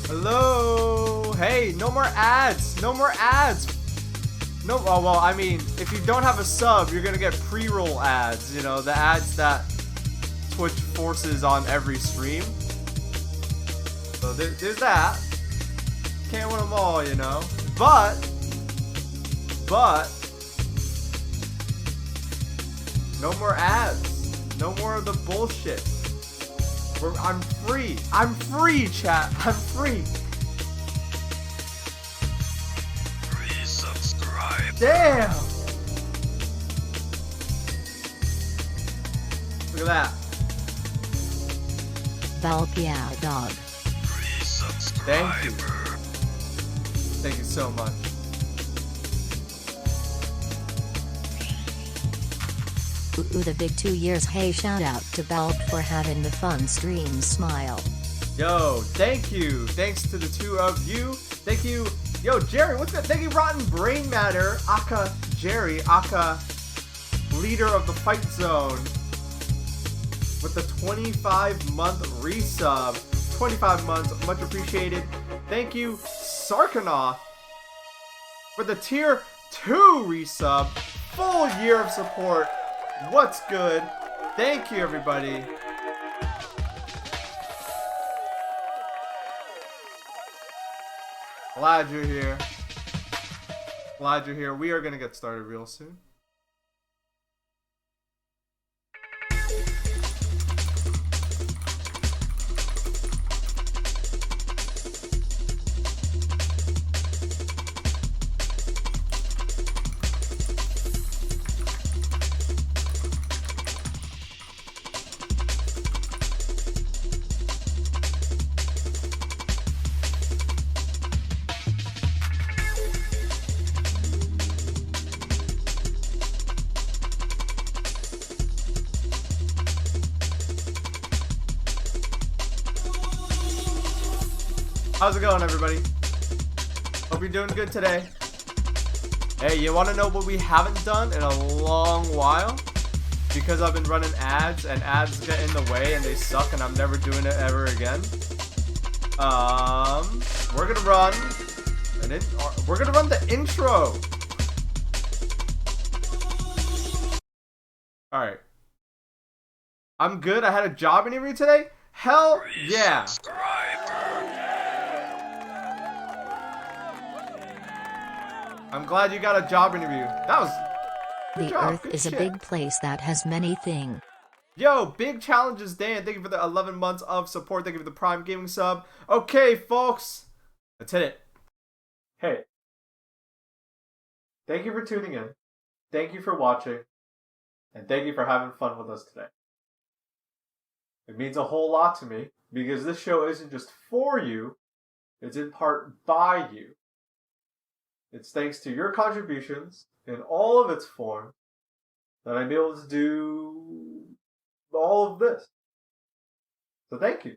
Hello. Hey, no more ads. No more ads. No. Oh, well, I mean, if you don't have a sub, you're gonna get pre-roll ads. You know, the ads that Twitch forces on every stream. So there's that. Can't win them all, you know. But no more ads. No more of the bullshit. I'm free. I'm free, chat. I'm free. Please subscribe. Damn. Look at that. Baaulp, yeah, dog. Please subscribe. Thank you. Thank you so much. Ooh, the big 2 years. Hey, shout out to Baaulp for having the fun stream. Smile. Yo, thank you. Thanks to the two of you. Thank you. Yo, Jerry, what's good? Thank you, Rotten Brain Matter. Aka Jerry. Aka leader of the Fight Zone. With the 25-month resub. 25 months. Much appreciated. Thank you, Sarkanoth. For the tier 2 resub. Full year of support. What's good? Thank you, everybody. Glad you're here. Glad you're here. We are going to get started real soon. How's it going, everybody? Hope you're doing good today. Hey, you want to know what we haven't done in a long while? Because I've been running ads, and ads get in the way, and they suck, and I'm never doing it ever again. We're gonna run the intro. All right. I'm good. I had a job interview today. Hell yeah. I'm glad you got a job interview. That was good The job. Earth Good is a shit. big place that has many things. Yo, big challenges, Dan. Thank you for the 11 months of support. Thank you for the Prime Gaming sub. Okay, folks. Let's hit it. Hey. Thank you for tuning in. Thank you for watching. And thank you for having fun with us today. It means a whole lot to me because this show isn't just for you. It's in part by you. It's thanks to your contributions in all of its form that I'm able to do all of this. So thank you.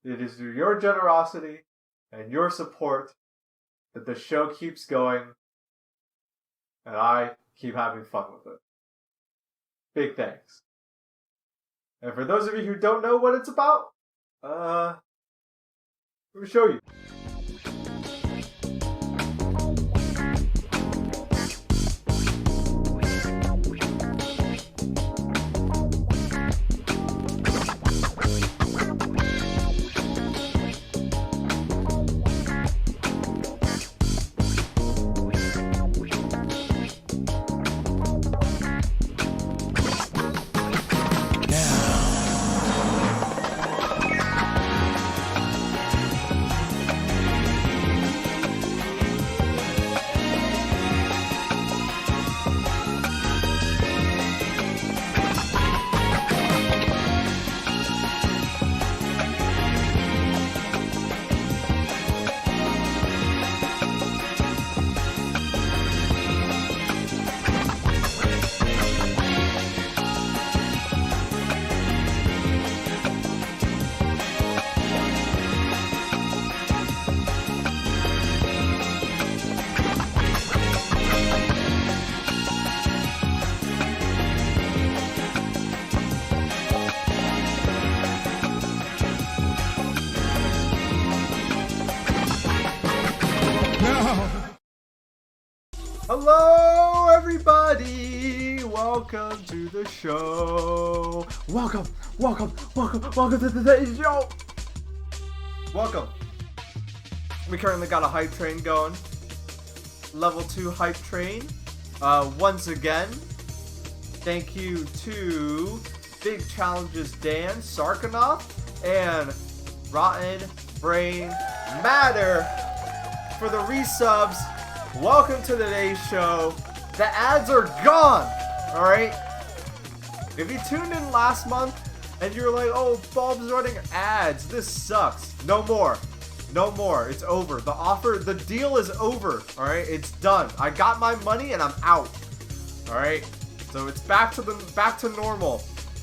It is through your generosity and your support that the show keeps going and I keep having fun with it. Big thanks. And for those of you who don't know what it's about, let me show you. welcome to the show. Welcome to today's show. Welcome. We currently got a hype train going. Level 2 hype train. Once again, thank you to Big Challenges Dan, Sarkanoff, and Rotten Brain Matter for the resubs. Welcome to today's show. The ads are gone, alright? If you tuned in last month and you're like, oh, Bulb's running ads, this sucks. No more. No more. It's over. The deal is over, alright? It's done. I got my money and I'm out. Alright? So it's back to normal.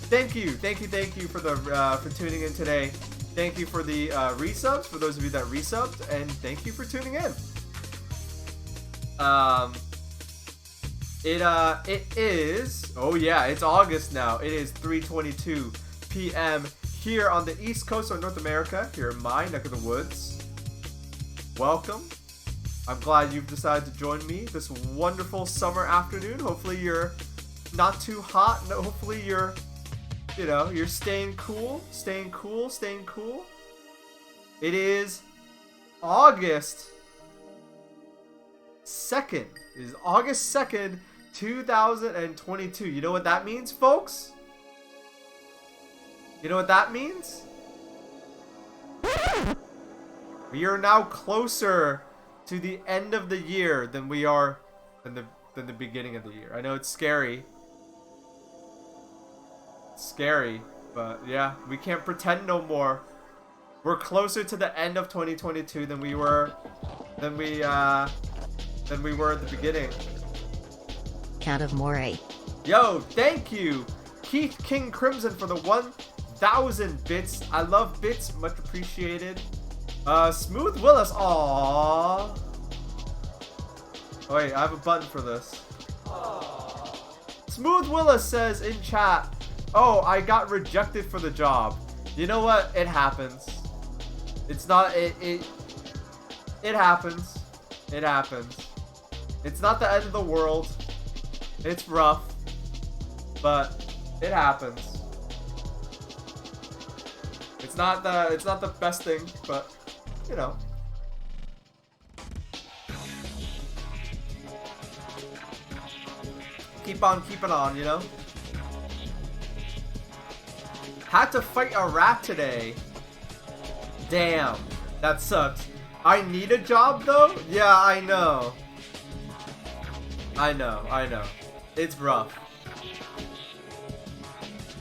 Thank you for tuning in today. Thank you for the resubs, for those of you that resubbed, and thank you for tuning in. It is, oh yeah, it's August now. It is 3:22 p.m. here on the East Coast of North America, here in my neck of the woods. Welcome. I'm glad you've decided to join me this wonderful summer afternoon. Hopefully you're not too hot. No, hopefully you're staying cool. It is August 2nd. It is August 2nd, 2022. You know what that means, folks? You know what that means? We are now closer to the end of the year than we are than the beginning of the year. I know it's scary. It's scary, but yeah, we can't pretend no more. We're closer to the end of 2022 than we were at the beginning. Cat of Moray. Yo, thank you, Keith King Crimson, for the 1,000 bits. I love bits, much appreciated. Smooth Willis, aww. Oh, wait, I have a button for this. Smooth Willis says in chat, oh, I got rejected for the job. You know what? It happens. It's not, it happens. It happens. It's not the end of the world. It's rough, but it happens. It's not the best thing, but you know. Keep on keeping on, you know. Had to fight a rat today. Damn, that sucks. I need a job though? Yeah, I know. I know. It's rough.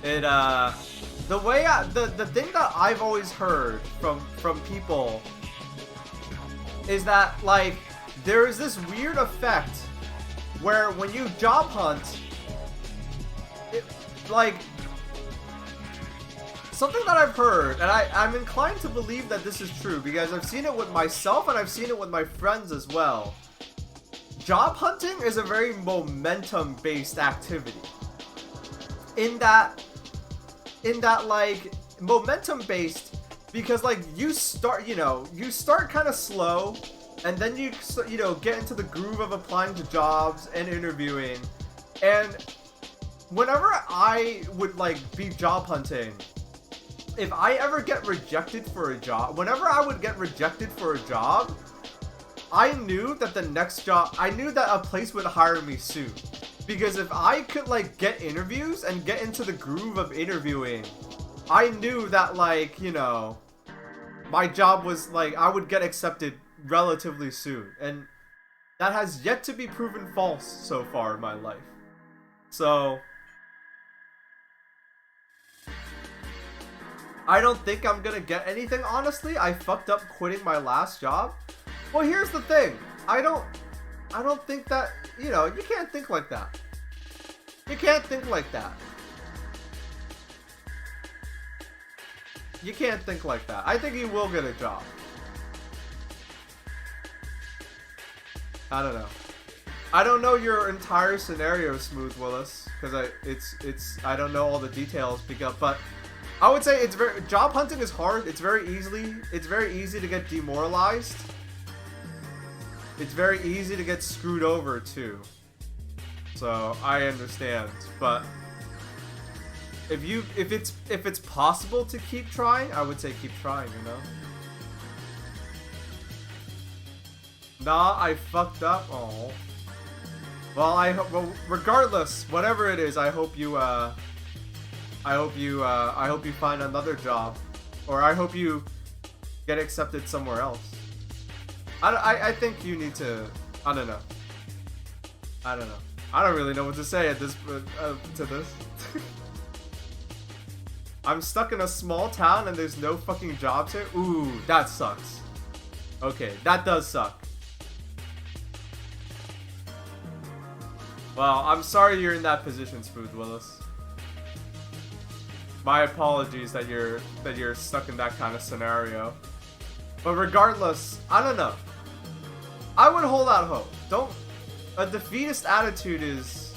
The thing that I've always heard from people is that, like, there is this weird effect where when you job hunt, something that I've heard, and I'm inclined to believe that this is true because I've seen it with myself and I've seen it with my friends as well. Job hunting is a very momentum-based activity. In that like momentum-based, because like you start kind of slow, and then you get into the groove of applying to jobs and interviewing. And whenever I would like be job hunting, if I ever get rejected for a job, whenever I would get rejected for a job, I knew that a place would hire me soon. Because if I could like get interviews and get into the groove of interviewing, I knew that like, my job was like, I would get accepted relatively soon. And that has yet to be proven false so far in my life. So I don't think I'm gonna get anything, honestly. I fucked up quitting my last job. Well, here's the thing. I don't think that, you can't think like that. You can't think like that. You can't think like that. I think you will get a job. I don't know. I don't know your entire scenario, Smooth Willis, because I don't know all the details, but I would say job hunting is hard. It's very easy to get demoralized. It's very easy to get screwed over too. So I understand, but if it's possible to keep trying, I would say keep trying, you know? Nah, I fucked up. Oh. Well, regardless, whatever it is, I hope you find another job, or I hope you get accepted somewhere else. I think you need to. I don't know. I don't really know what to say at this to this. I'm stuck in a small town and there's no fucking jobs here. Ooh, that sucks. Okay, that does suck. Well, I'm sorry you're in that position, Smooth Willis. My apologies that you're stuck in that kind of scenario. But regardless, I don't know. I would hold out hope. A defeatist attitude is,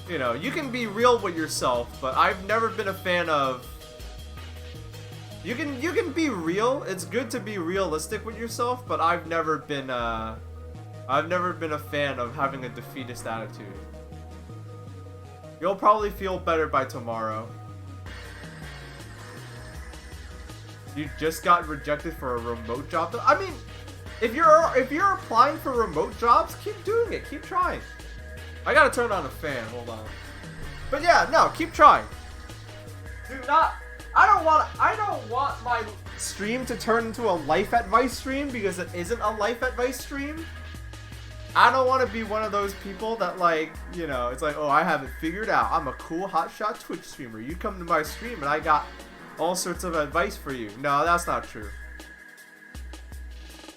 you know, you can be real with yourself, but I've never been a fan of. You can be real. It's good to be realistic with yourself, but I've never been a fan of having a defeatist attitude. You'll probably feel better by tomorrow. You just got rejected for a remote job. I mean, if you're applying for remote jobs, keep doing it. Keep trying. I gotta turn on a fan. Hold on. But yeah, no, keep trying. Do not. I don't want my stream to turn into a life advice stream because it isn't a life advice stream. I don't want to be one of those people that, like, you know, it's like, oh, I have it figured out. I'm a cool hotshot Twitch streamer. You come to my stream and I got all sorts of advice for you. No, that's not true.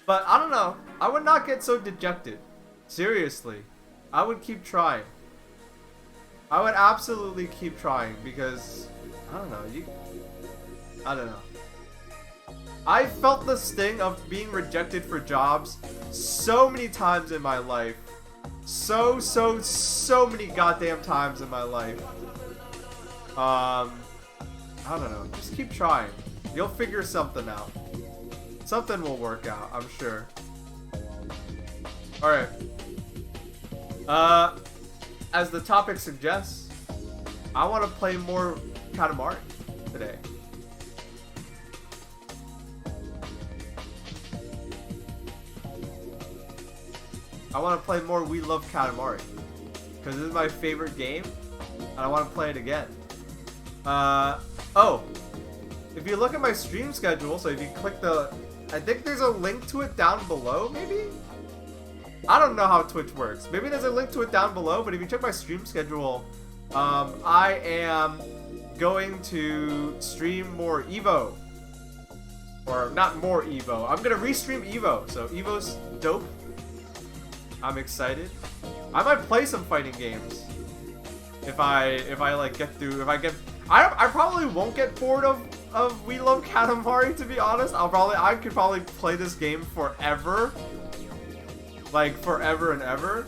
But I don't know. I would not get so dejected. Seriously. I would keep trying. I would absolutely keep trying because, I don't know. I don't know. I felt the sting of being rejected for jobs so many times in my life. So many goddamn times in my life. I don't know. Just keep trying. You'll figure something out. Something will work out, I'm sure. Alright. As the topic suggests, I want to play more Katamari today. I want to play more We Love Katamari. Because this is my favorite game, and I want to play it again. Oh. If you look at my stream schedule, so if you click the... I think there's a link to it down below, maybe? I don't know how Twitch works. Maybe there's a link to it down below, but if you check my stream schedule, I am going to stream more Evo. Or, not more Evo. I'm going to restream Evo, so Evo's dope. I'm excited. I might play some fighting games. If I like get through, I probably won't get bored of We Love Katamari, to be honest. I could probably play this game forever. Like forever and ever.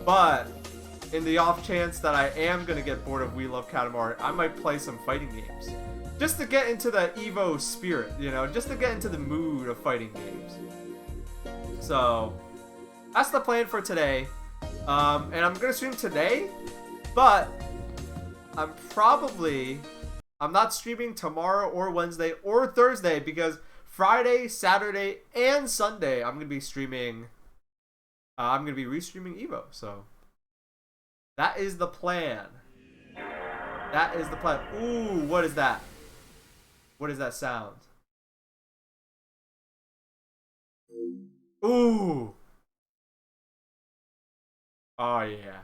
But in the off chance that I am gonna get bored of We Love Katamari, I might play some fighting games. Just to get into the Evo spirit, you know, just to get into the mood of fighting games. So that's the plan for today. And I'm gonna stream today, but I'm not streaming tomorrow or Wednesday or Thursday because Friday, Saturday, and Sunday I'm gonna be streaming. I'm gonna be restreaming Evo. So that is the plan. That is the plan. Ooh, what is that? What is that sound? Ooh. Oh yeah.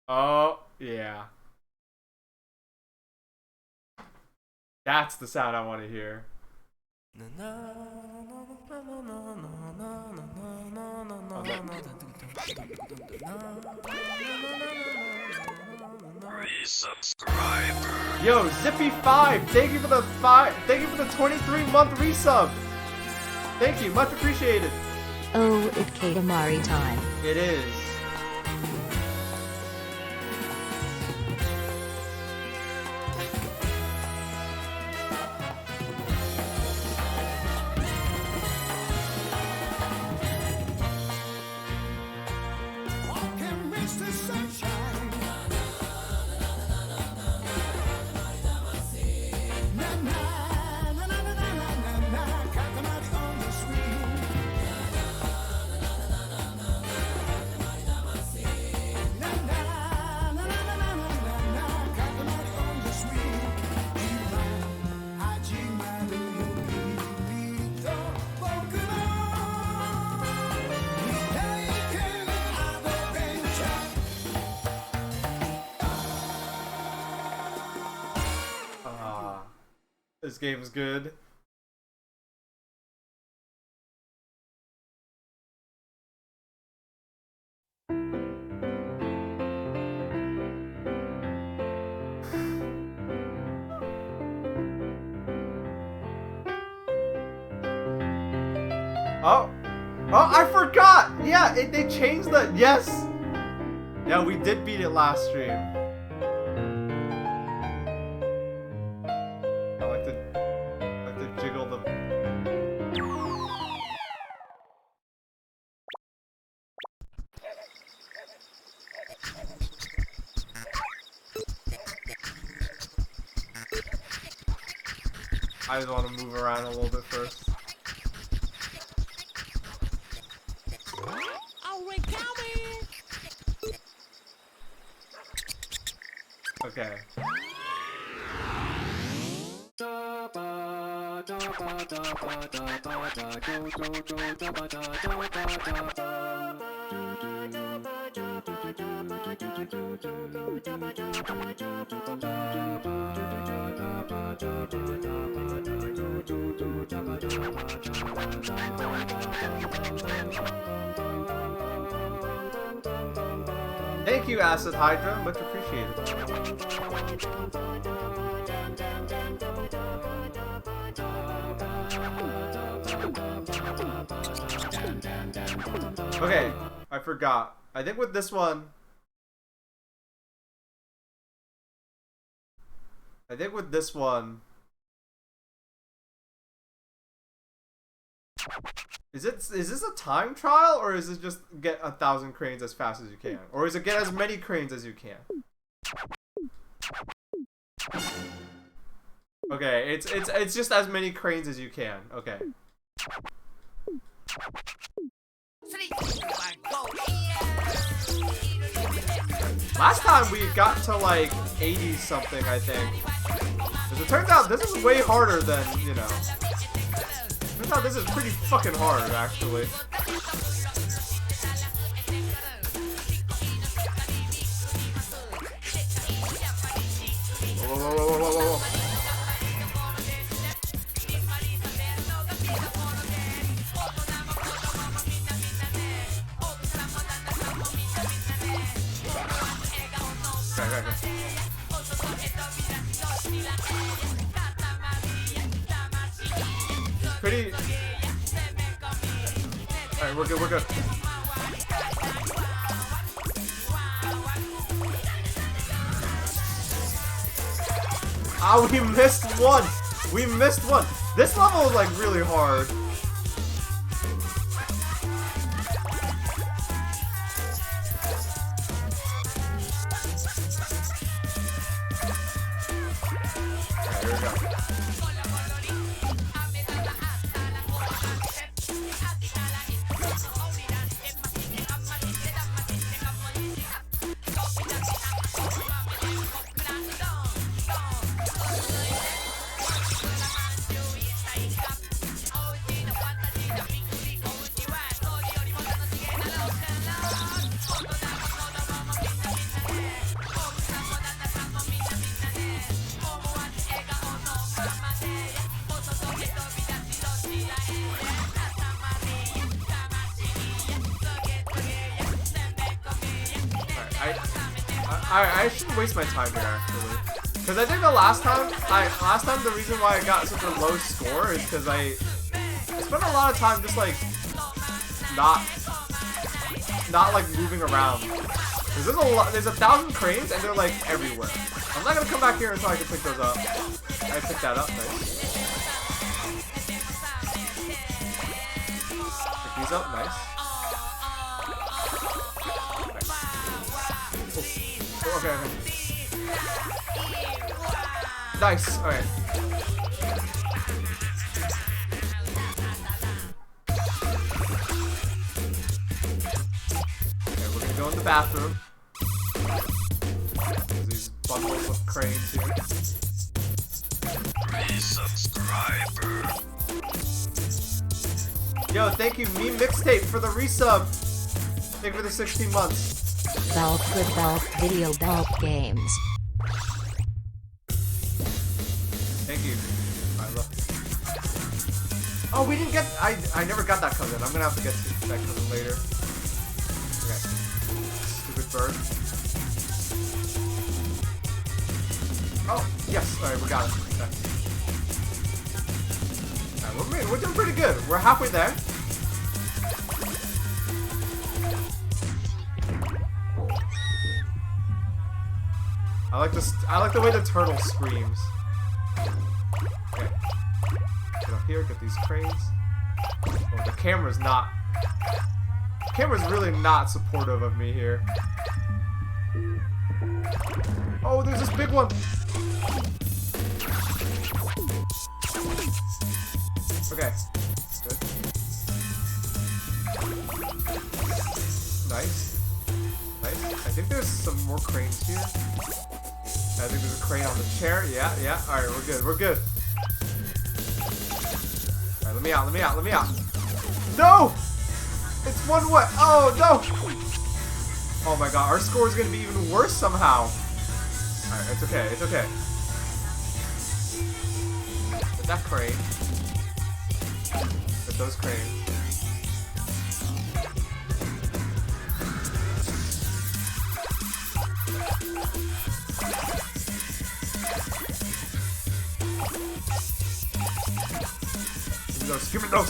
Oh yeah. That's the sound I want to hear. Resubscriber. Yo, Zippy5, thank you for the 23-month resub. Thank you, much appreciated. Oh, it's Katamari time. It is. Walk and miss the sunshine. This game's good. Oh, I forgot. Yeah, they changed the yes. Yeah, we did beat it last stream. I like to jiggle the. I just want to move around a little bit first. Okay. Thank you, Acid Hydra. Much appreciated. Okay, I forgot. I think with this one... Is this a time trial, or is it just get 1,000 cranes as fast as you can? Or is it get as many cranes as you can? Okay, it's just as many cranes as you can. Okay. Last time we got to like 80 something, I think. As it turns out, this is way harder than, you know. Turns out this is pretty fucking hard, actually. Whoa, whoa, whoa, whoa, whoa, whoa. Okay. Pretty. Alright, we're good. Ah, we missed one! This level is like really hard. Alright, here we go. I shouldn't waste my time here, actually. Because I think the last time the reason why I got such a low score is because I spent a lot of time just like not like moving around. Because there's 1,000 cranes and they're like everywhere. I'm not gonna come back here until I can pick those up. I picked that up, nice. Pick these up, nice. Okay. Nice, alright. Okay, we're gonna go in the bathroom. There's these bundles of cranes here. Resubscriber. Yo, thank you, Meme Mixtape, for the resub. Thank you for the 16 months. Baaulp with Baaulp Video Baaulp Games. Thank you. Oh, we didn't get. I never got that cousin. I'm gonna have to get that cousin later. Okay. Stupid bird. Oh, yes. Alright, we got it. Okay. Alright, we're doing pretty good. We're halfway there. I like this. I like the way the turtle screams. Okay. Get up here, get these cranes. Oh, the camera's not. The camera's really not supportive of me here. Oh, there's this big one. Okay. Good. Nice. Nice. I think there's some more cranes here. I think there's a crane on the chair. Yeah, yeah. Alright, we're good. We're good. Alright, let me out. Let me out. Let me out. No! It's one way. Oh, no! Oh my god. Our score is going to be even worse somehow. Alright, it's okay. It's okay. Get that crane. Get those cranes. Give me those.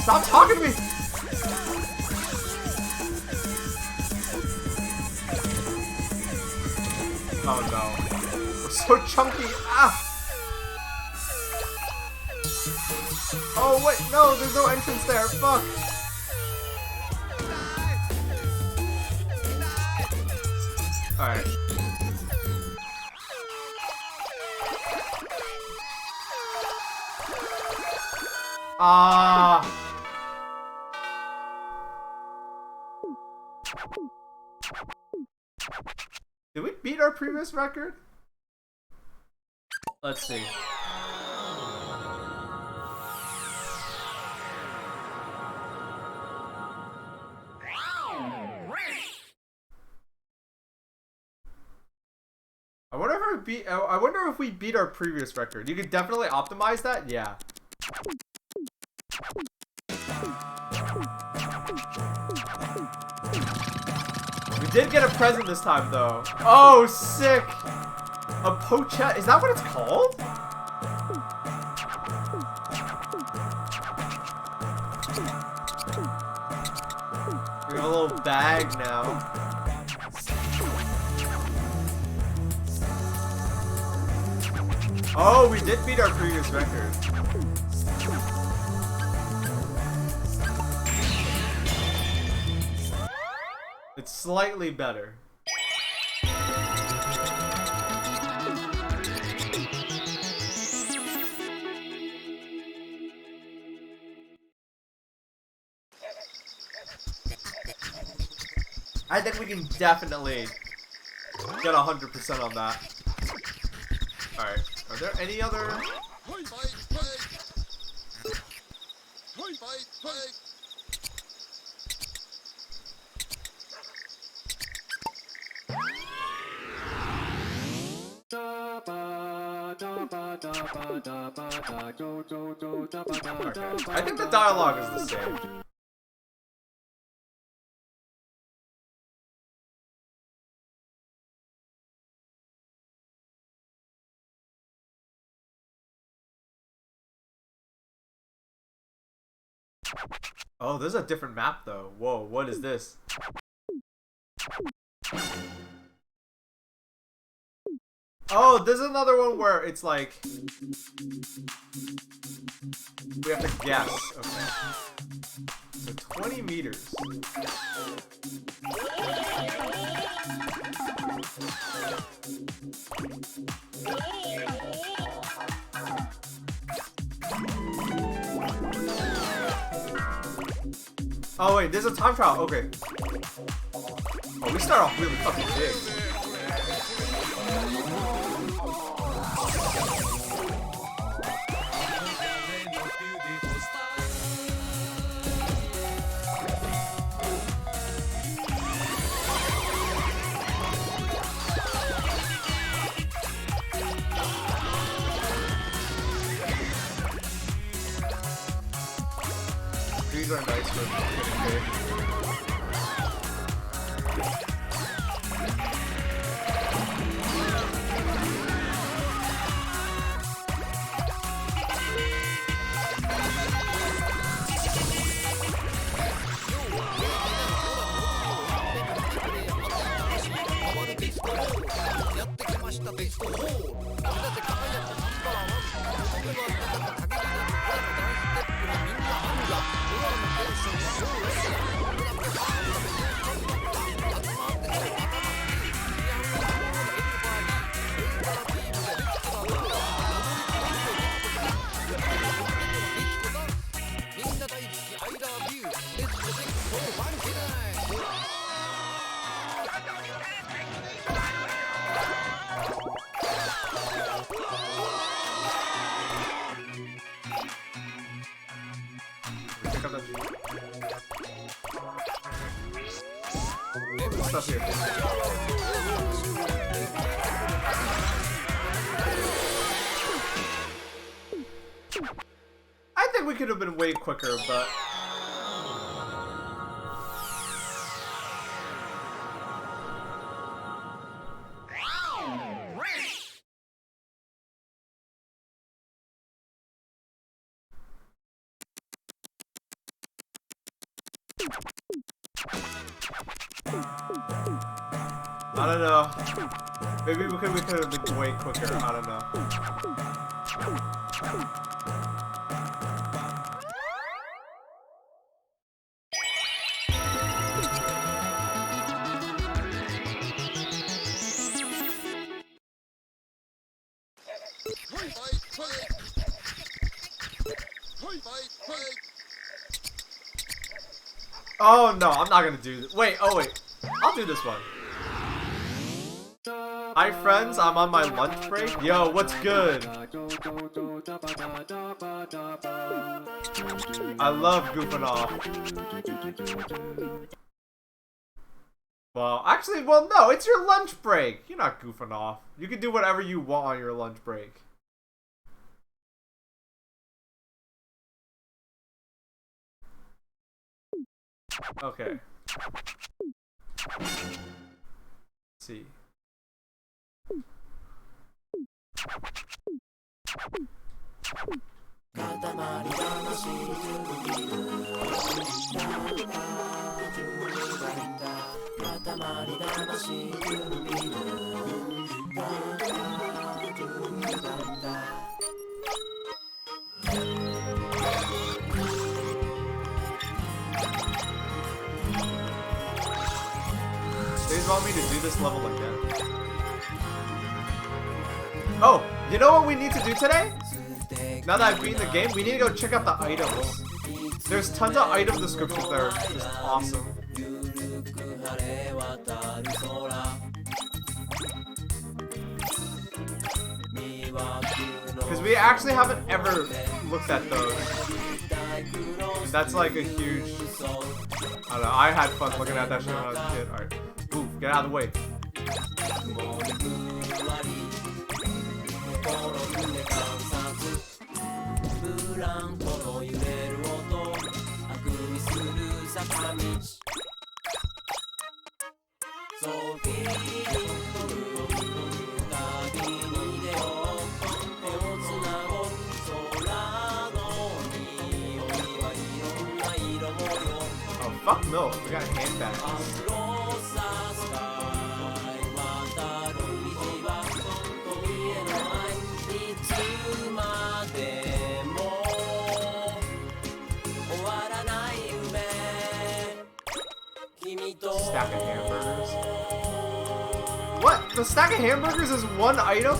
Stop talking to me. Oh no. We're so chunky. Ah. Oh wait, no, there's no entrance there. Fuck. Alright. Ah. Did we beat our previous record? Let's see. I wonder if we beat our previous record. You could definitely optimize that. Yeah. We did get a present this time, though. Oh, sick! A pochette. Is that what it's called? We have a little bag now. Oh, we did beat our previous record. It's slightly better. I think we can definitely get 100% on that. Alright, are there any other... Okay. I think the dialogue is the same. Oh, there's a different map though. Whoa, what is this? Oh, there's another one where it's like... we have to guess. Okay. So 20 meters. Oh wait, there's a time trial. Okay. Oh, we start off really fucking big. are nice for getting big. Stuff here. I think we could have been way quicker, but I don't know. Maybe we could have been way quicker. I don't know. Oh no, I'm not gonna do this. Wait, oh wait. I'll do this one. Hi friends, I'm on my lunch break. Yo, what's good? I love goofing off. Well, actually, well no, it's your lunch break. You're not goofing off. You can do whatever you want on your lunch break. Okay. Let's see. They just want me to do this level again. Oh, you know what we need to do today? Now that I've beaten the game, we need to go check out the items. There's tons of item descriptions that are just awesome. Because we actually haven't ever looked at those. That's like a huge... I don't know, I had fun looking at that shit when I was a kid. Alright. Ooh, get out of the way. Oh, fuck no. We got handbags. Stack of hamburgers. What? The stack of hamburgers is one item?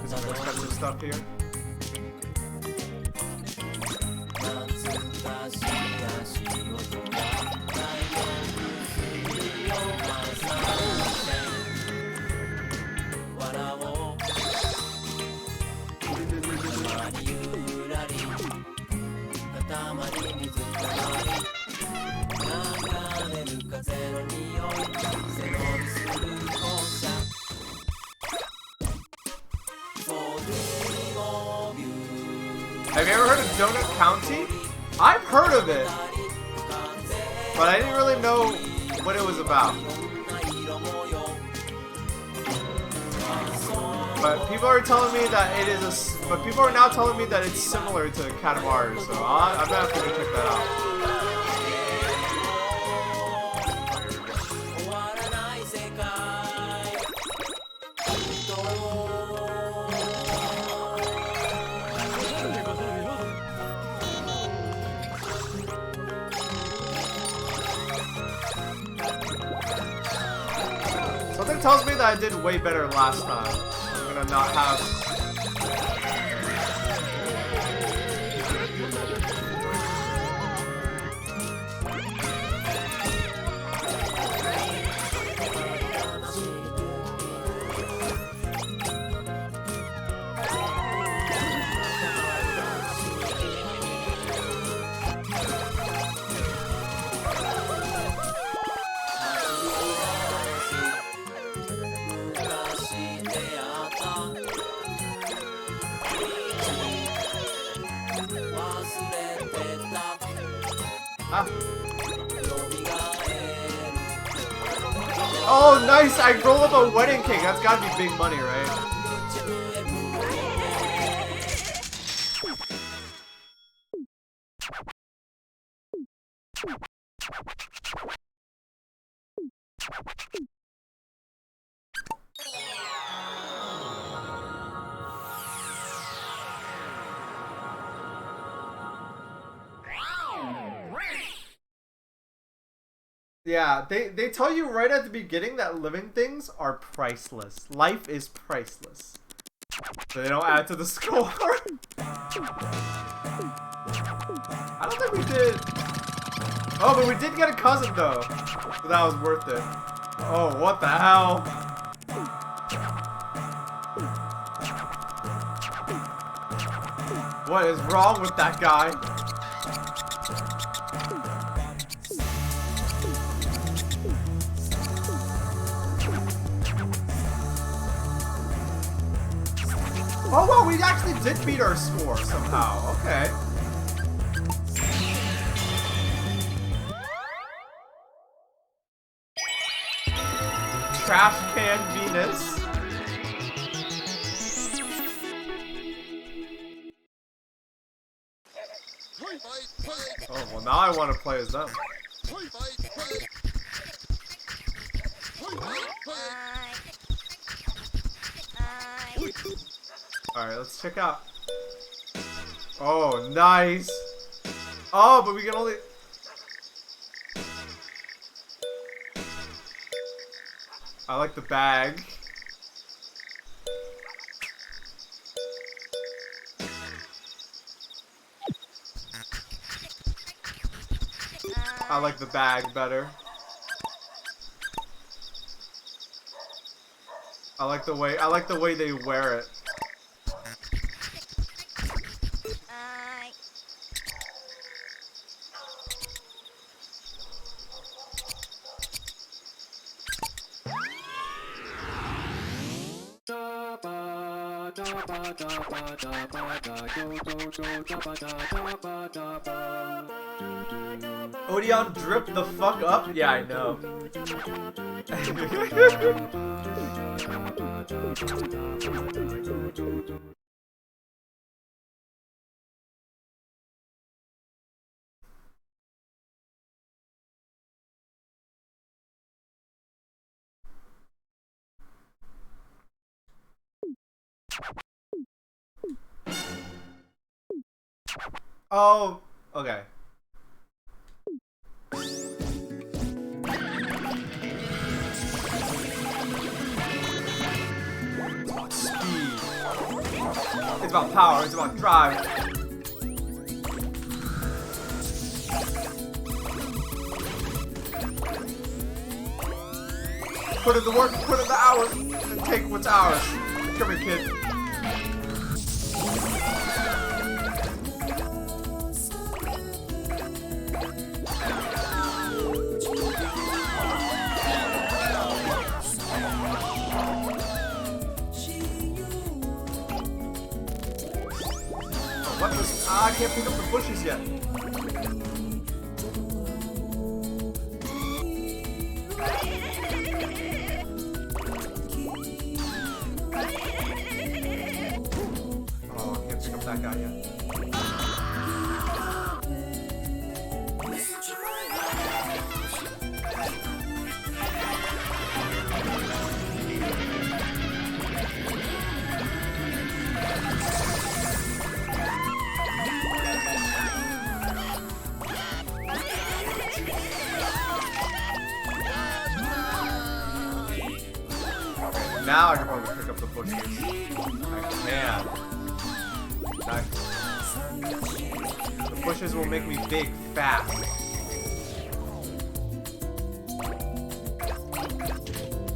Some expensive stuff here. Have you ever heard of Donut County? I've heard of it, but I didn't really know what it was about. But people are telling me that it is but people are now telling me that it's similar to Katamari, so I'm gonna have to go check that out. Something tells me that I did way better last time. I'm gonna not have... Oh, nice! I rolled up a wedding cake. That's gotta be big money, right? Yeah, they tell you right at the beginning that living things are priceless. Life is priceless. So they don't add to the score. I don't think we did. Oh, but we did get a cousin though. So that was worth it. Oh, what the hell? What is wrong with that guy? Oh well, we actually did beat our score somehow. Okay. Trash can Venus. Oh well, now I want to play as them. Alright, let's check out. Oh, nice. Oh, but we can only... I like the bag. I like the bag better. I like the way they wear it. Odeon drip the fuck up? Yeah, I know. Oh, okay. It's about speed. It's about power. It's about drive. Put in the work, put in the hours, and take what's ours. Come here, kid. I can't pick up the bushes yet. Oh, I can't pick up that guy yet. Now I can probably pick up the bushes. I can. Nice. The bushes will make me big fast.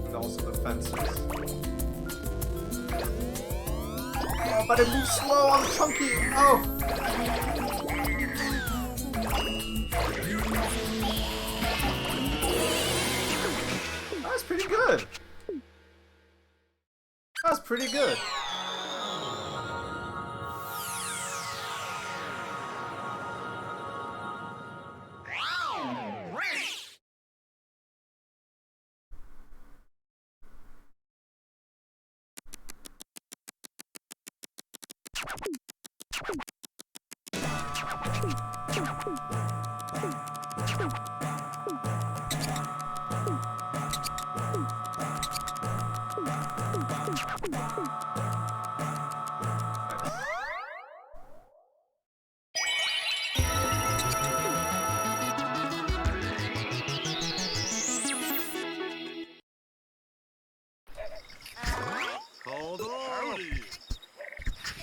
And also the fences. Oh, but it moves slow. I'm chunky. Oh. That was pretty good. That was pretty good.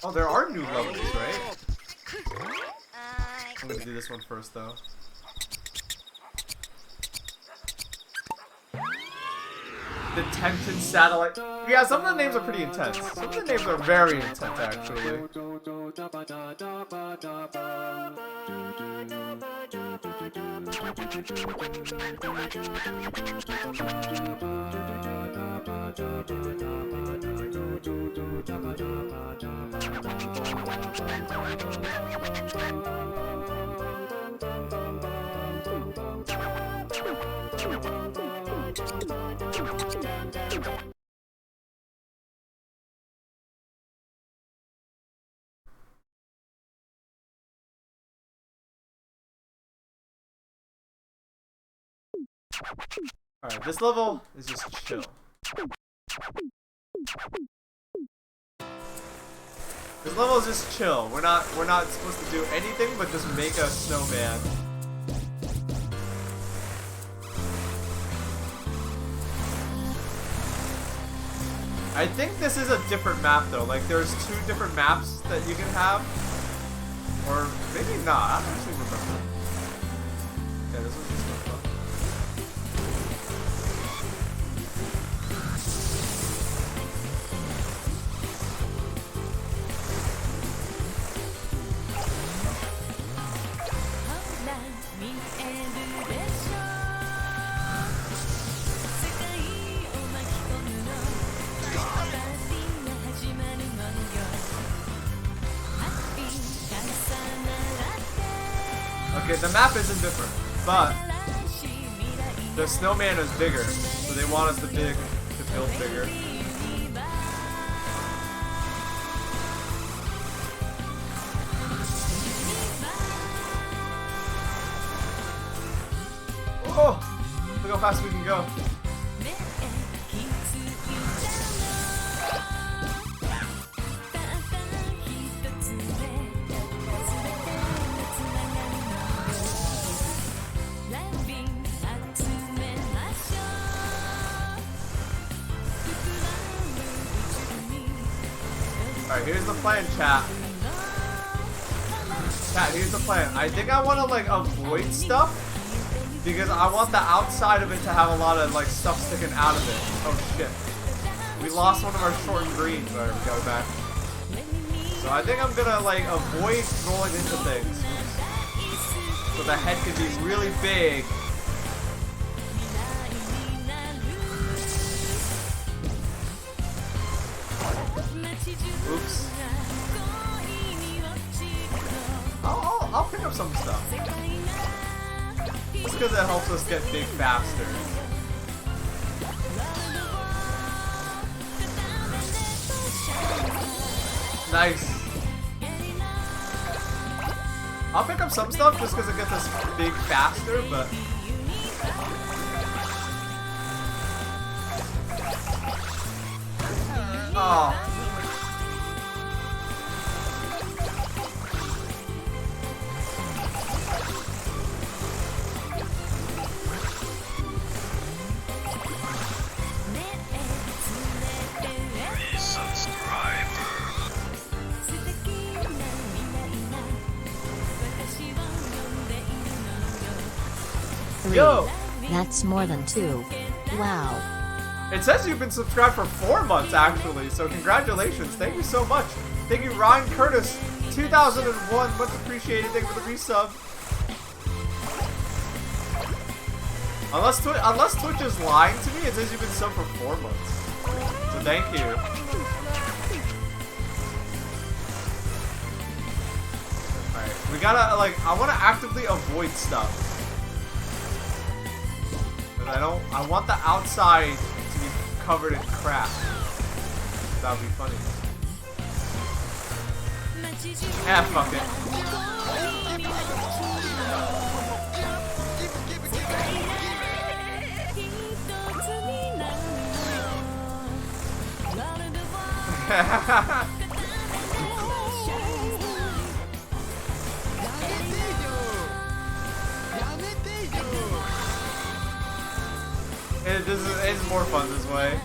Oh, there are new levels, right? I'm gonna do this one first, though. Detention Satellite. Yeah, some of the names are pretty intense. Some of the names are very intense, actually. Alright, this level is just chill. This level is just chill. We're not supposed to do anything but just make a snowman. I think this is a different map though. Like there's 2 different maps that you can have. Or maybe not. I don't actually remember. Yeah, this was just so fun. Okay, the map isn't different, but the snowman is bigger, so they want us to build bigger. Oh, look how fast we can go. Alright, here's the plan, chat. Chat, here's the plan. I think I want to, like, avoid stuff. Because I want the outside of it to have a lot of, like, stuff sticking out of it. Oh, shit. We lost one of our shortened greens. Alright, we got it back. So I think I'm gonna, like, avoid rolling into things. So the head can be really big. Oops. some stuff. Just because it helps us get big faster. Nice. I'll pick up some stuff just because it gets us big faster, but... Oh. Yo! That's more than 2. Wow. It says you've been subscribed for 4 months, actually, so congratulations. Thank you so much. Thank you, Ryan Curtis, 2001. Much appreciated. Thank you for the resub. Unless Twitch is lying to me, it says you've been subbed for 4 months. So thank you. Alright, we gotta, like, I wanna actively avoid stuff. I want the outside to be covered in crap. That would be funny. Ah, fuck it. It's more fun this way.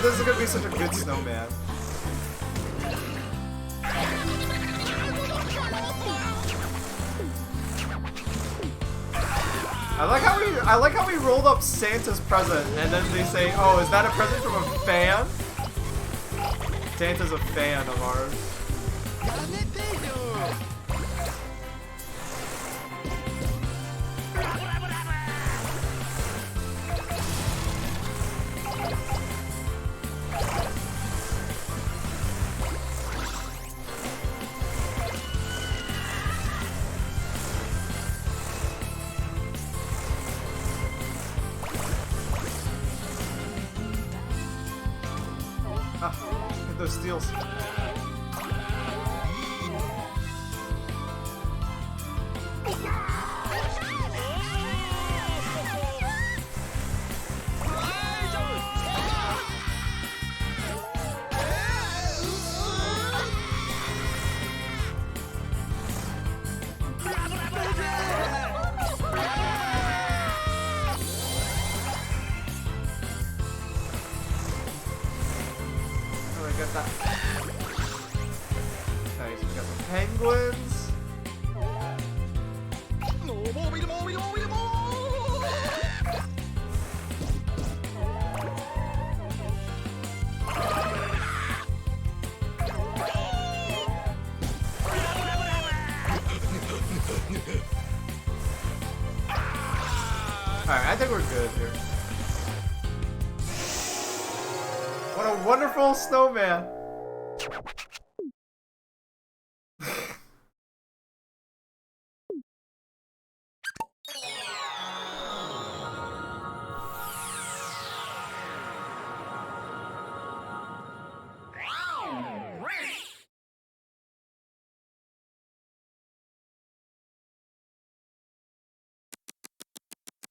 This is gonna be such a good snowman. I like how we rolled up Santa's present and then they say, "Oh, is that a present from a fan?" Santa's a fan of ours. Get those steals. Nice, we got the penguins. Alright, I think we're good here. What a wonderful snowman!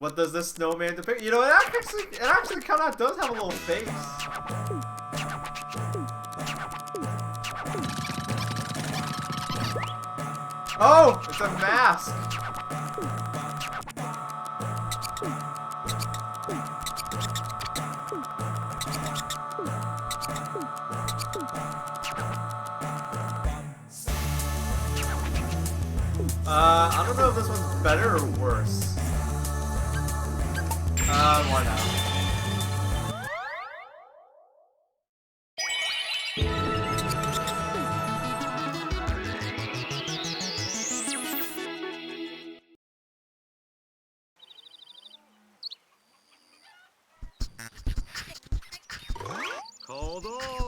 What does this snowman depict? You know, it actually kind of does have a little face. Oh, it's a mask. I don't know if this one's better or worse. Why not?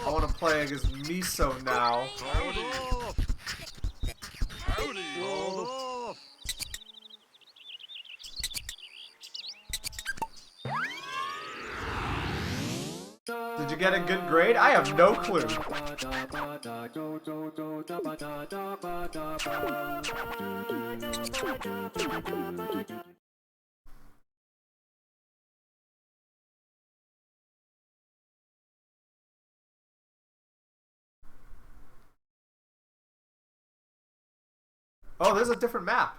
I want to play against Miso now. Did you get a good grade? I have no clue. Oh, there's a different map.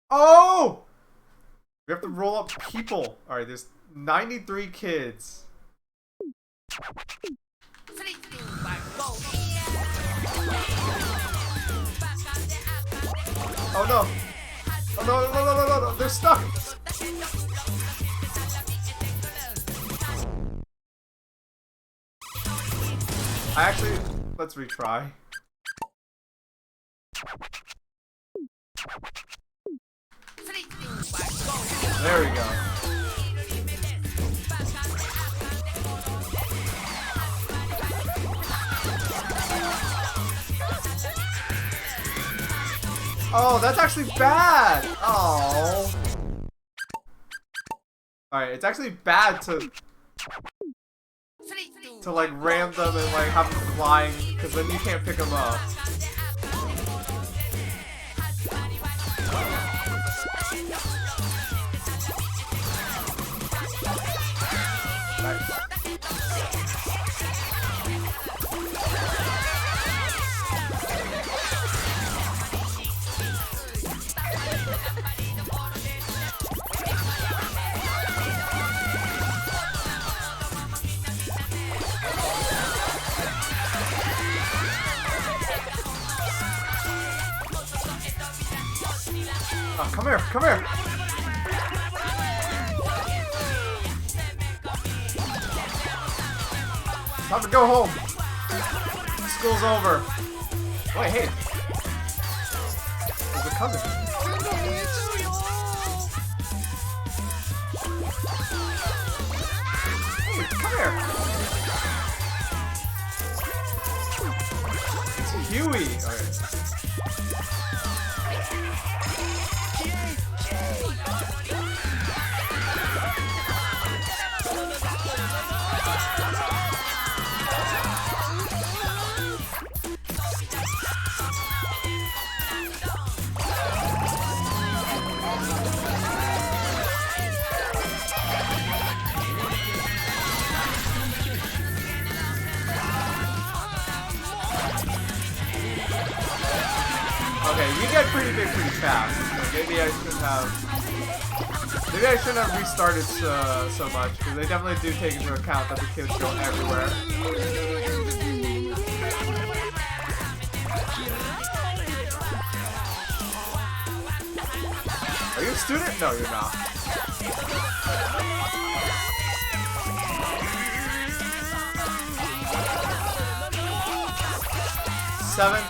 Oh! We have to roll up people. Alright, there's 93 kids. Oh no! Oh no, they're stuck! Let's retry. There we go. Oh, that's actually bad! Oh. Alright, it's actually bad to like ram them and like have them flying, because then you can't pick them up. Nice. Oh, come here, come here! Time to go home! School's over! Wait, hey! There's a cousin. Hey, come here! It's Huey! Alright. Okay, you get pretty big pretty fast. So maybe I shouldn't have restarted so much, because they definitely do take into account that the kids go everywhere. Are you a student? No, you're not. Seven.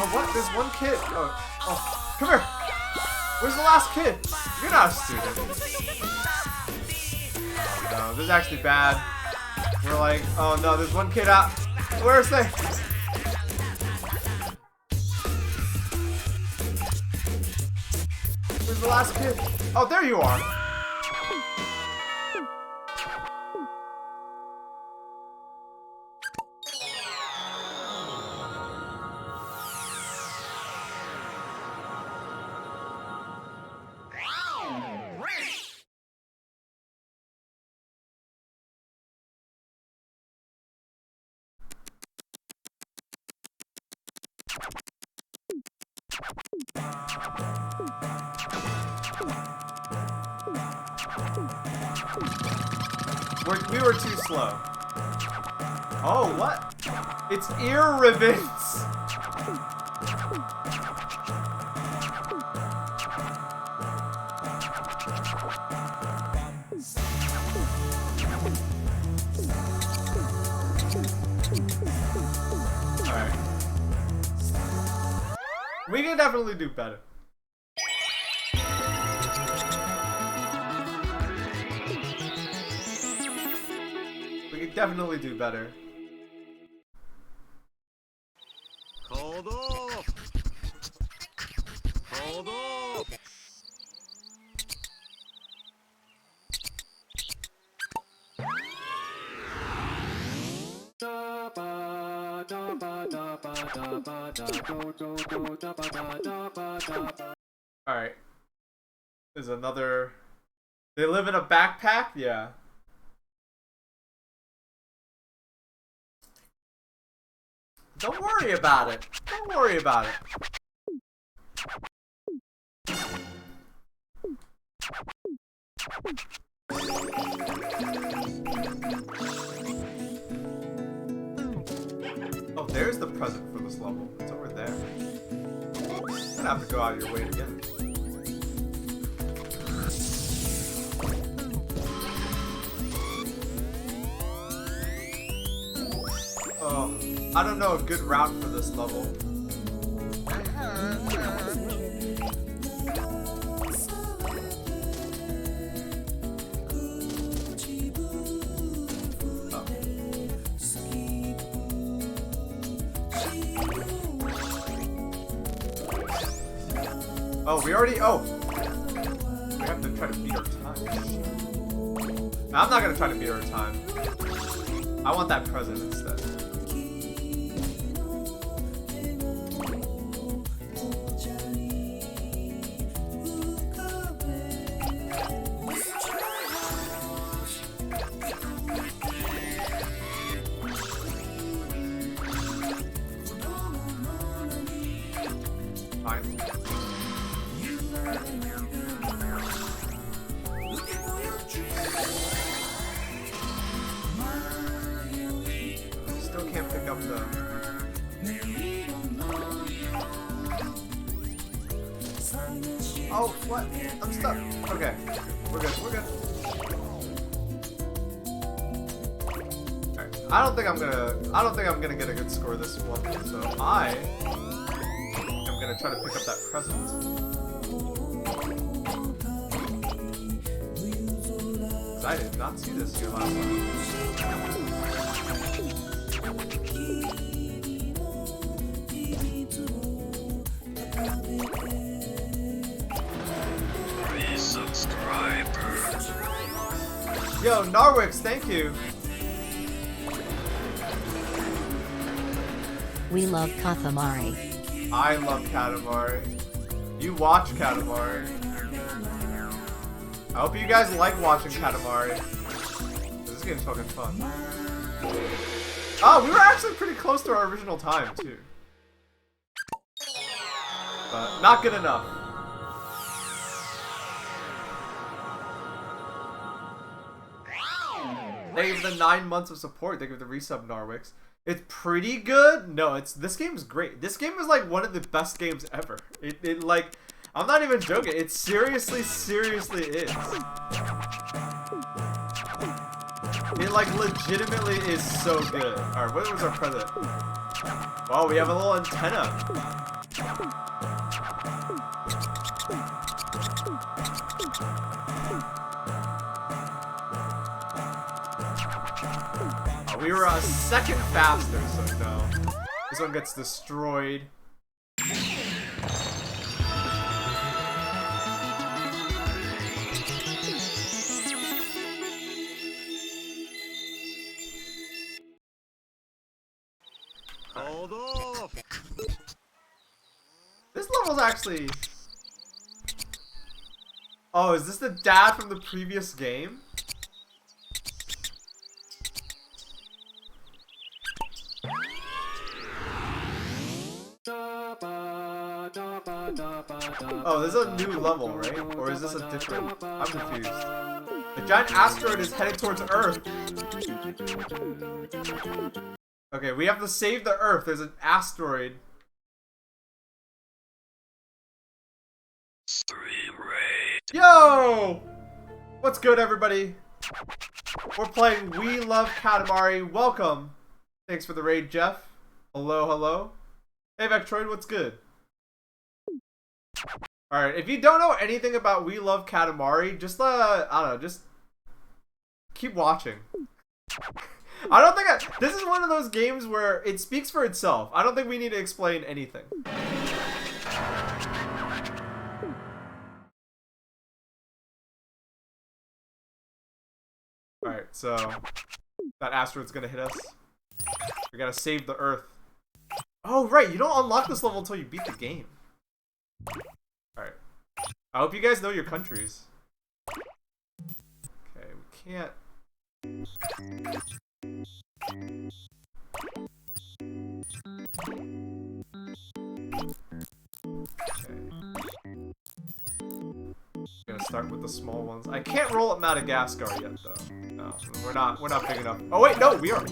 Oh, what? There's one kid. Oh, come here. Where's the last kid? You're not a student. No, this is actually bad. We're like, oh no, there's one kid out. Where is they? Where's the last kid? Oh, there you are. We were too slow. Oh, what? It's ear ribbons! Alright. We can definitely do better. We can definitely do better. Hold off! Hold off! Alright. There's another... They live in a backpack? Yeah. Don't worry about it. Don't worry about it. Oh, there's the present for this level. It's over there. You're gonna have to go out of your way to get it. Oh, I don't know a good route for this level. Oh, we already. Oh! We have to try to beat our time. I'm not gonna try to beat our time. I want that present instead. Fine. Still can't pick up the... Oh, what? I'm stuck. Okay. We're good. We're good. Alright. I don't think I'm gonna get a good score this one, so I am gonna try to pick up that present. I did not see this here last time. Please subscribe. Yo, Narwix, thank you. We love Katamari. I love Katamari. You watch Katamari. I hope you guys like watching Katamari. This game's fucking fun. Oh, we were actually pretty close to our original time, too. But not good enough. Thank you for the 9 months of support. Thank you for the resub, Narwix. It's pretty good. No, this game's great. This game is like one of the best games ever. It like, I'm not even joking. It seriously is. It like legitimately is so good. Alright, what was our present? Wow, we have a little antenna. We were a second faster, so no. This one gets destroyed. Hold off! This level's actually... Oh, is this the dad from the previous game? Oh, this is a new level, right? Or is this a different... I'm confused. The giant asteroid is headed towards Earth. Okay, we have to save the Earth. There's an asteroid. Stream raid. Yo! What's good, everybody? We're playing We Love Katamari. Welcome. Thanks for the raid, Jeff. Hello, hello. Hey, Vectroid, what's good? Alright, if you don't know anything about We Love Katamari, just, I don't know, just keep watching. I don't think this is one of those games where it speaks for itself. I don't think we need to explain anything. Alright, so that asteroid's gonna hit us. We gotta save the Earth. Oh, right, you don't unlock this level until you beat the game. Alright. I hope you guys know your countries. Okay, we can't... Okay. Gonna start with the small ones. I can't roll up Madagascar yet, though. No, we're not big enough. Oh wait, no, we are. Okay.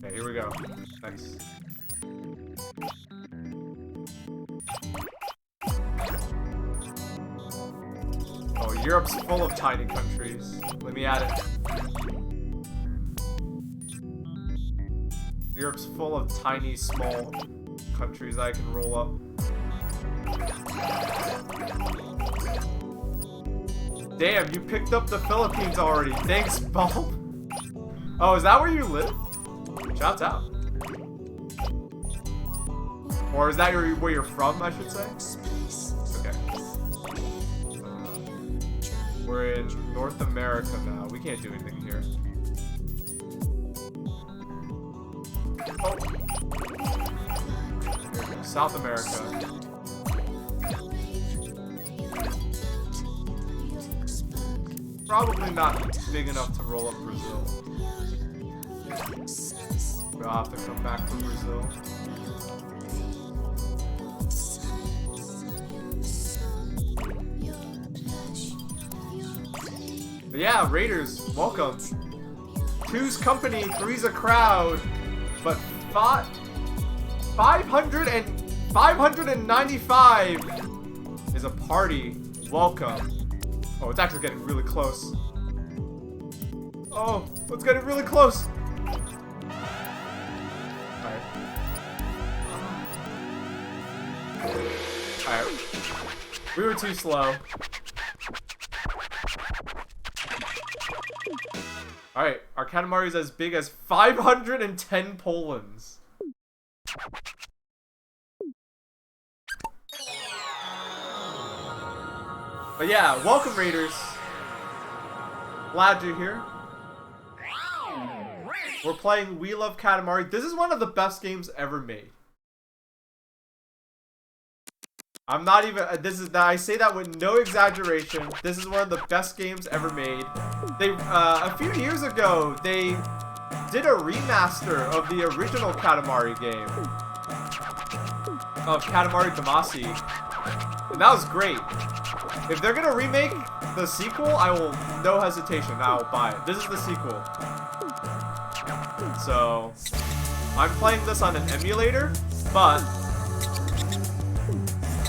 Okay, here we go. Nice. Oh, Europe's full of tiny countries. Let me add it. Europe's full of tiny, small countries I can roll up. Damn, you picked up the Philippines already. Thanks, Baaulp. Oh, is that where you live? Shouts out. Or is that where you're from, I should say? Okay. We're in North America now. We can't do anything here. Oh. Here we go. South America. Probably not big enough to roll up Brazil. We'll have to come back from Brazil. But yeah, Raiders, welcome. Two's company, three's a crowd, but 595 is a party. Welcome. Oh, it's actually getting really close. Oh, it's getting really close. Alright. Alright. We were too slow. Alright, our Katamari is as big as 510 Polands. But yeah, welcome Raiders. Glad you're here. We're playing We Love Katamari. This is one of the best games ever made. I'm not even, I say that with no exaggeration. This is one of the best games ever made. They, a few years ago, they did a remaster of the original Katamari game. Of Katamari Damacy. And that was great. If they're gonna remake the sequel, I will, no hesitation, I will buy it. This is the sequel. So, I'm playing this on an emulator, but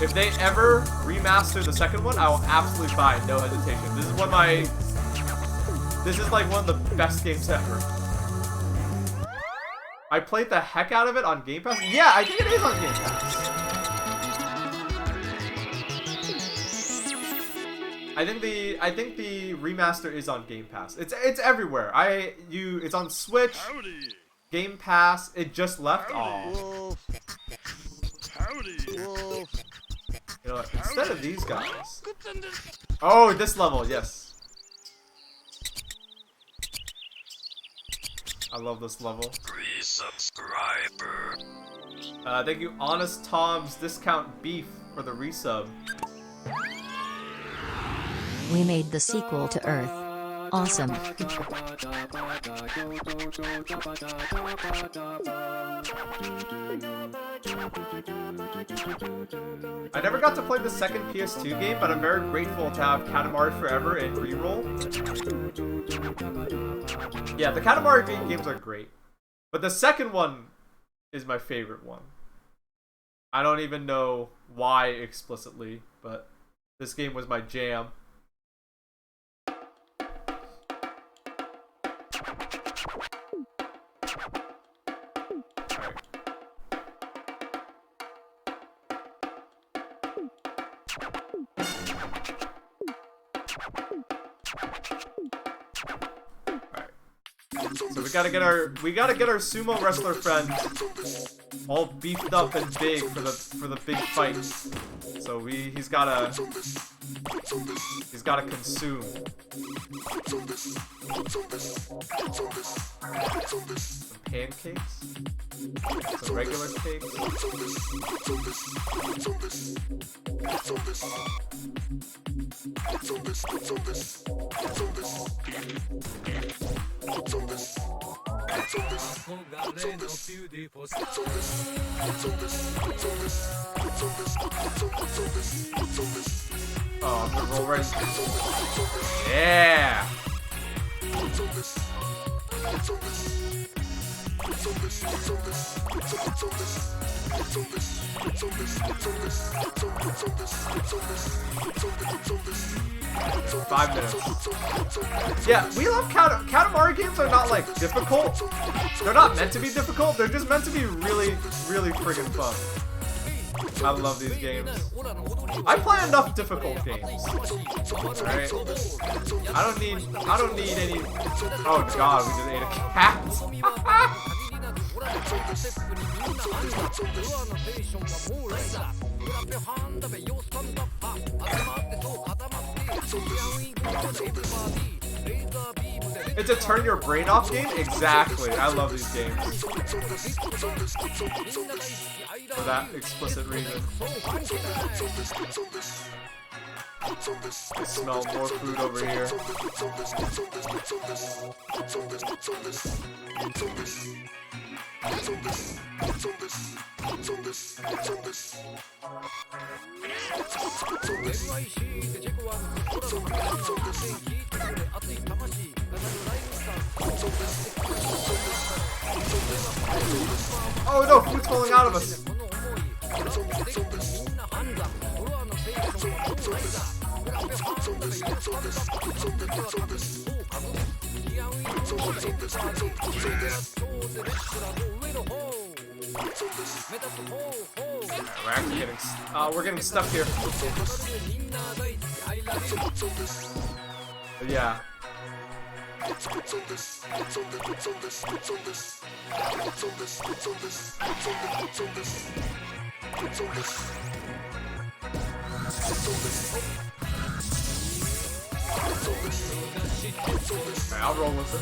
if they ever remaster the second one, I will absolutely buy it, no hesitation. This is like one of the best games ever. I played the heck out of it on Game Pass. Yeah, I think it is on Game Pass. I think the remaster is on Game Pass. It's everywhere. It's on Switch, Game Pass. It just left. Aw. Howdy, Wolf. You know what? Instead of these guys. Oh, this level, yes. I love this level. Free subscriber. Thank you, Honest Tom's Discount Beef, for the resub. We made the sequel to Earth. Awesome. I never got to play the second PS2 game, but I'm very grateful to have Katamari Forever and Reroll. Yeah, the Katamari games are great. But the second one is my favorite one. I don't even know why explicitly, but this game was my jam. So we gotta get our sumo wrestler friend all beefed up and big for the big fight. So he's gotta consume. Some pancakes, some regular cakes. Oh, I'm gonna roll right. Yeah. Five minutes. Yeah, we love Katamari games are not like difficult. They're not meant to be difficult. They're just meant to be really, really friggin' fun. I love these games. I play enough difficult games. Alright? I don't need any. Oh god, we just ate a cat. It's a turn your brain off game? Exactly. I love these games. For that explicit reason. I smell more food over here. Oh no, food's falling out of us. We're getting stuck here. But yeah. Okay, I'll roll with it.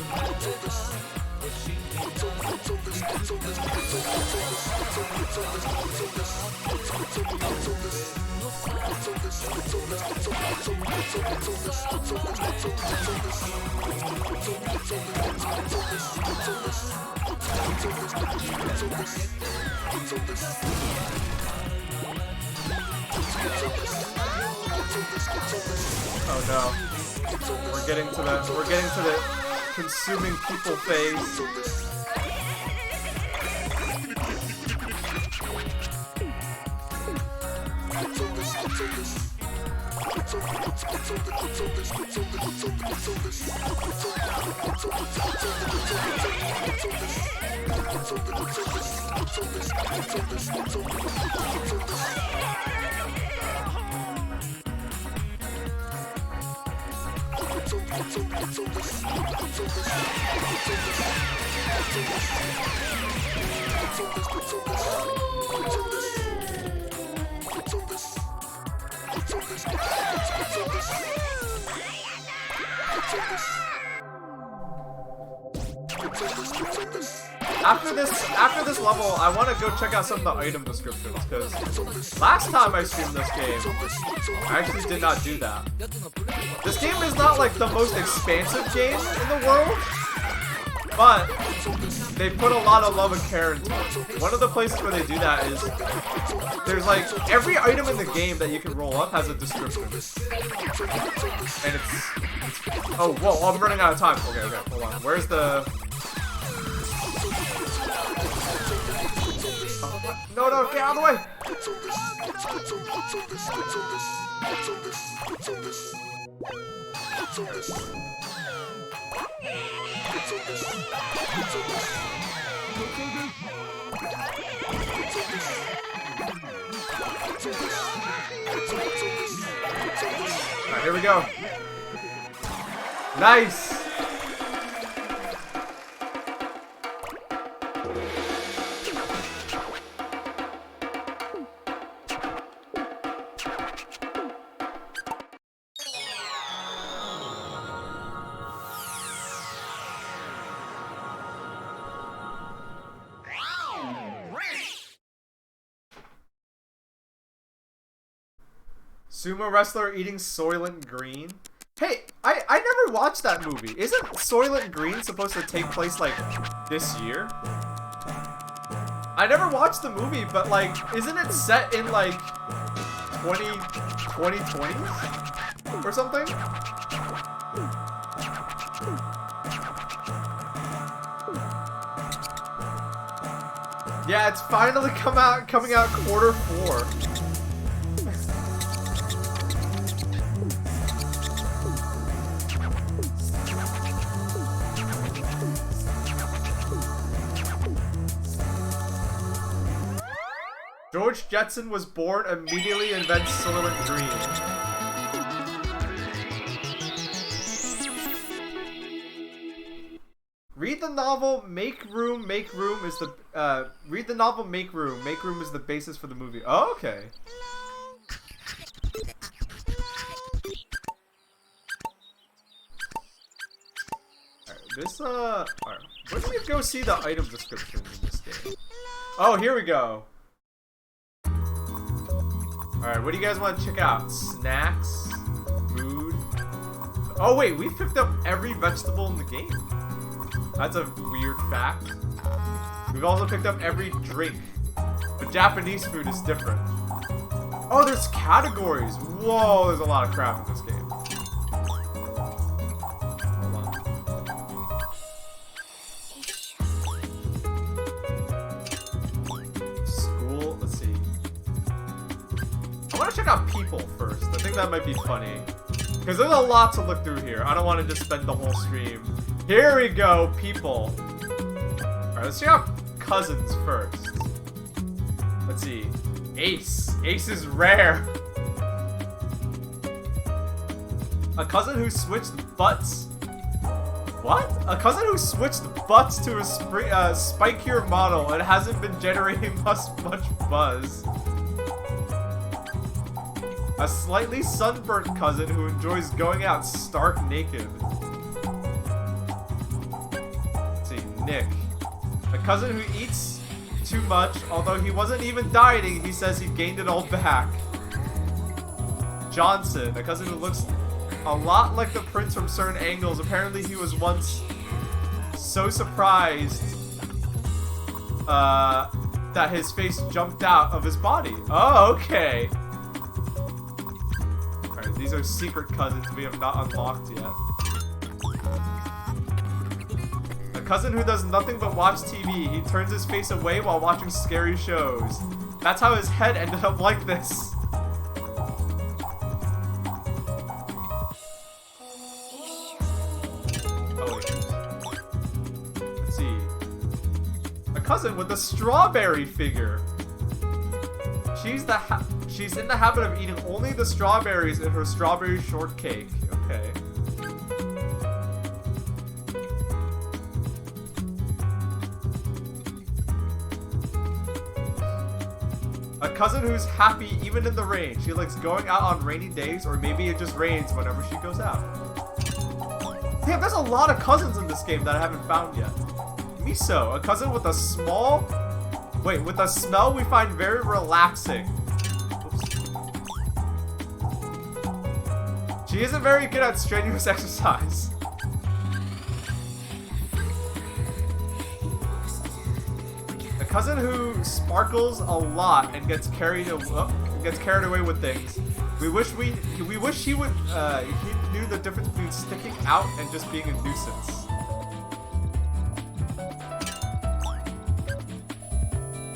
Oh no. We're getting to the consuming people phase. After this level, I want to go check out some of the item descriptions, because last time I streamed this game, I actually did not do that. This game is not like the most expansive game in the world, but they put a lot of love and care into it. One of the places where they do that is there's like every item in the game that you can roll up has a description, and it's oh whoa, I'm running out of time. Okay, hold on. Where's the no, get out of the way! Alright, here we go. Nice! Sumo wrestler eating Soylent Green? Hey, I never watched that movie. Isn't Soylent Green supposed to take place, like, this year? I never watched the movie, but, like, isn't it set in, like, 2020s? Or something? Yeah, it's finally coming out Q4. George Jetson was born, immediately invents Soylent Green. Read the novel Make Room is the read the novel Make Room is the basis for the movie. Oh, okay. Alright, alright. Let's go see the item description in this game. Oh, here we go. Alright, what do you guys want to check out? Snacks? Food? Oh wait, we've picked up every vegetable in the game. That's a weird fact. We've also picked up every drink. But Japanese food is different. Oh, there's categories! Whoa, there's a lot of crap in this game. Hold on. School, let's see. I want to check out people first. I think that might be funny. Because there's a lot to look through here. I don't want to just spend the whole stream. Here we go, people. Alright, let's check out cousins first. Let's see. Ace. Ace is rare. A cousin who switched butts. What? A cousin who switched butts to a spikier model and hasn't been generating much buzz. A slightly sunburnt cousin who enjoys going out stark naked. Let's see, Nick. A cousin who eats too much, although he wasn't even dieting, he says he gained it all back. Johnson, a cousin who looks a lot like the prince from certain angles. Apparently he was once so surprised that his face jumped out of his body. Oh, okay. Alright, these are secret cousins we have not unlocked yet. A cousin who does nothing but watch TV. He turns his face away while watching scary shows. That's how his head ended up like this. Oh wait. Let's see. A cousin with a strawberry figure. She's in the habit of eating only the strawberries in her strawberry shortcake. Okay. A cousin who's happy even in the rain. She likes going out on rainy days, or maybe it just rains whenever she goes out. Damn, there's a lot of cousins in this game that I haven't found yet. Miso, a cousin with a small... Wait, with a smell we find very relaxing. Oops. She isn't very good at strenuous exercise. A cousin who sparkles a lot and gets carried away with things. We wish he would he knew the difference between sticking out and just being a nuisance.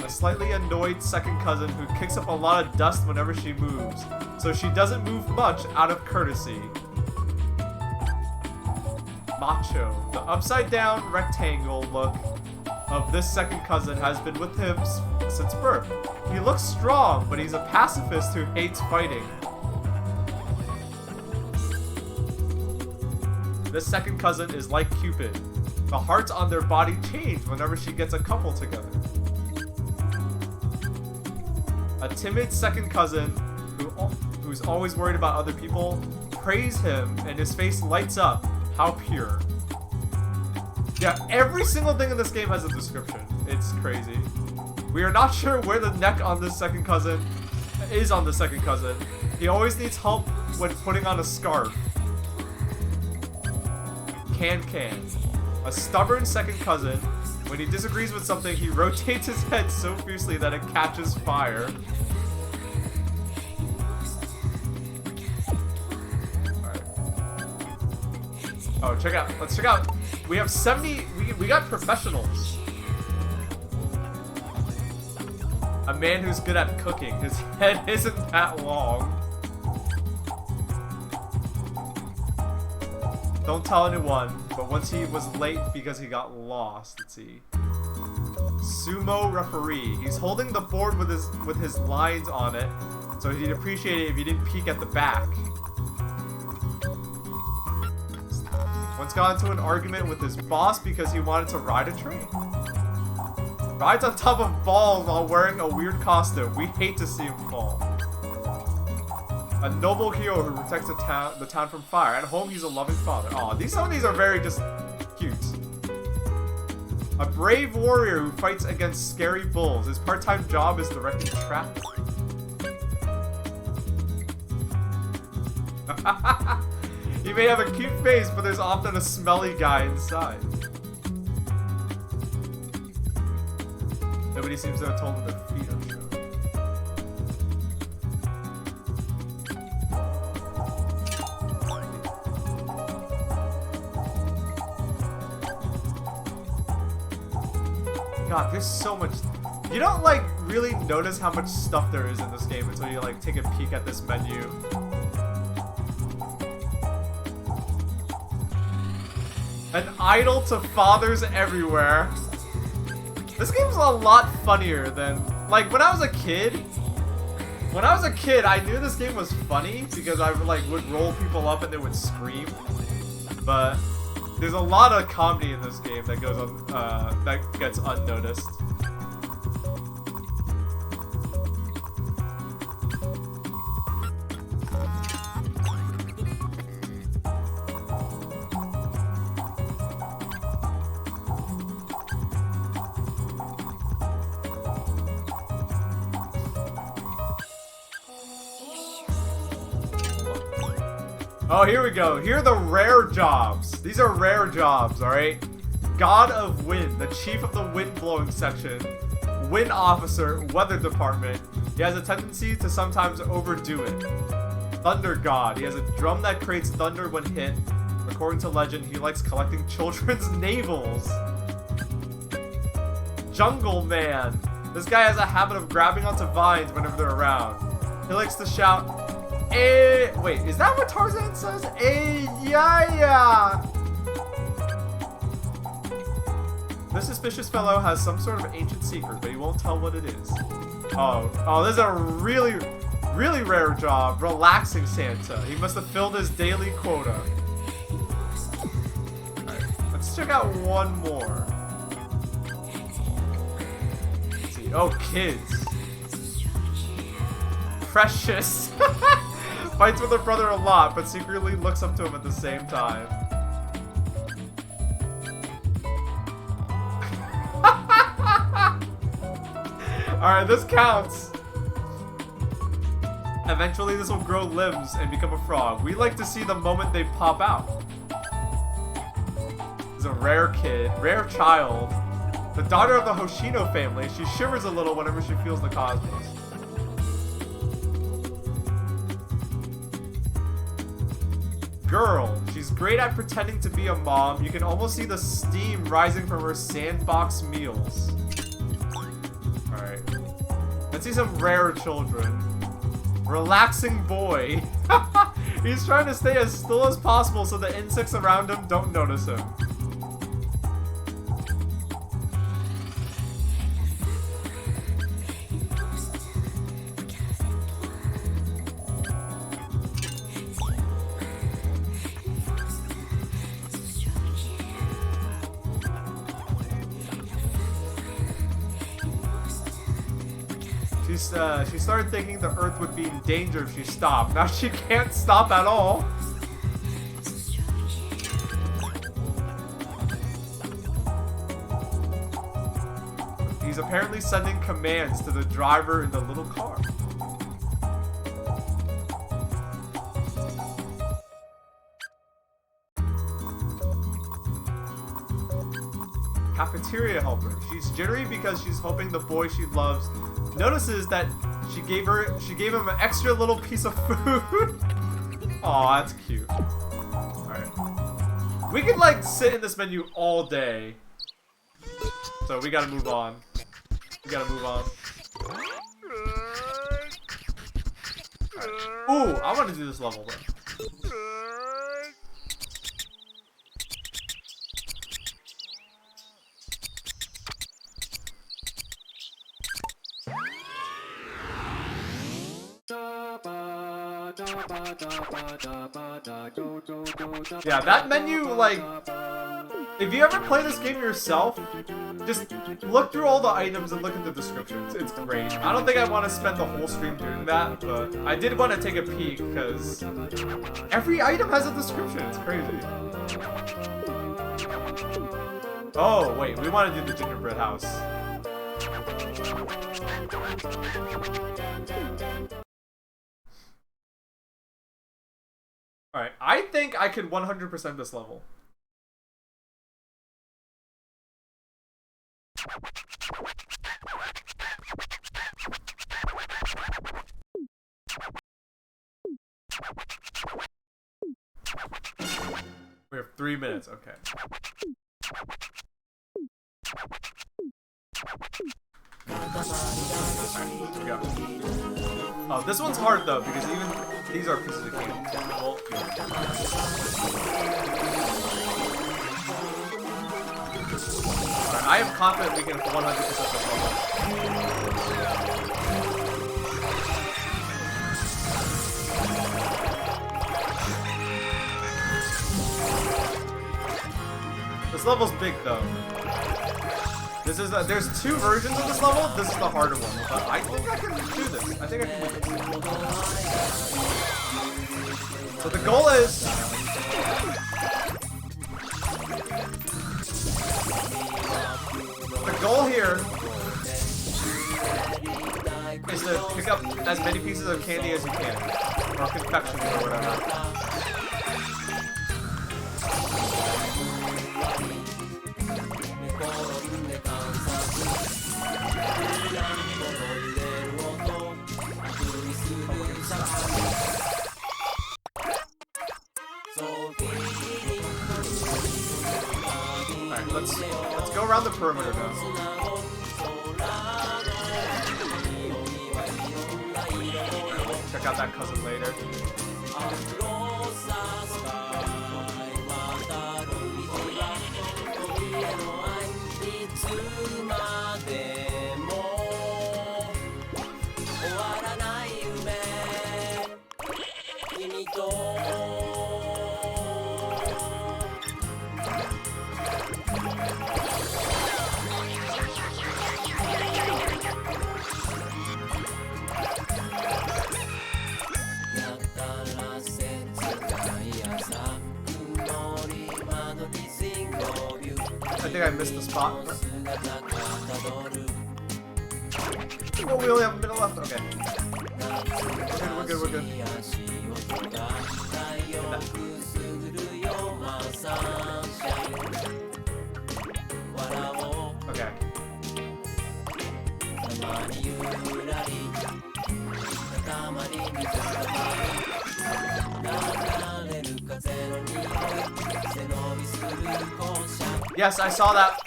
A slightly annoyed second cousin who kicks up a lot of dust whenever she moves, so she doesn't move much out of courtesy. Macho. The upside down rectangle look of this second cousin has been with him since birth. He looks strong, but he's a pacifist who hates fighting. This second cousin is like Cupid. The hearts on their body change whenever she gets a couple together. A timid second cousin who's always worried about other people, praise him and his face lights up. How pure. Yeah, every single thing in this game has a description. It's crazy. We are not sure where the neck on this second cousin is on the second cousin. He always needs help when putting on a scarf. Can. A stubborn second cousin. When he disagrees with something, he rotates his head so fiercely that it catches fire. Alright. Oh, check out. Let's check out. We have 70. We got professionals. A man who's good at cooking. His head isn't that long. Don't tell anyone, but once he was late because he got lost. Let's see. Sumo referee. He's holding the board with his lines on it, so he'd appreciate it if he didn't peek at the back. Once got into an argument with his boss because he wanted to ride a train. Rides on top of balls while wearing a weird costume. We hate to see him fall. A noble hero who protects the town from fire. At home, he's a loving father. Aw, some of these are very just cute. A brave warrior who fights against scary bulls. His part-time job is directing traffic. He may have a cute face, but there's often a smelly guy inside. Nobody seems to have told him their feet are showing. God, there's so much. You don't like really notice how much stuff there is in this game until you like take a peek at this menu. An idol to fathers everywhere. This game's a lot funnier than like when I was a kid. When I was a kid, I knew this game was funny because I would roll people up and they would scream. But there's a lot of comedy in this game that goes on, that gets unnoticed. Oh, here we go. Here are the rare jobs. These are rare jobs, alright? God of Wind, the chief of the wind blowing section, wind officer, weather department. He has a tendency to sometimes overdo it. Thunder God. He has a drum that creates thunder when hit. According to legend, he likes collecting children's navels. Jungle Man. This guy has a habit of grabbing onto vines whenever they're around. He likes to shout, "Eh," wait, is that what Tarzan says? "Eh, yeah. This suspicious fellow has some sort of ancient secret, but he won't tell what it is. Oh, this is a really, really rare job. Relaxing Santa. He must have filled his daily quota. Alright, let's check out one more. Let's see. Oh, kids. Precious. Fights with her brother a lot, but secretly looks up to him at the same time. Alright, this counts. Eventually this will grow limbs and become a frog. We like to see the moment they pop out. He's a rare kid, rare child. The daughter of the Hoshino family. She shivers a little whenever she feels the cosmos. Girl. She's great at pretending to be a mom. You can almost see the steam rising from her sandbox meals. Alright. Let's see some rare children. Relaxing boy. He's trying to stay as still as possible so the insects around him don't notice him. She started thinking the Earth would be in danger if she stopped. Now she can't stop at all. He's apparently sending commands to the driver in the little car. Cafeteria helper. She's jittery because she's hoping the boy she loves notices that she gave him an extra little piece of food. Aw, that's cute. Alright. We could like sit in this menu all day. So we gotta move on. We gotta move on. Right. Ooh, I wanna do this level though. Yeah, that menu, like, if you ever play this game yourself, just look through all the items and look at the descriptions. It's great. I don't think I want to spend the whole stream doing that, but I did want to take a peek because every item has a description. It's crazy. Oh, wait, we want to do the gingerbread house. Alright, I think I could 100% this level. We have 3 minutes, okay. Alright, here we go. Oh, this one's hard though, because even these are pieces of candy. Well, Alright, I am confident we can 100% this level. This level's big though. This is there's 2 versions of this level. This is the harder one, but I think I can do this. I think I can do this. So the goal is here is to pick up as many pieces of candy as you can, or confections or whatever. Alright, let's go around the perimeter now. Check out that cousin later. I think I missed the spot. Oh, we only have a minute left. Okay. We're good. We're good. Okay. Yes, I saw that.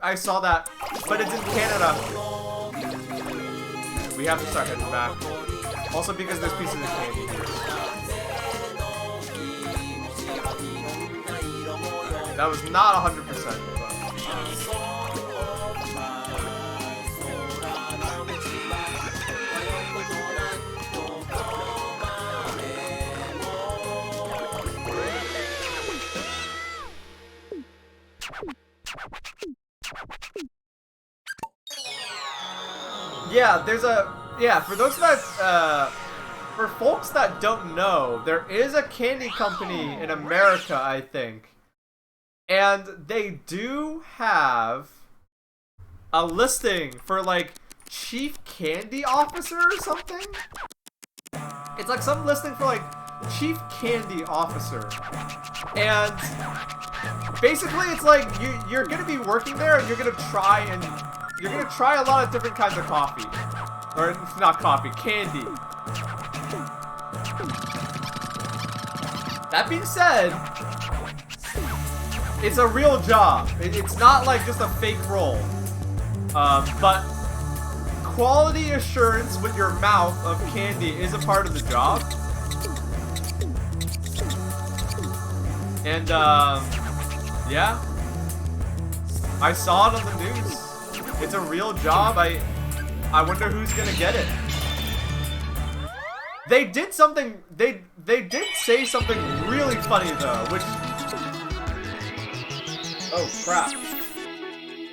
I saw that, but it's in Canada. We have to start heading back. Also because there's pieces of candy here. That was not 100%. Yeah, there's a... Yeah, for those that... for folks that don't know, there is a candy company in America, I think. And they do have a listing for, like, Chief Candy Officer or something? It's like some listing for, like, Chief Candy Officer. And basically it's like you're gonna be working there and you're gonna try a lot of different kinds of coffee. Or not coffee, candy. That being said, it's a real job. It's not like just a fake role. But quality assurance with your mouth of candy is a part of the job. And, yeah. I saw it on the news. It's a real job. I wonder who's gonna get it. They did something, they did say something really funny though, which... Oh, crap.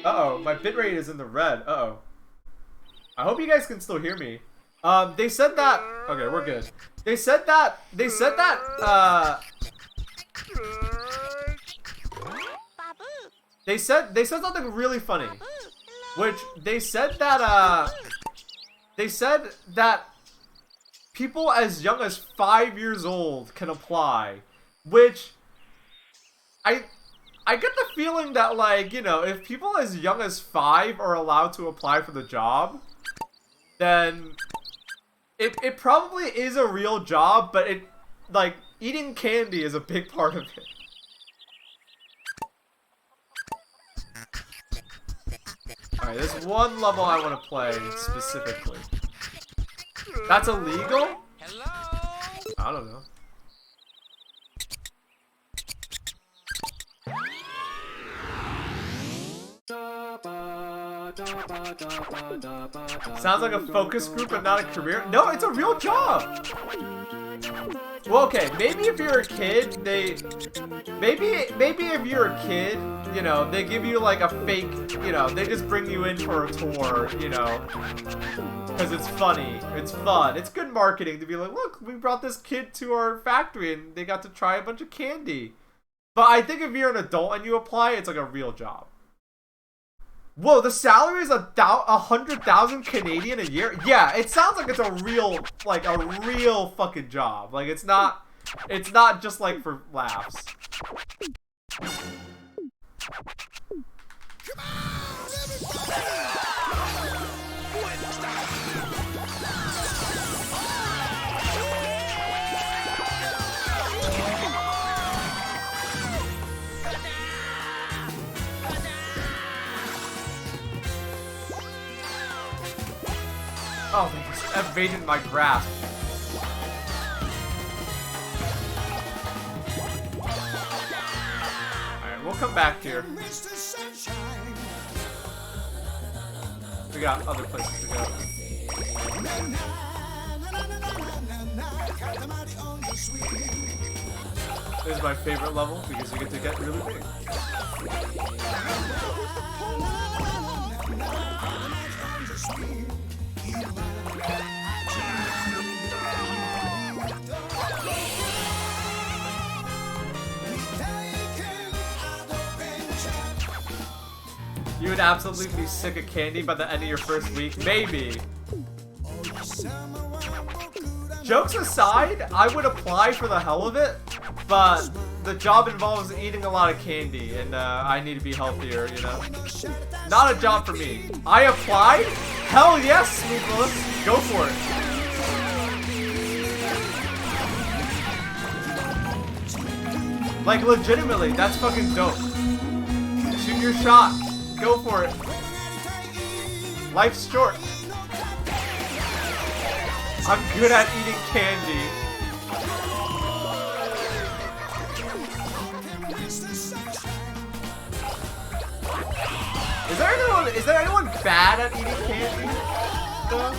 Uh-oh, my bitrate is in the red. Uh-oh. I hope you guys can still hear me. They said that... Okay, we're good. They said that, They said something really funny. Which, they said that people as young as 5 years old can apply. Which, I get the feeling that, like, you know, if people as young as 5 are allowed to apply for the job, then it probably is a real job, but it, like, eating candy is a big part of it. Alright, there's one level I want to play specifically. That's illegal? Hello? I don't know. Sounds like a focus group but not a career. No, it's a real job. Well, okay, maybe if you're a kid, maybe if you're a kid, you know, they give you like a fake, you know, they just bring you in for a tour, you know, because it's funny, it's fun, it's good marketing to be like, look, we brought this kid to our factory and they got to try a bunch of candy. But I think if you're an adult and you apply, it's like a real job. Whoa, the salary is 100,000 Canadian a year? Yeah, it sounds like it's a real fucking job. Like, it's not just like for laughs. Oh, they just evaded my grasp. Alright, we'll come back here. We got other places to go. This is my favorite level because you get to get really big. You would absolutely be sick of candy by the end of your first week? Maybe. Jokes aside, I would apply for the hell of it, but the job involves eating a lot of candy, and I need to be healthier, you know? Not a job for me. I applied? Hell yes, Smooth Willis. Go for it. Like, legitimately, that's fucking dope. Shoot your shot. Go for it. Life's short. I'm good at eating candy. Is there anyone bad at eating candy? Though?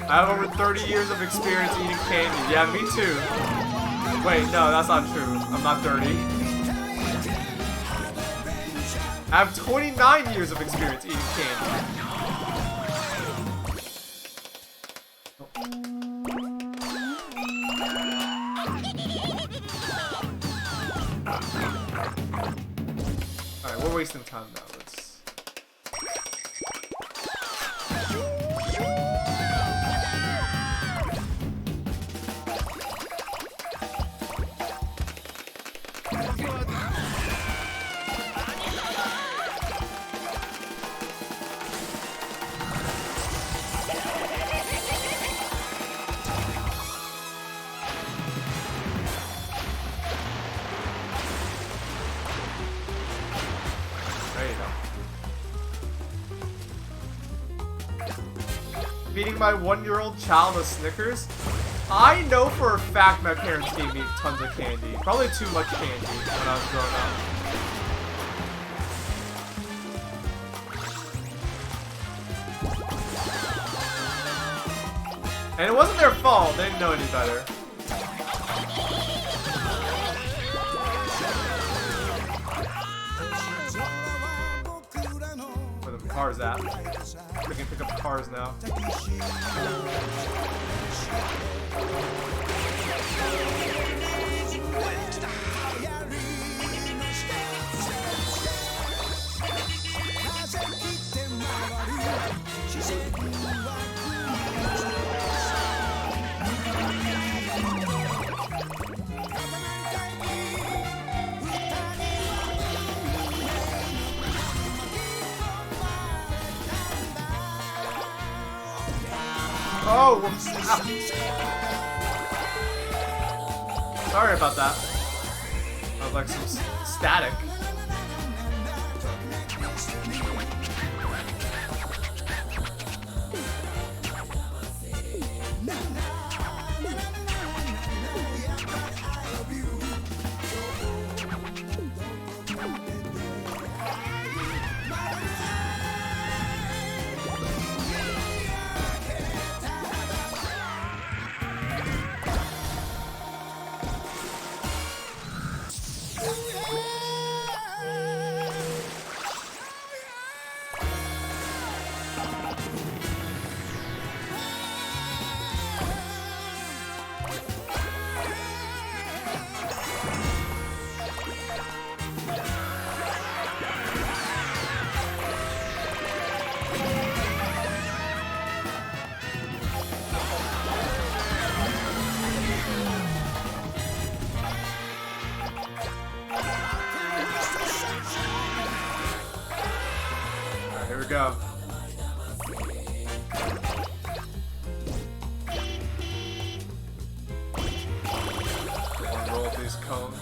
I have over 30 years of experience eating candy. Yeah, me too. Wait, no, that's not true. I'm not 30. I have 29 years of experience eating candy. Alright, we're wasting time now. Let's... Feeding my 1-year-old child a Snickers? I know for a fact my parents gave me tons of candy. Probably too much candy when I was growing up. And it wasn't their fault. They didn't know any better. Where the cars at? We can pick up cars now. Oh, whoops. Ah. Sorry about that. That was like some static. Here we go. Unroll these cones.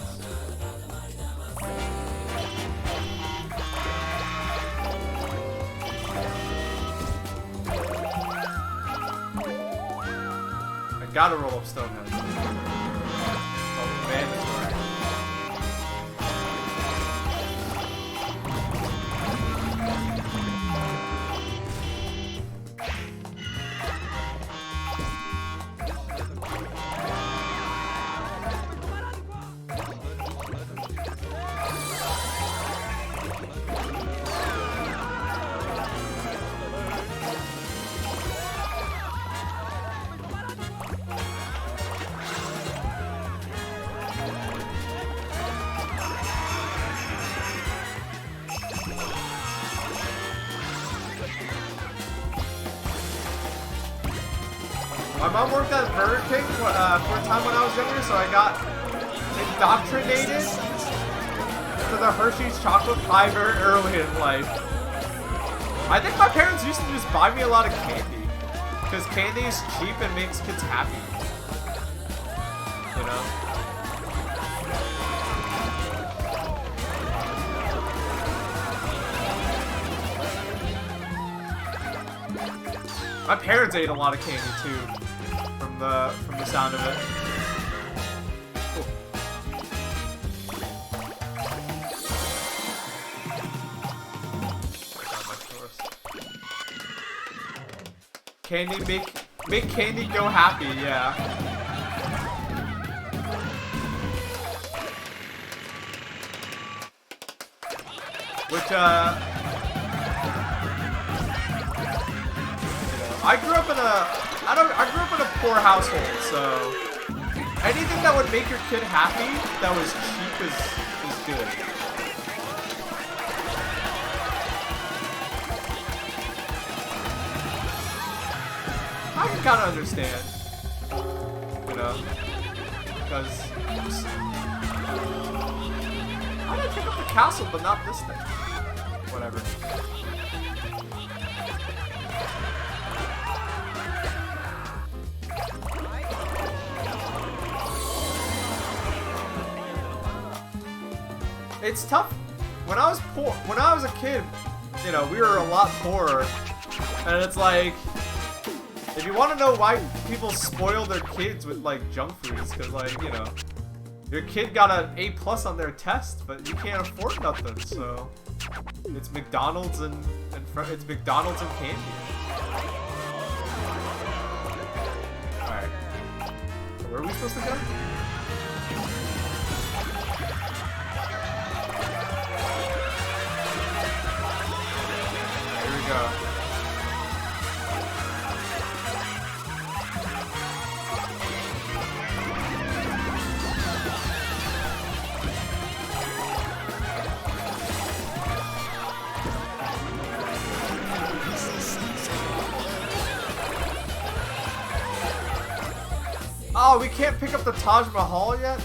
I gotta roll up Stonehenge. Oh, mandatory. My mom worked at Burger King for a time when I was younger, so I got indoctrinated to the Hershey's chocolate pie very early in life. I think my parents used to just buy me a lot of candy, because candy is cheap and makes kids happy. You know? My parents ate a lot of candy too, from the sound of it. Candy make candy go happy, yeah. Which I grew up in a poor household, so anything that would make your kid happy that was cheap is good. I can kind of understand, you know, because I didn't pick up the castle, but not this thing. Whatever. It's tough. When I was a kid, you know, we were a lot poorer, and it's like, if you want to know why people spoil their kids with like junk foods, because like, you know, your kid got an A+ on their test, but you can't afford nothing, so it's McDonald's and it's McDonald's and candy. All right, so where are we supposed to go? Here we go. Oh, we can't pick up the Taj Mahal yet?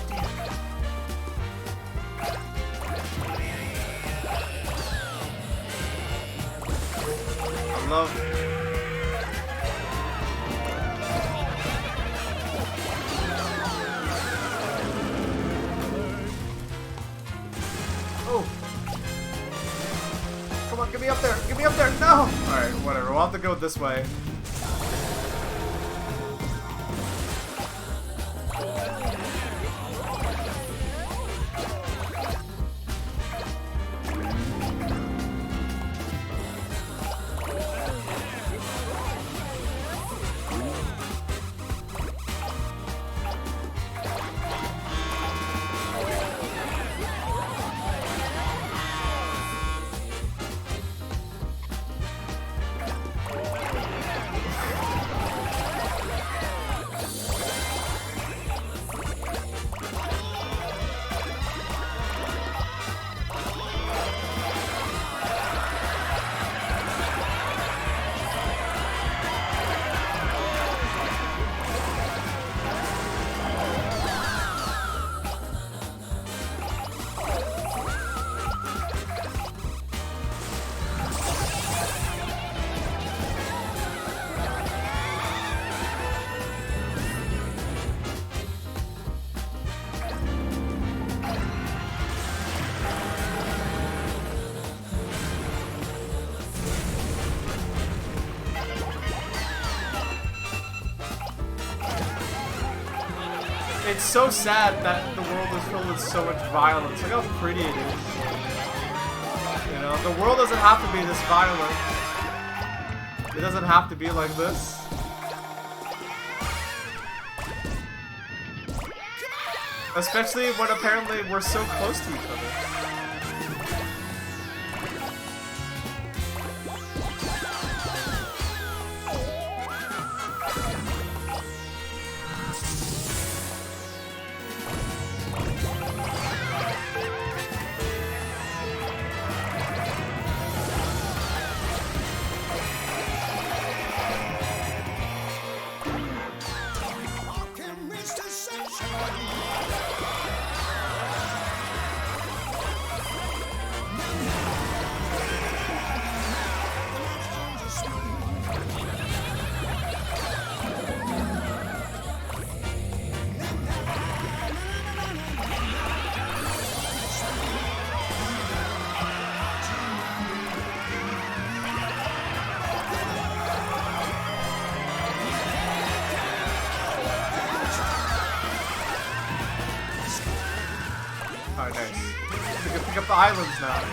I love... Oh! Come on, get me up there! Get me up there! No! Alright, whatever. We'll have to go this way. It's so sad that the world is filled with so much violence. Look how pretty it is. You know, the world doesn't have to be this violent. It doesn't have to be like this. Especially when apparently we're so close to each other. pick up the islands now.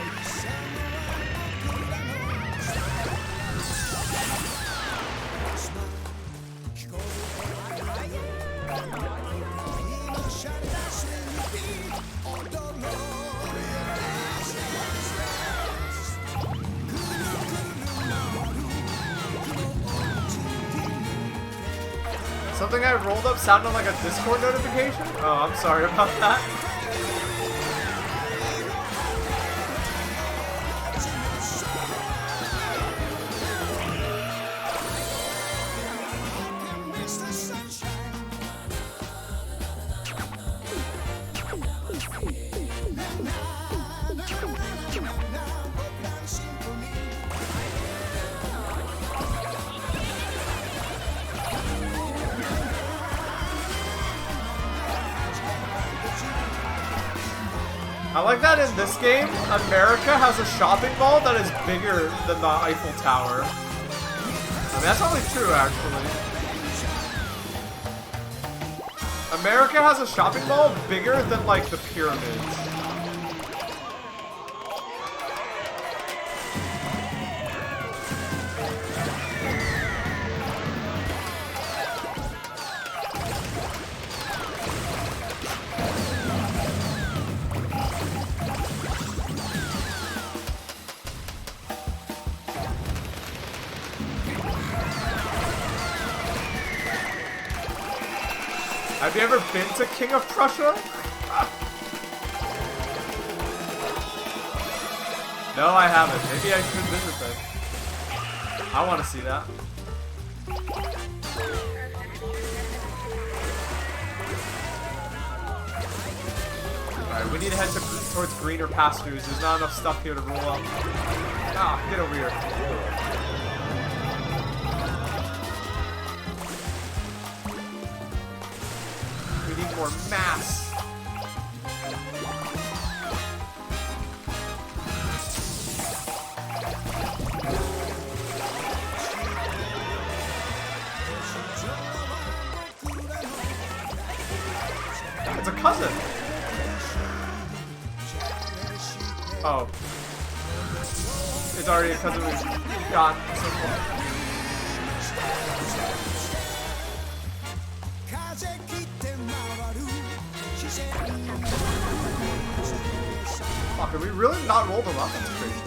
Something I rolled up sounded like a Discord notification? Oh, I'm sorry about that. I like that in this game, America has a shopping mall that is bigger than the Eiffel Tower. I mean, that's only true, actually. America has a shopping mall bigger than, like, the pyramids. Have you ever been to King of Prussia? No, I haven't. Maybe I should visit then. I want to see that. Alright, we need to head towards greener pastures. There's not enough stuff here to roll up. Ah, get over here. We need more mass. It's a cousin. Oh. It's already a cousin we've got so far. Fuck, are we really not rolled them up? That's crazy.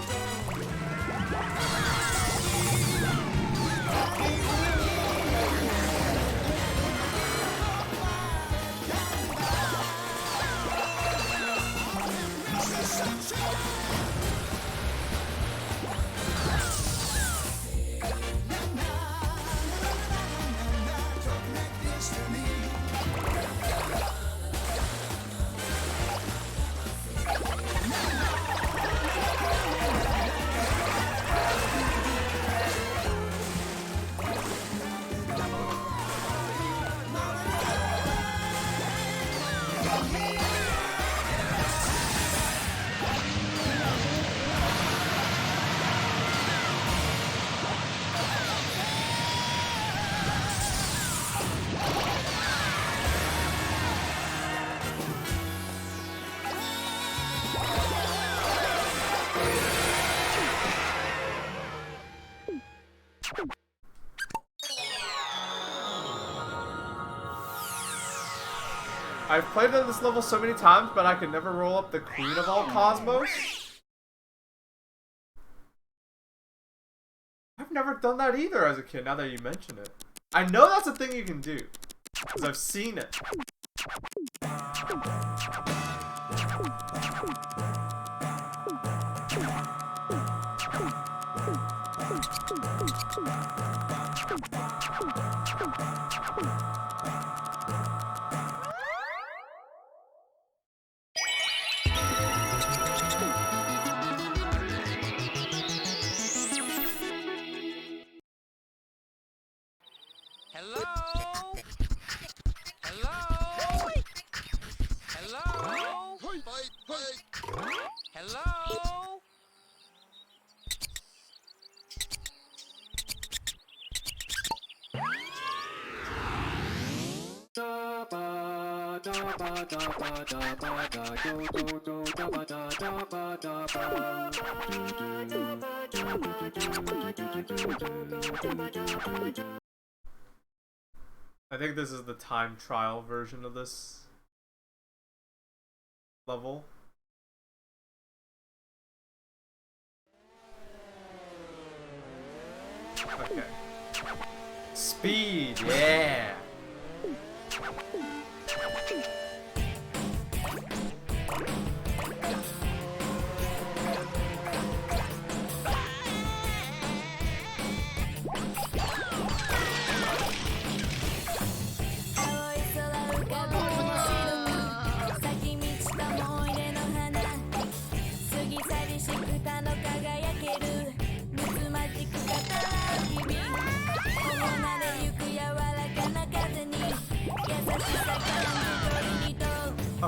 I've played at this level so many times, but I could never roll up the Queen of all Cosmos. I've never done that either as a kid, now that you mention it. I know that's a thing you can do, because I've seen it. Hello? Hello? Hello? Hello? I think this is the time trial version of this level. Okay. Speed, yeah!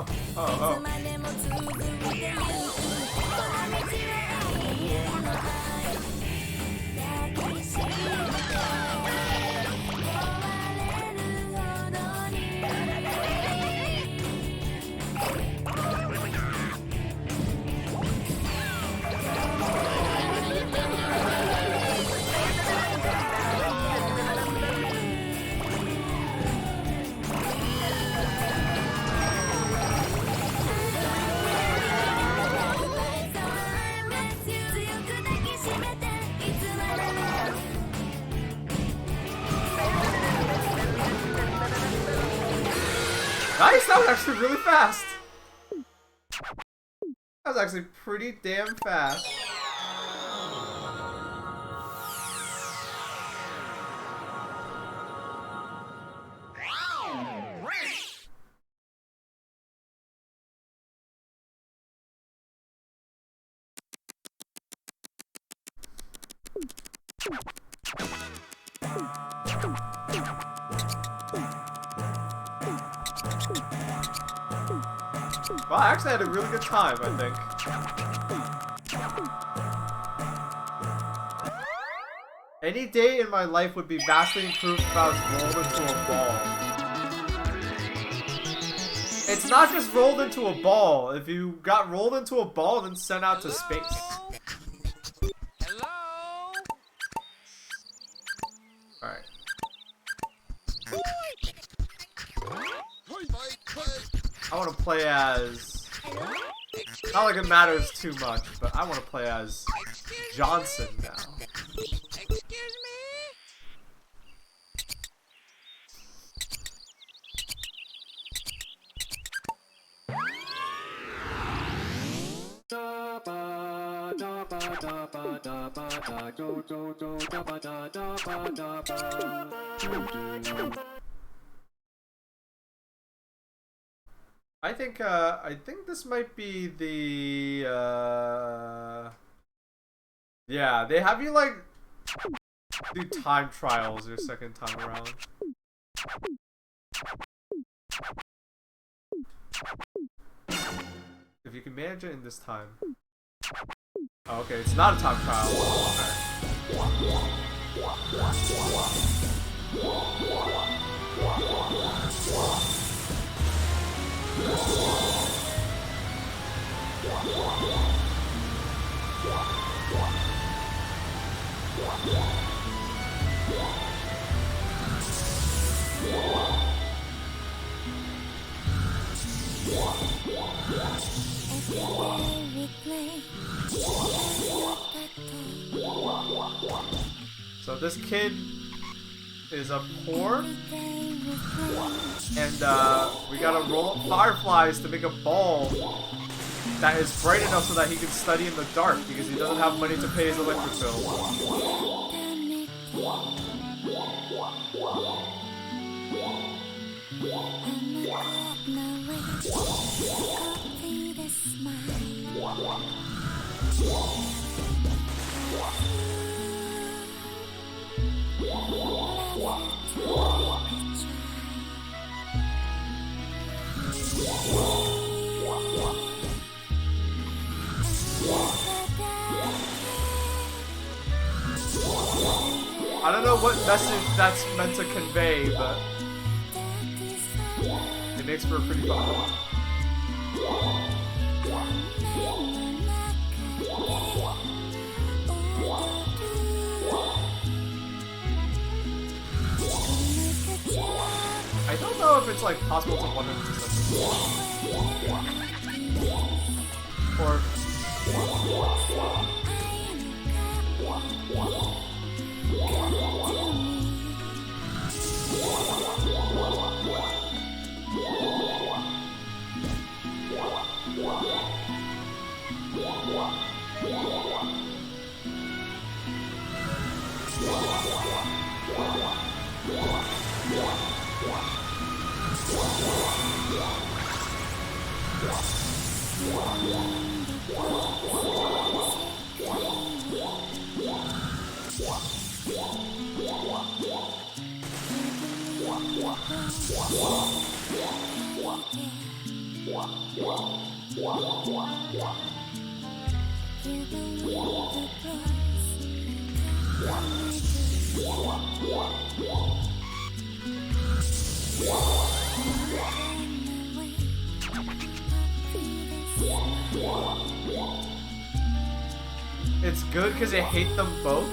Oh, oh, Nice! That was actually really fast! That was actually pretty damn fast. Well, I actually had a really good time, I think. Any day in my life would be vastly improved if I was rolled into a ball. It's not just rolled into a ball. If you got rolled into a ball and then sent out to space. Hello? Alright. I want to play as... Not like it matters too much, but I want to play as Johnson now. Excuse me? I think this might be the, yeah, they have you, like, do time trials your second time around. If you can manage it in this time. Oh, okay, it's not a time trial. So this kid is a poor, and we gotta roll up fireflies to make a ball that is bright enough so that he can study in the dark because he doesn't have money to pay his electric bill. I don't know what message that's meant to convey, but it makes for a pretty fun one. I don't know if it's like possible to 100% or it's good because I hate them both.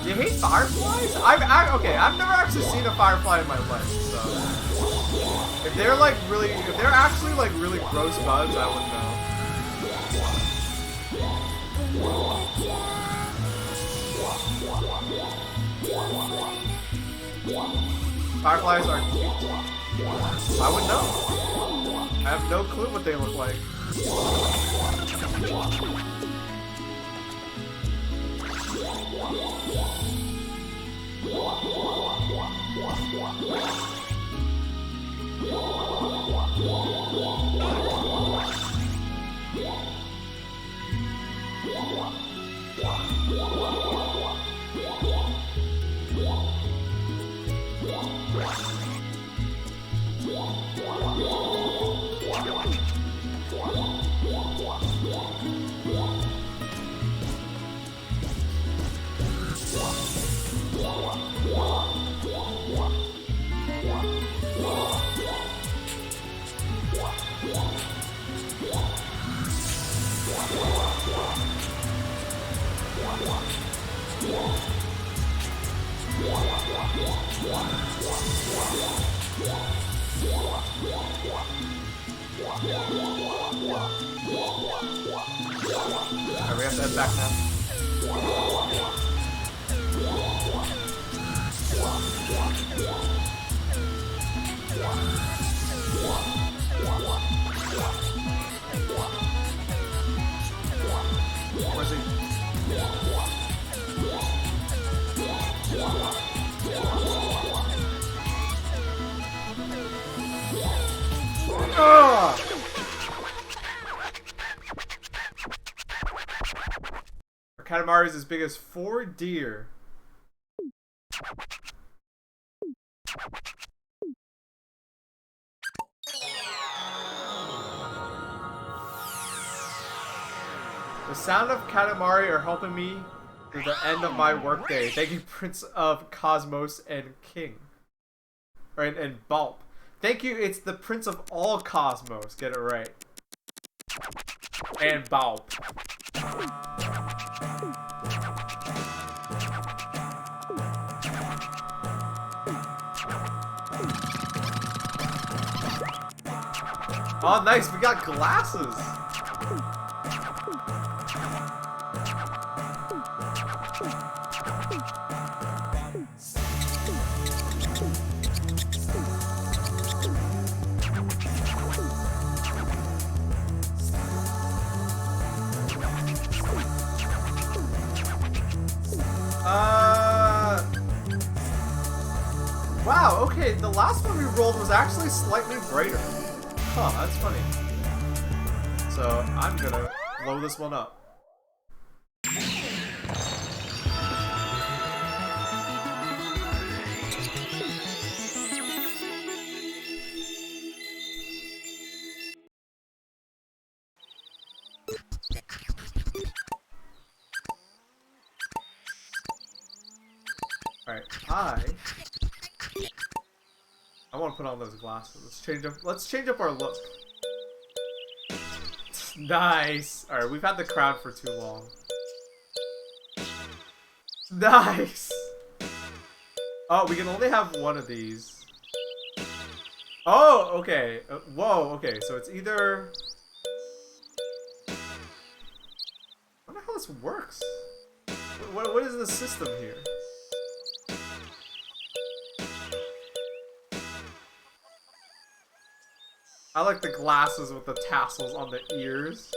Do you hate fireflies? I've never actually seen a firefly in my life, so if they're like really, if they're actually like really gross bugs, I wouldn't know. Fireflies are cute. I would know. I have no clue what they look like. Alright, we have to head back now. Where's he? Ugh! Katamari is as big as 4 deer. The sound of Katamari are helping me through the end of my workday. Thank you, Prince of Cosmos and King. Right, and Baaulp. Thank you, it's the Prince of all Cosmos. Get it right. And Baaulp. Oh, nice. We got glasses. Wow, okay, the last one we rolled was actually slightly brighter. Huh, that's funny. So, I'm gonna blow this one up. Alright, I want to put on those glasses. Let's change up our look. Nice! Alright, we've had the crown for too long. Nice! Oh, we can only have one of these. Oh, okay. Whoa, okay, so it's either... I wonder how this works. What is the system here? I like the glasses with the tassels on the ears.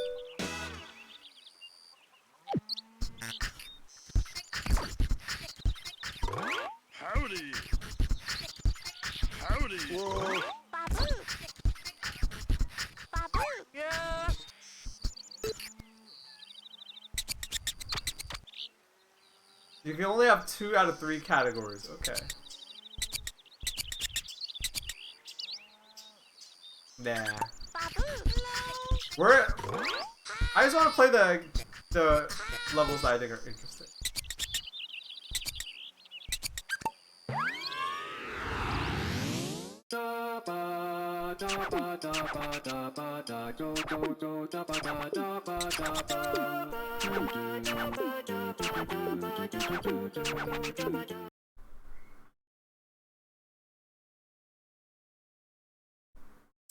Howdy. Howdy. Baaulp. Baaulp. Yeah. You can only have 2 out of 3 categories. Okay. Nah. I just want to play the levels that I think are interesting.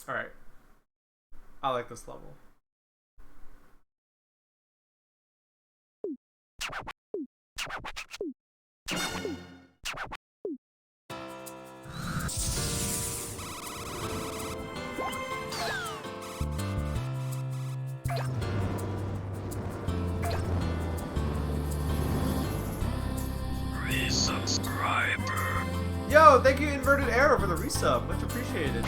Alright. I like this level. Resubscriber. Yo, thank you Inverted Arrow for the resub. Much appreciated.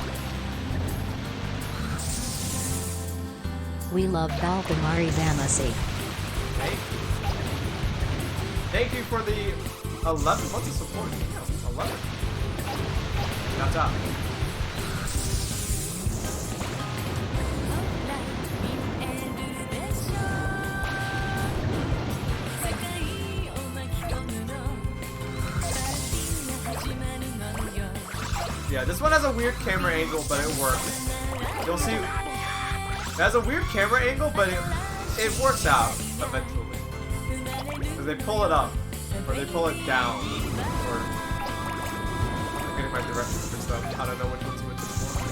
We love Katamari Damacy. Thank you for the 11 months of support. Yeah, 11. That's up. Yeah, this one has a weird camera angle, but it works. You'll see. It has a weird camera angle, but it works out eventually. Because they pull it up, or they pull it down, or I'm getting my directions mixed up. I don't know which one's which anymore.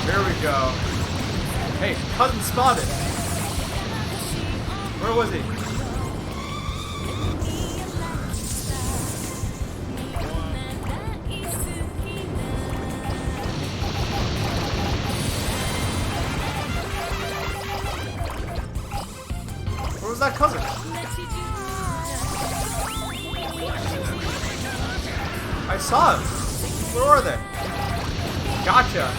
There we go. Hey, cousin spotted. Where was he? Where was that cousin? I saw him. Where are they? Gotcha.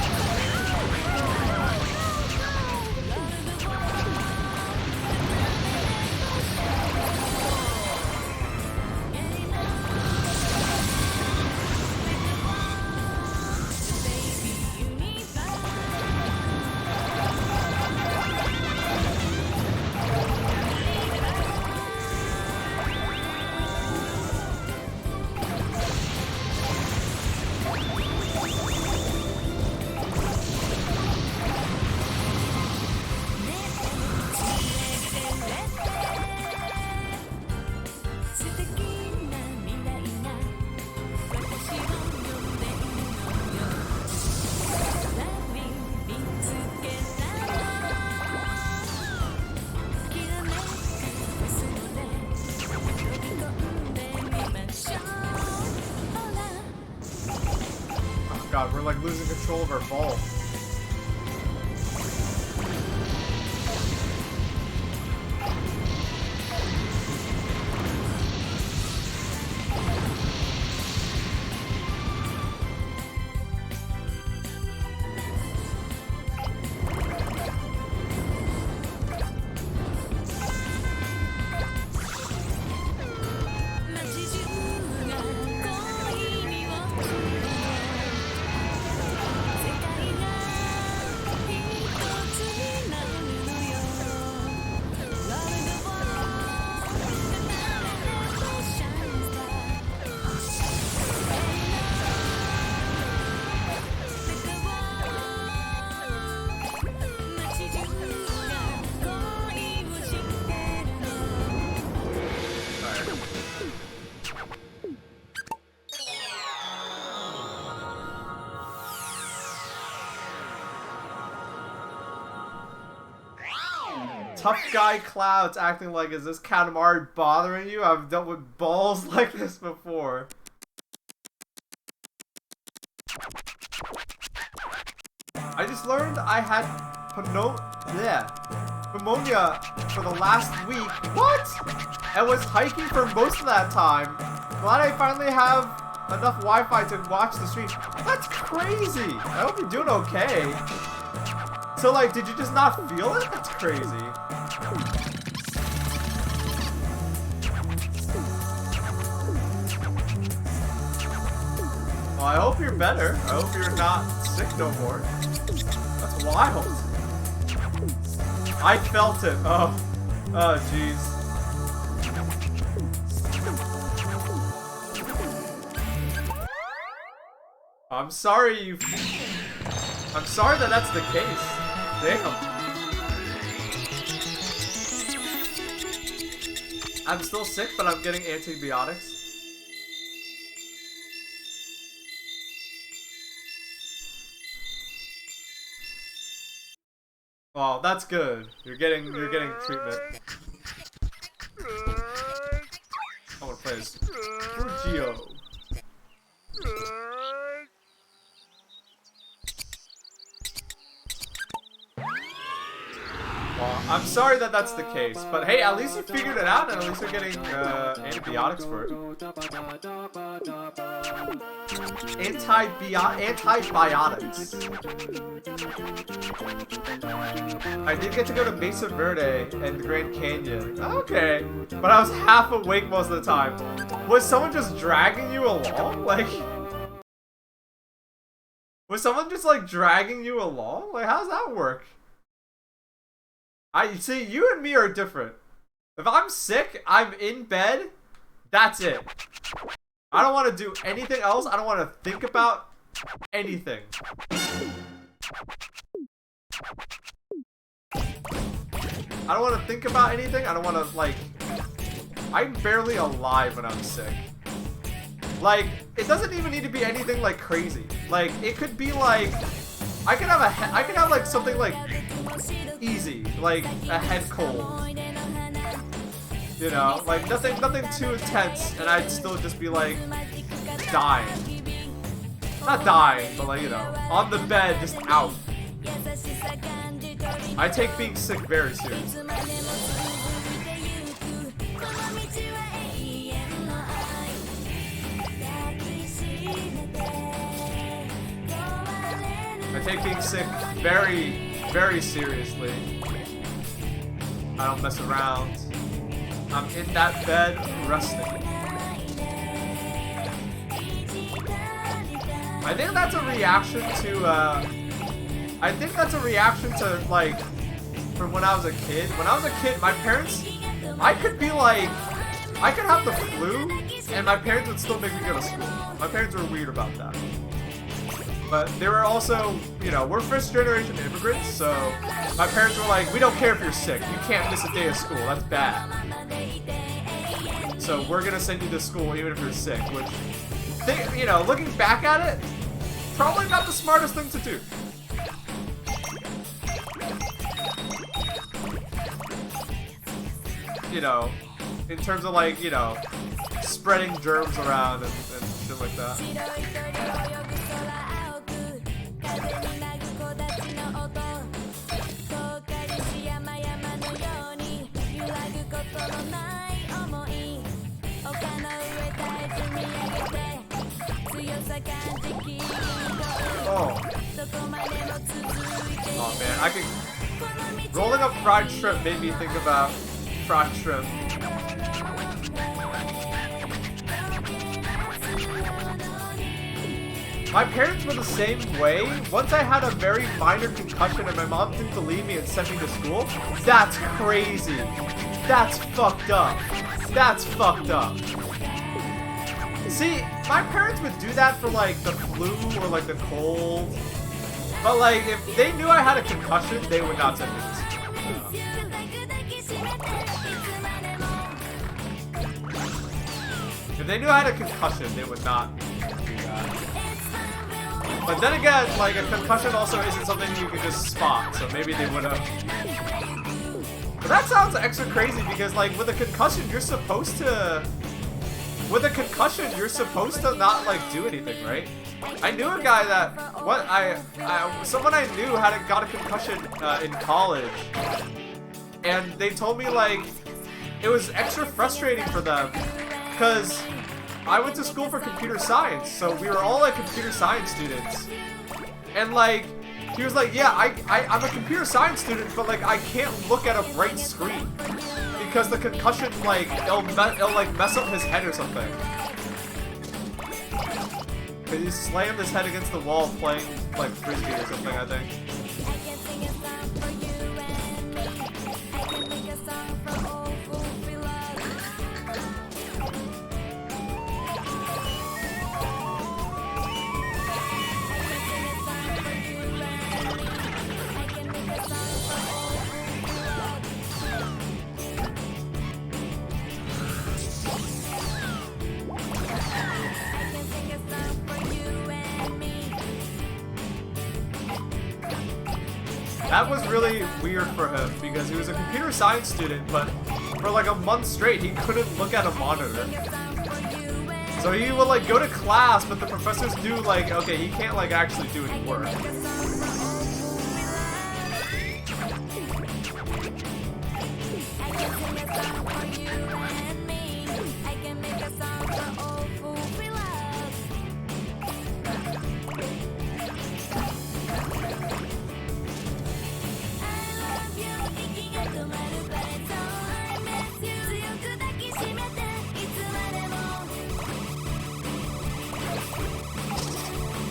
God, we're like losing control of our ball. Tough guy Cloud's acting like, is this Katamari bothering you? I've dealt with balls like this before. I just learned I had pneumonia for the last week. What? I was hiking for most of that time. Glad I finally have enough Wi-Fi to watch the stream. That's crazy. I hope you're doing okay. So like, did you just not feel it? That's crazy. Well, I hope you're better. I hope you're not sick no more. That's wild. I felt it. Oh, jeez. I'm sorry I'm sorry that that's the case. Damn. I'm still sick, but I'm getting antibiotics. Oh, that's good. You're getting treatment. I wanna play as Geo. Well, I'm sorry that that's the case, but hey, at least you figured it out, and at least you're getting antibiotics for it. Antibiotics. I did get to go to Mesa Verde and the Grand Canyon. Okay, but I was half awake most of the time. Was someone just dragging you along? Like, was someone just like dragging you along? Like, how's that work? I see, you and me are different. If I'm sick, I'm in bed, that's it. I don't want to do anything else. I don't want to think about anything. I don't want to think about anything. I don't want to, like... I'm barely alive when I'm sick. Like, it doesn't even need to be anything, like, crazy. Like, it could be, like... I could have like something like easy, like a head cold. You know, like nothing too intense, and I'd still just be like dying. Not dying, but like, you know, on the bed, just out. I take being sick very seriously. I take being sick very, very seriously. I don't mess around. I'm in that bed resting. I think that's a reaction to, like, from when I was a kid. When I was a kid, my parents, I could have the flu, and my parents would still make me go to school. My parents were weird about that. But they were also, you know, we're first generation immigrants, so my parents were like, we don't care if you're sick. You can't miss a day of school. That's bad. So we're gonna send you to school even if you're sick, which, you know, looking back at it, probably not the smartest thing to do. You know, in terms of like, you know, spreading germs around and shit like that. Oh man, rolling up fried shrimp made me think about fried shrimp. My parents were the same way. Once I had a very minor concussion and my mom didn't believe me and sent me to school. That's crazy. That's fucked up. That's fucked up. See, my parents would do that for like the flu or like the cold. But like, if they knew I had a concussion, they would not send me to school. If they knew I had a concussion, they would not do that. But then again, like, a concussion also isn't something you can just spot, so maybe they would have. But that sounds extra crazy because, like, with a concussion, you're supposed to... With a concussion, you're supposed to not, like, do anything, right? I knew a guy that... someone I knew got a concussion in college. And they told me, like, it was extra frustrating for them. Because I went to school for computer science, so we were all, like, computer science students. And, like... He was like, yeah, I'm a computer science student, but, like, I can't look at a bright screen. Because the concussion, like, it'll like, mess up his head or something. Because he slammed his head against the wall playing, like, Frisbee or something, I think. That was really weird for him because he was a computer science student, but for like a month straight he couldn't look at a monitor. So he would like go to class, but the professors knew like, okay, he can't like actually do any work.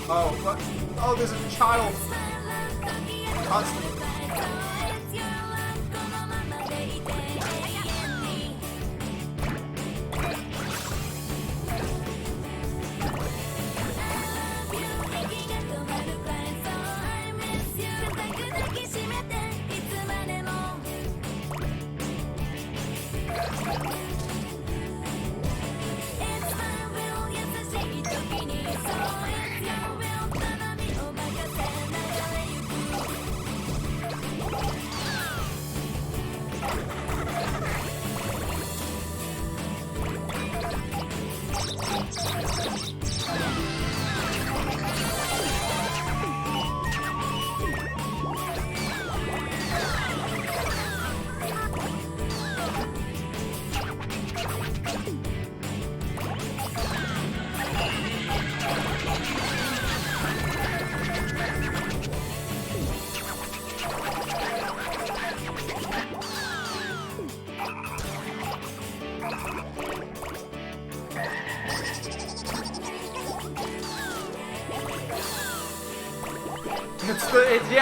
Oh, what? Oh, there's a child. Constantly.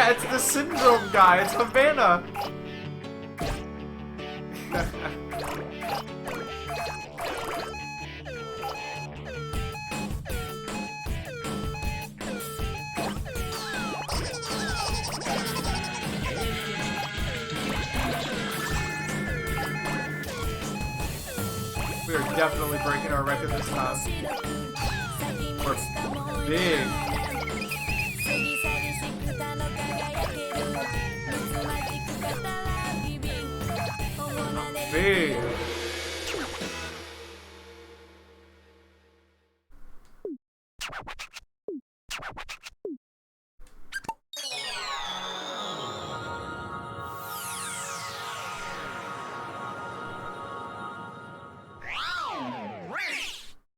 It's the syndrome guy. It's Havana. We are definitely breaking our record this time. We're big. Big.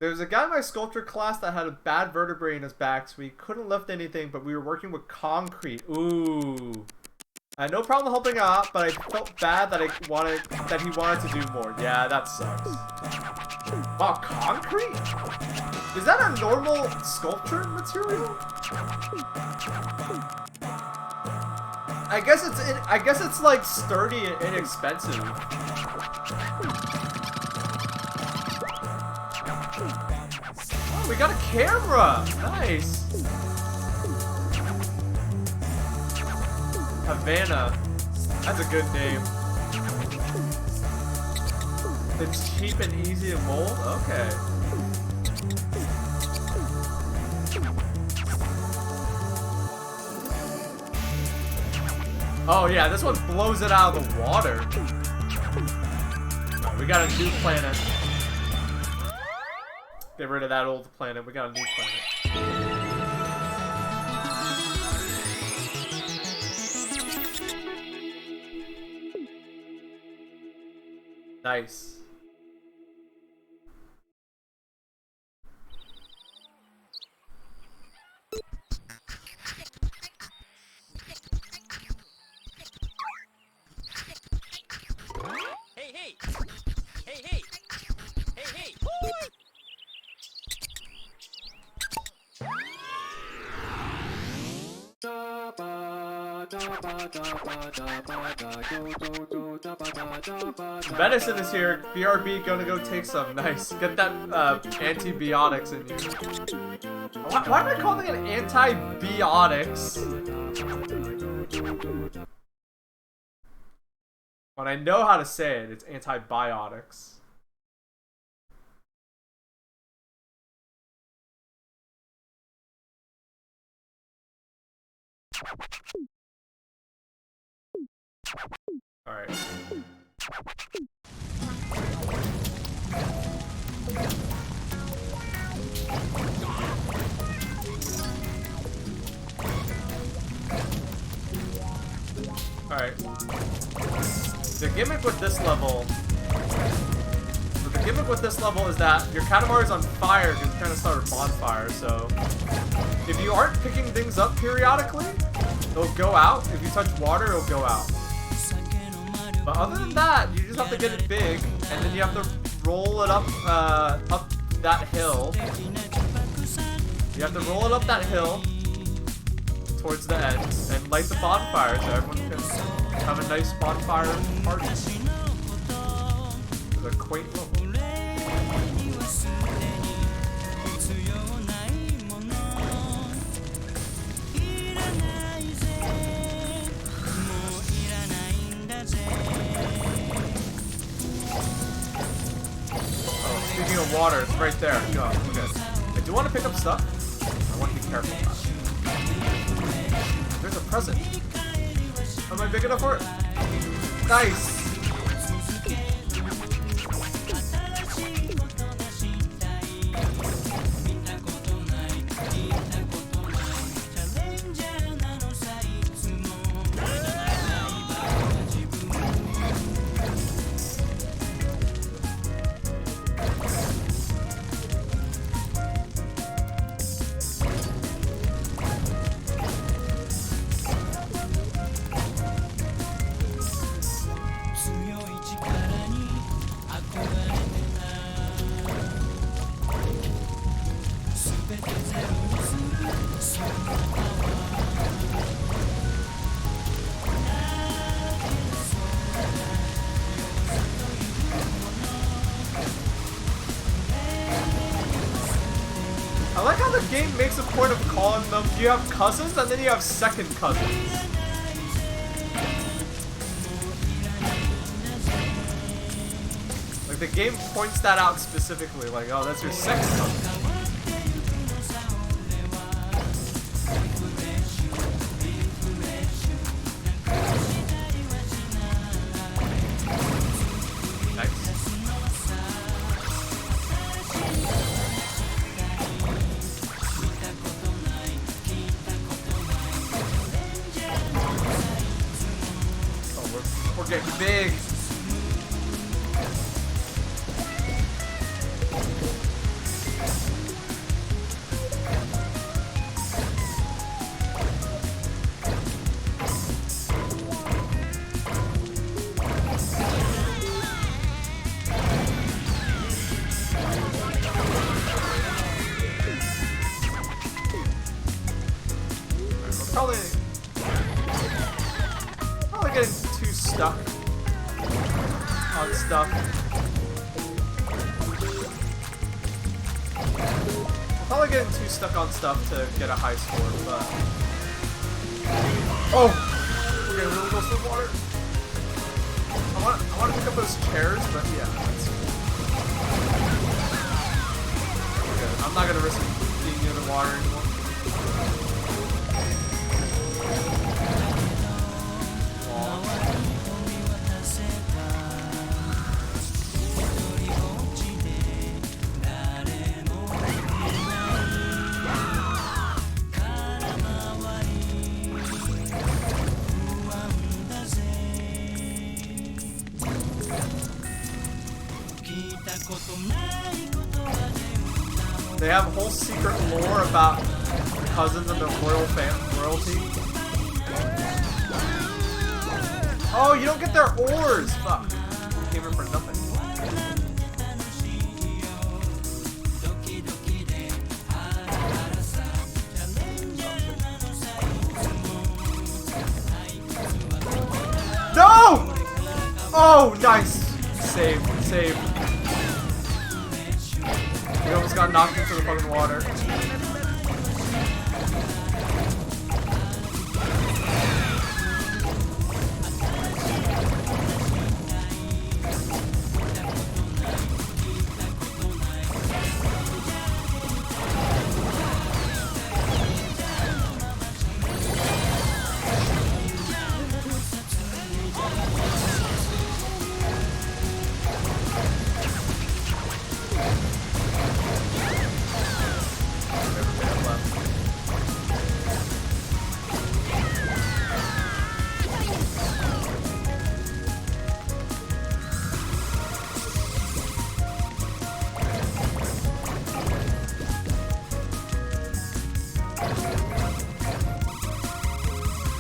There was a guy in my sculpture class that had a bad vertebrae in his back, so he couldn't lift anything, but we were working with concrete. Ooh. I had no problem helping out, but I felt bad that he wanted to do more. Yeah, that sucks. Wow, concrete? Is that a normal sculpture material? I guess it's like sturdy and inexpensive. Oh, we got a camera. Nice. Havana. That's a good name. It's cheap and easy to mold? Okay. Oh yeah, this one blows it out of the water. Right, we got a new planet. Get rid of that old planet. We got a new planet. Nice. Hey, hey! Hey, hey! Hey, hey! Venison is here. BRB gonna go take some. Nice. Get that antibiotics in you. Why am I calling it antibiotics? When I know how to say it, it's antibiotics. Alright. Alright. The gimmick with this level... The gimmick with this level is that your Katamari is on fire because you kind of start a bonfire, so... If you aren't picking things up periodically, it'll go out. If you touch water, it'll go out. But other than that, you just have to get it big, and then you have to roll it up, up that hill. You have to roll it up that hill towards the end and light the bonfire so everyone can have a nice bonfire party. It's a quaint level. Speaking of water, it's right there. Go. Okay. I do want to pick up stuff. I want to be careful about it. There's a present. Am I big enough for it? Nice. I like how the game makes a point of calling them, you have cousins and then you have second cousins. Like the game points that out specifically, like, oh, that's your second cousin. We're getting big. Probably getting too stuck on stuff. Probably getting too stuck on stuff to get a high score, but... Oh! We're getting really close to the water. I want to pick up those chairs, but yeah. Okay, I'm not going to risk being near the water anymore. They have a whole secret lore about cousins and their royalty. Oh, you don't get their ores! Fuck. Came here for nothing. No! Oh, nice! Save. We almost got knocked into the fucking water.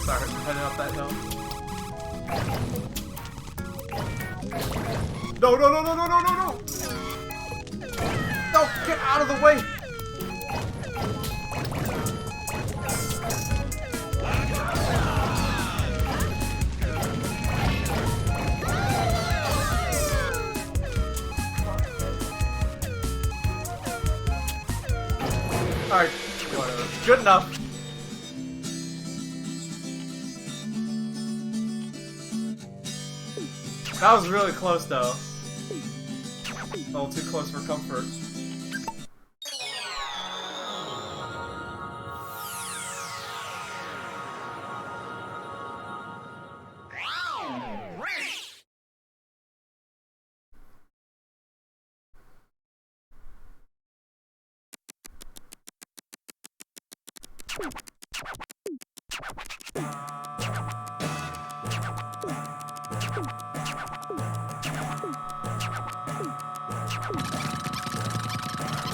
Sorry, heading up that hill. No! No, get out of the way! Alright, whatever. Good enough. That was really close, though. A little too close for comfort.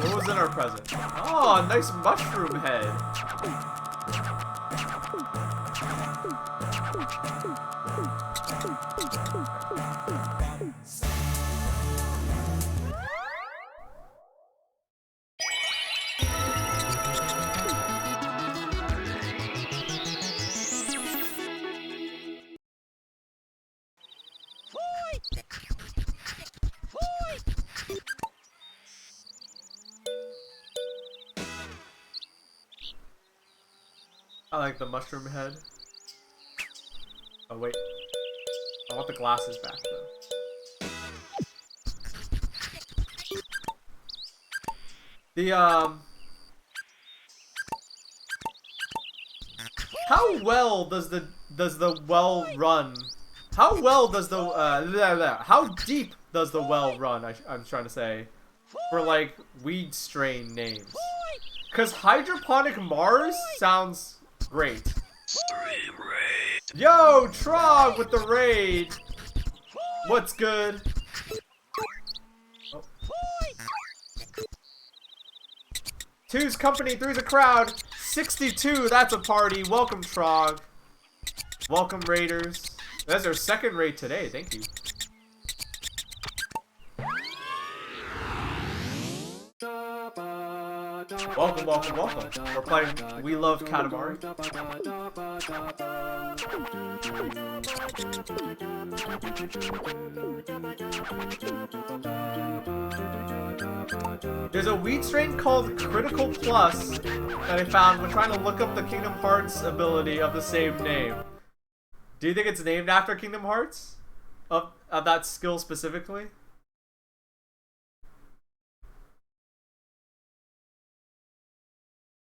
What was in our present? Oh, a nice mushroom head. I like the mushroom head. Oh wait. I want the glasses back though. How well does the well run? How well does the how deep does the well run? I'm trying to say, for like weed strain names. Cause hydroponic Mars sounds great. Stream raid. Yo, Trog with the raid. What's good? Oh. Two's company, three's a crowd. 62, that's a party. Welcome, Trog. Welcome, raiders. That's our second raid today. Thank you. Welcome, welcome, welcome. We're playing We Love Katamari. There's a weed strain called Critical Plus that I found when trying to look up the Kingdom Hearts ability of the same name. Do you think it's named after Kingdom Hearts? Of that skill specifically?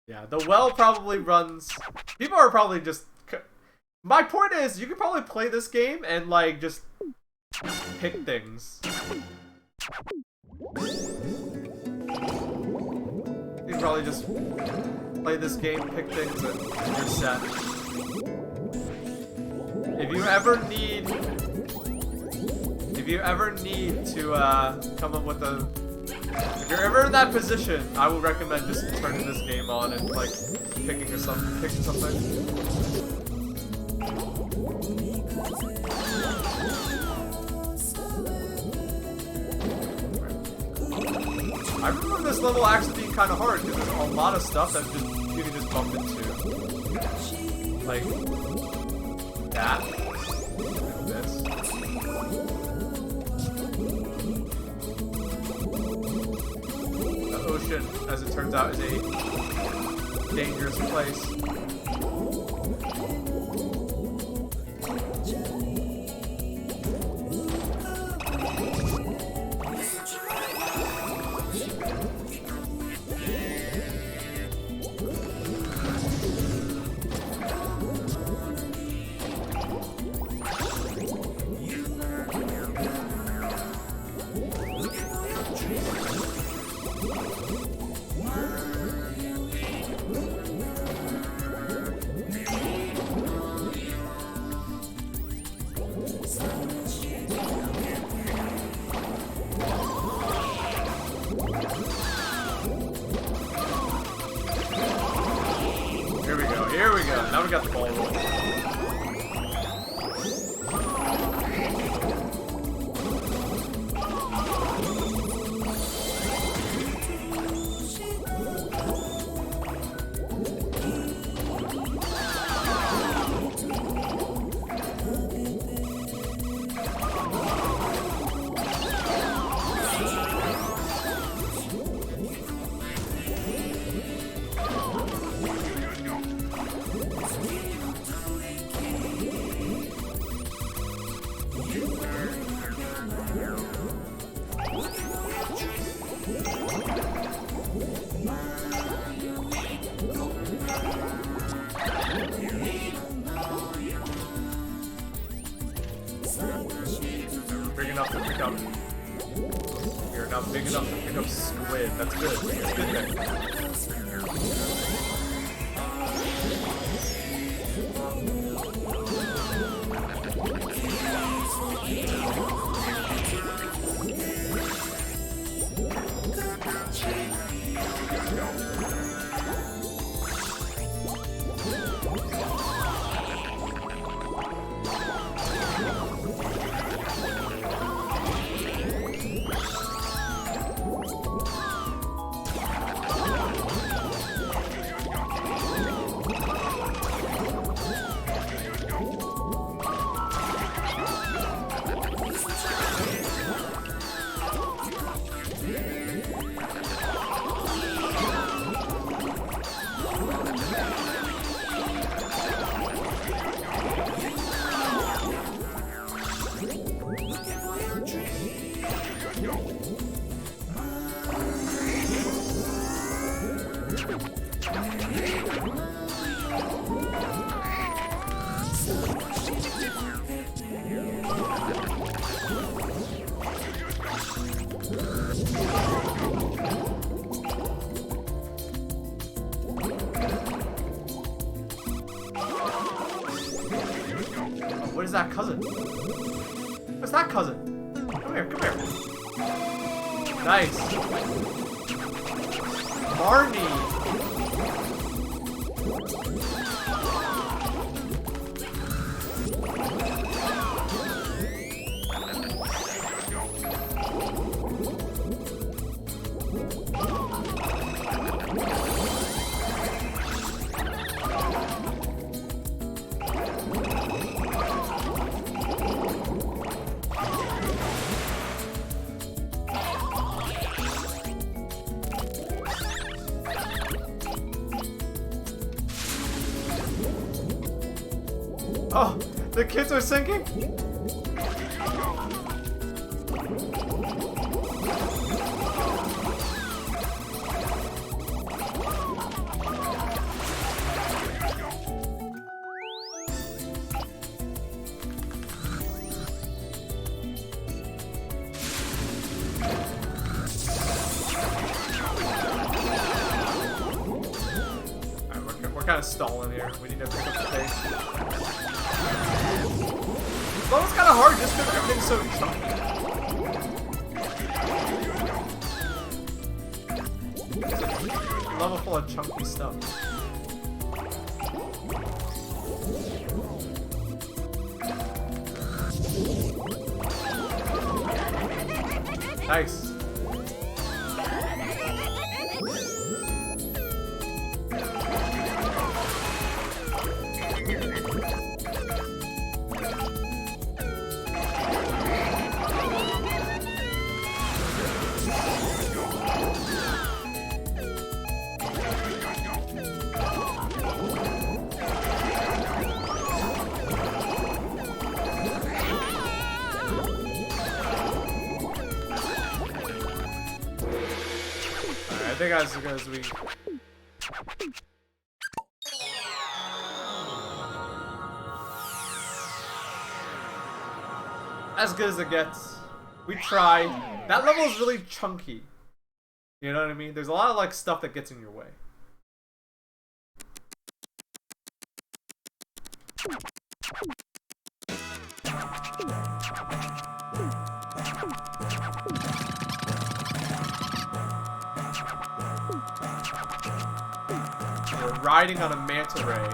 Yeah, the well probably runs... People are probably just... My point is, you could probably play this game and, like, just pick things. You could probably just play this game, pick things, and you're set. If you ever if you ever need to come up with a, if you're ever in that position, I would recommend just turning this game on and like picking something. I remember this level actually being kind of hard because there's a lot of stuff that you can just bump into, like that, like this. The ocean, as it turns out, is a dangerous place. Here we go. Now we got the ball rolling. You're not big enough to pick up squid. That's good. That's good there. What is that, cousin? What's that, cousin? Come here, come here. Nice. Barney. Oh, the kids are sinking? Alright, we're kind of stalling here. We need to pick up the pace. This level's kind of hard just because everything's so chunky. Level full of chunky stuff. Nice. I think as good as we... As good as it gets. We tried. That level is really chunky. You know what I mean? There's a lot of like stuff that gets in your way. We're riding on a manta ray.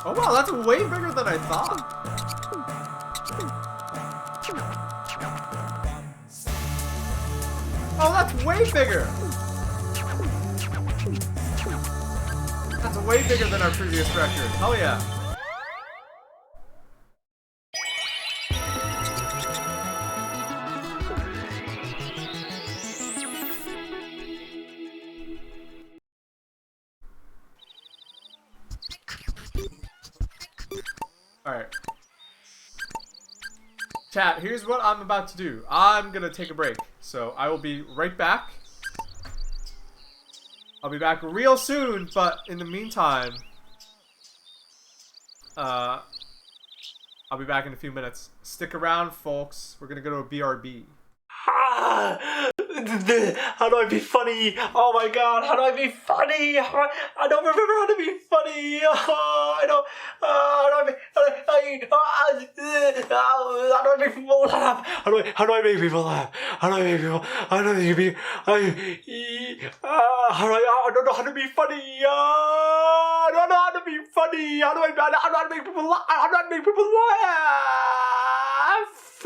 Oh wow, that's way bigger than I thought. Oh, that's way bigger. That's way bigger than our previous record. Hell yeah. Alright. Chat, here's what I'm about to do. I'm gonna take a break. So I will be right back. I'll be back real soon, but in the meantime, I'll be back in a few minutes. Stick around, folks. We're gonna go to a BRB. How do I be funny? Oh my god, how do I be funny? I don't remember how to be funny. I don't. How do I make people laugh? How do I make people laugh? How do I make people? How do I make people? I don't know how to be funny. I don't know how to be funny. How do I make people laugh? How do I make people laugh?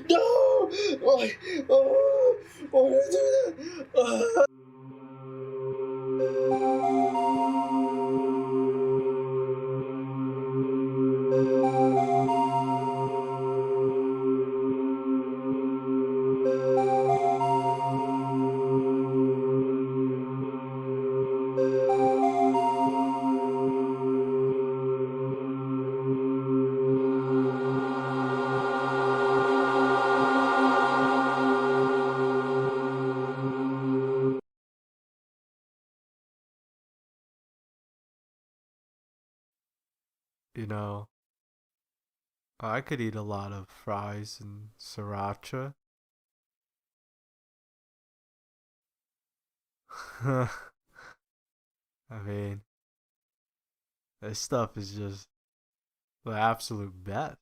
No! Why? Why did I do that? You know, I could eat a lot of fries and sriracha. I mean, this stuff is just the absolute best.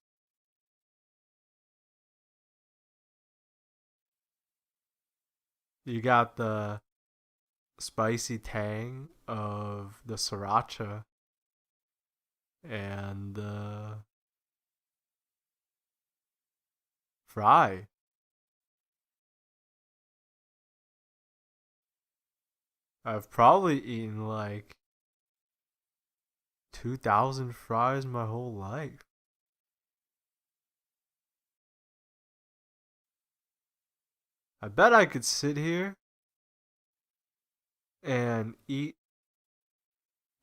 You got the spicy tang of the sriracha, and fry. I've probably eaten like 2,000 fries my whole life. I bet I could sit here and eat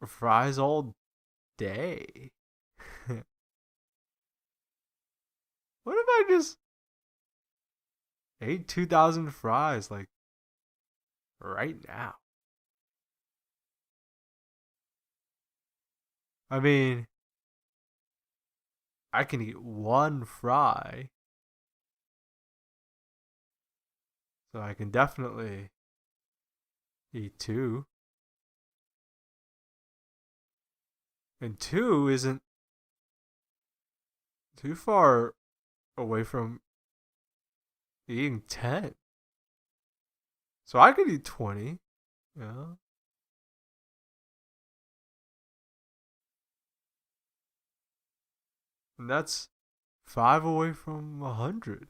fries all day. What if I just ate 2,000 fries like right now? I mean, I can eat one fry, so I can definitely eat two. And two isn't too far away from eating 10. So I could eat 20. Yeah. And that's 5 away from 100.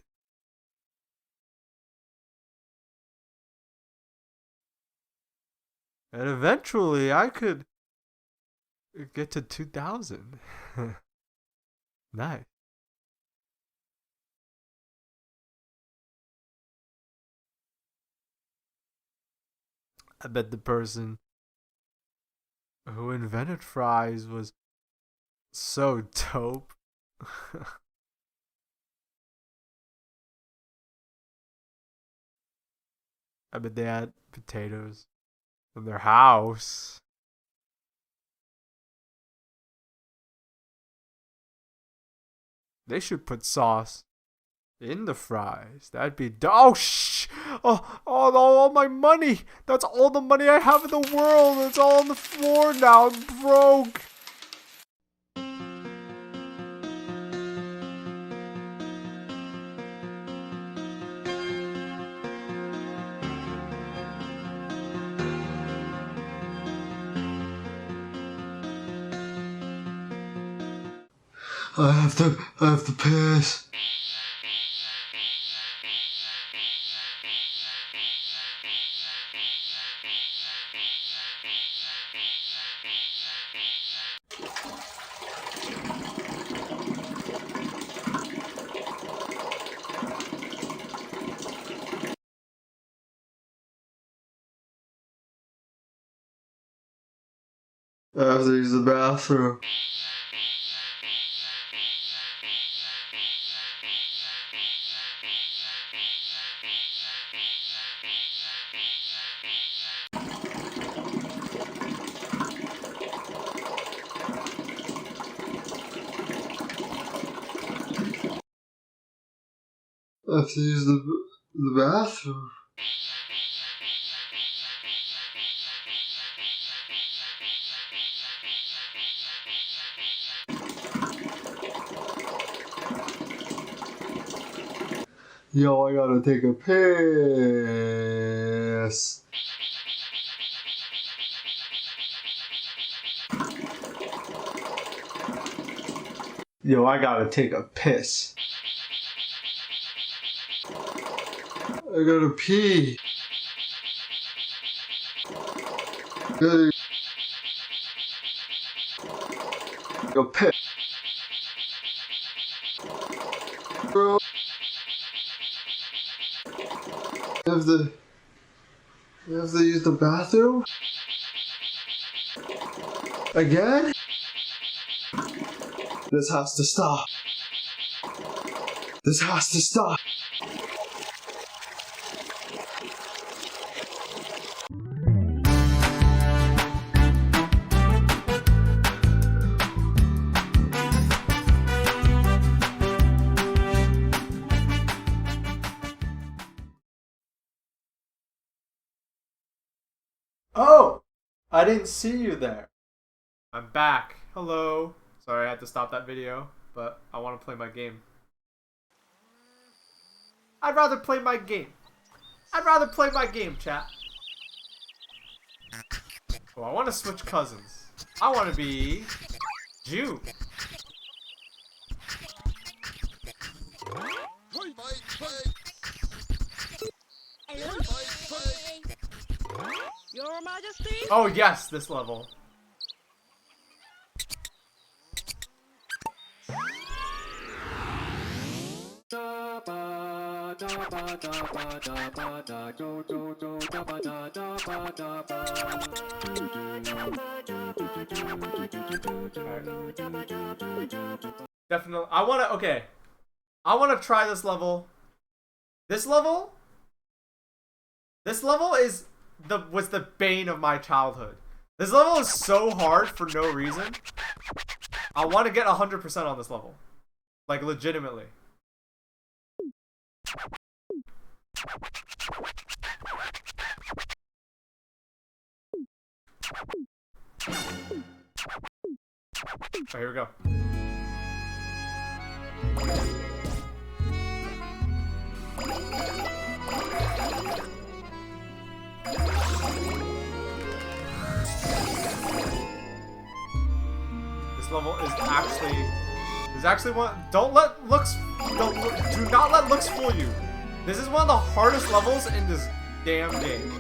And eventually I could get to 2,000. Nice. I bet the person who invented fries was so dope. I bet they had potatoes in their house. They should put sauce in the fries. That'd be all my money. That's all the money I have in the world. It's all on the floor now. I'm broke. I have to piss. I have to use the bathroom. I have to use the bathroom. Yo, I gotta take a piss. Yo, I gotta take a piss. I gotta pee. Gotta go piss. Bro. You have to use the bathroom? Again? This has to stop. This has to stop. Oh! I didn't see you there. I'm back. Hello. Sorry I had to stop that video, but I want to play my game. I'd rather play my game. I'd rather play my game, chat. Oh, I want to switch cousins. I want to be Jew. Your Majesty. Oh yes, this level. Definitely, I wanna try this level. This level was the bane of my childhood. This level is so hard for no reason. I want to get 100% on this level. Like, legitimately. Oh, here we go. This level is actually one. Do not let looks fool you. This is one of the hardest levels in this damn game.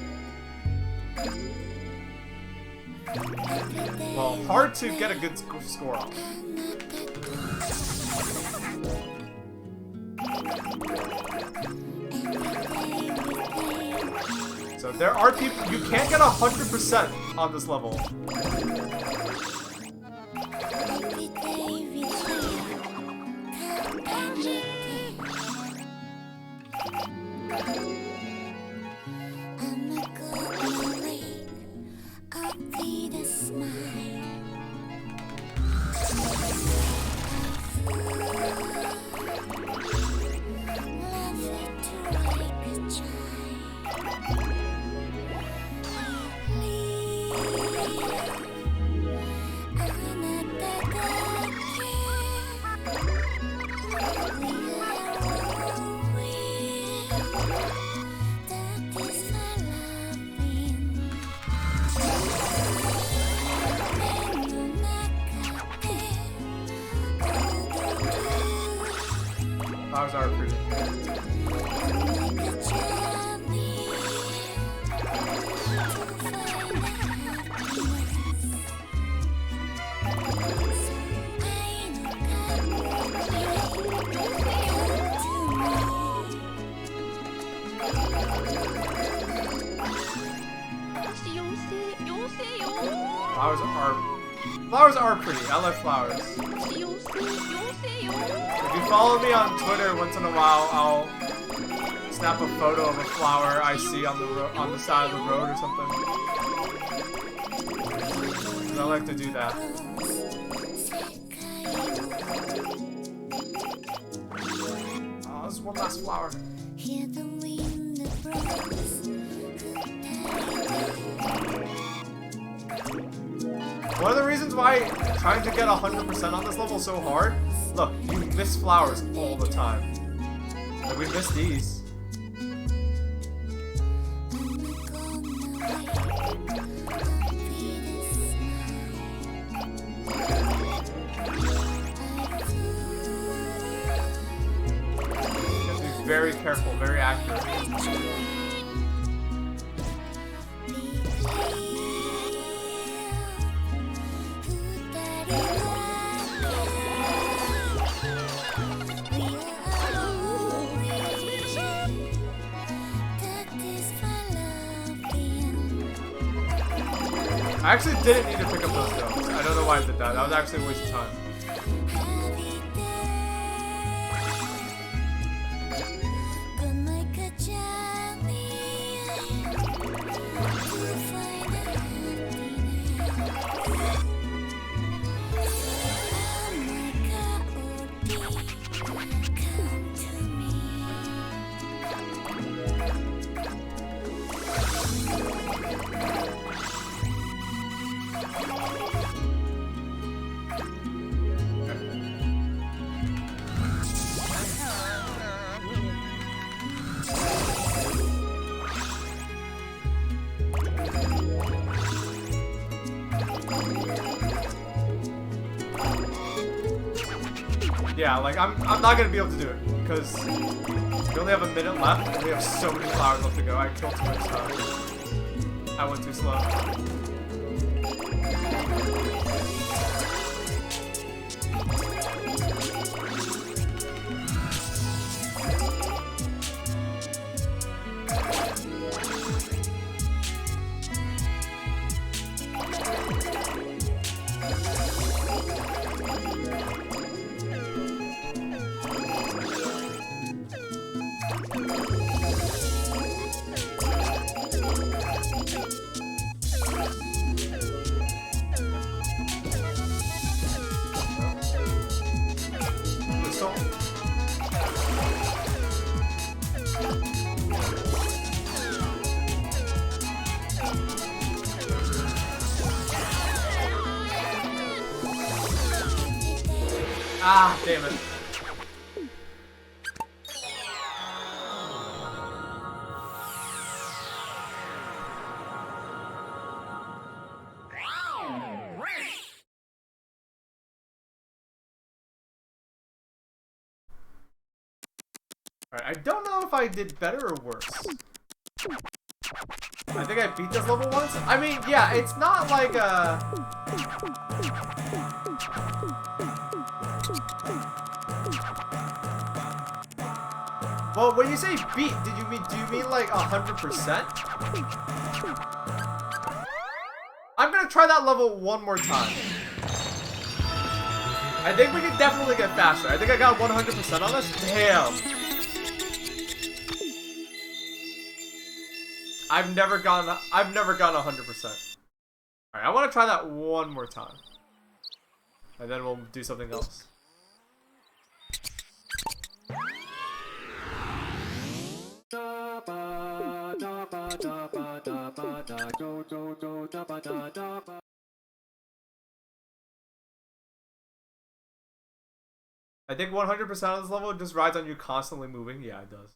Well, hard to get a good score on. So there are people, you can't get 100% on this level. Flowers are pretty. Flowers are pretty. I love flowers. If you follow me on Twitter, once in a while I'll snap a photo of a flower I see on the side of the road or something. And I like to do that. Oh, there's one last flower. One of the reasons why trying to get 100% on this level is so hard, look, you miss flowers all the time. Like, we miss these. You have to be very careful, very accurate. I actually didn't need to pick up those stones. I don't know why I did that. That was actually a waste of time. Yeah, like I'm not gonna be able to do it because we only have a minute left and we have so many flowers left to go. I killed too much stuff. I went too slow. Ah, damn it. Alright, I don't know if I did better or worse. I think I beat this level once. I mean, yeah, it's not like well, when you say beat, do you mean like 100%? I'm gonna try that level one more time. I think we can definitely get faster. I think I got 100% on this. Damn. I've never gone 100%. Alright, I want to try that one more time. And then we'll do something else. I think 100% of this level just rides on you constantly moving. Yeah, it does.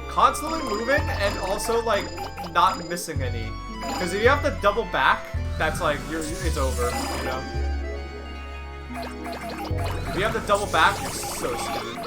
Constantly moving and also like not missing any. Because if you have to double back, that's like it's over, you know. If you have to double back, you're so screwed.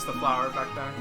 The flower back there.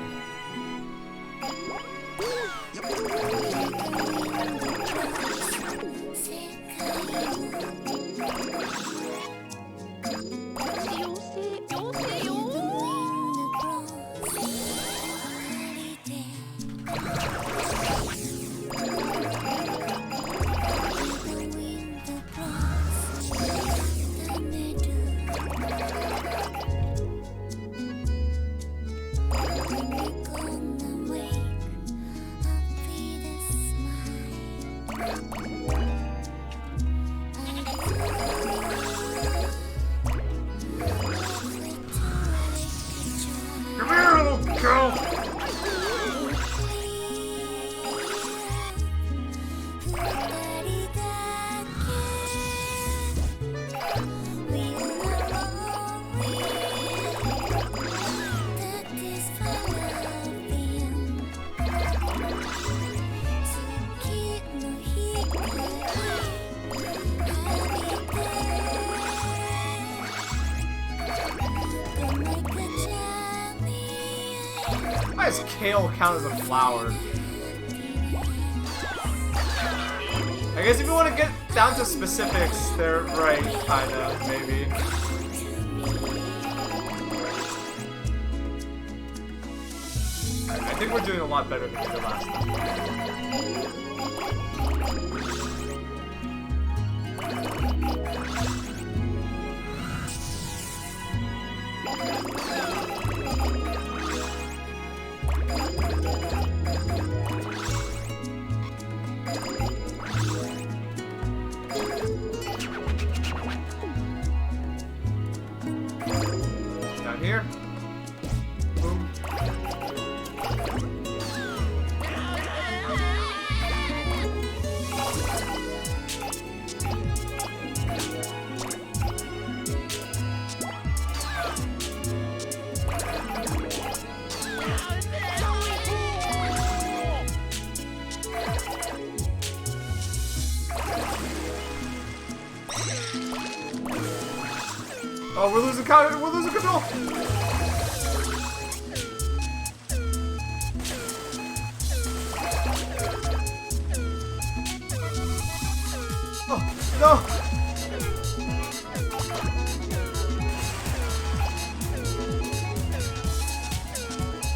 does kale count as a flower? I guess if you want to get down to specifics, they're right, kinda, maybe. I think we're doing a lot better than we did last time. Down here. Boom. Oh, we're losing control. We're losing control. Oh, no.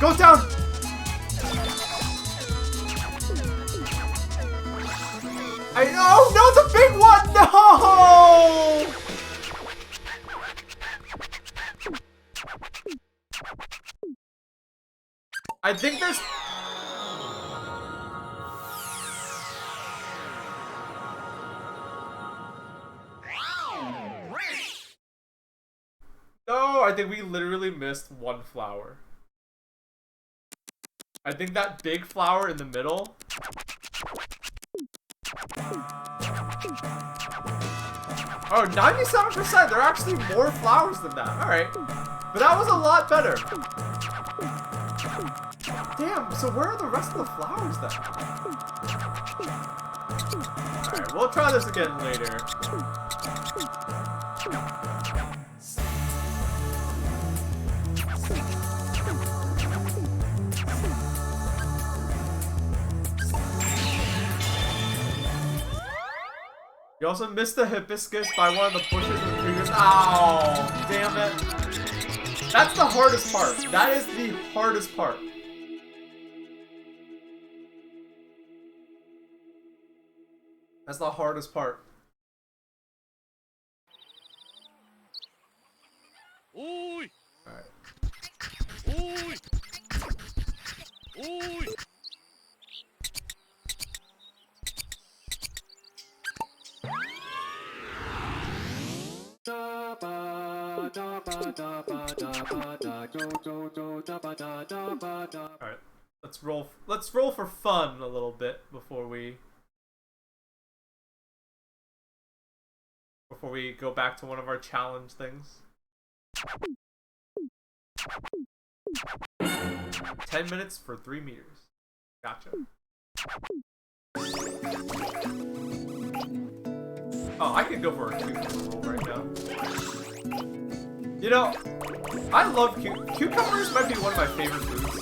Go down. No, the big one. No. I think there's... No, I think we literally missed one flower. I think that big flower in the middle... Oh, 97%! There are actually more flowers than that. Alright. But that was a lot better. Damn, so where are the rest of the flowers then? Alright, we'll try this again later. You also missed the hibiscus by one of the bushes in the previous... Ow! Damn it. That's the hardest part. That is the hardest part. That's the hardest part. Oi! Alright. Oi! Oi! Alright. Let's roll for fun a little bit before we go back to one of our challenge things. 10 minutes for 3 meters. Gotcha. Oh, I could go for a cucumber roll right now. You know, I love cucumbers. Might be one of my favorite foods.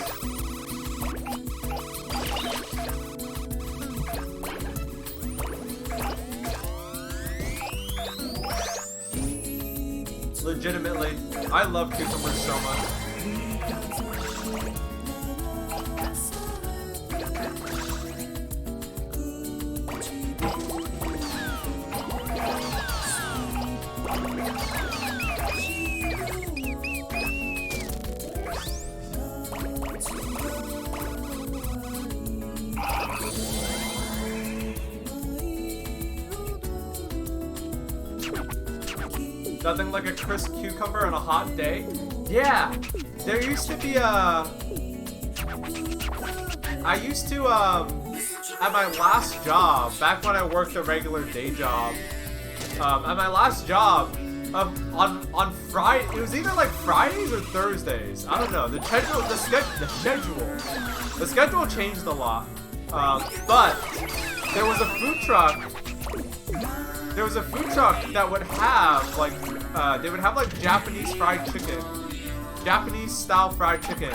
Legitimately, I love cucumbers so much. Nothing like a crisp cucumber on a hot day. Yeah, there used to be a... I used to, at my last job, back when I worked a regular day job, at my last job, on Friday, it was either like Fridays or Thursdays. I don't know. The schedule changed a lot. But there was a food truck. There was a food truck that would have like they would have like Japanese fried chicken, Japanese style fried chicken,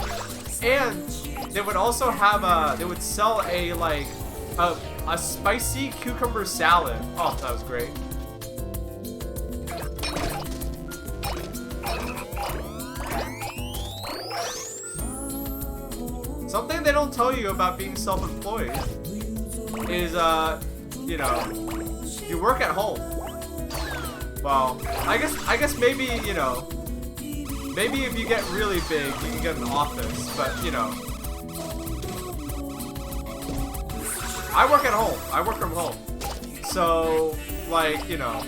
and they would also have they would sell a like a spicy cucumber salad. Oh, that was great. Something they don't tell you about being self-employed is, you know, you work at home. Well, I guess maybe, you know, maybe if you get really big, you can get an office, but, you know. I work at home. I work from home. So, like, you know,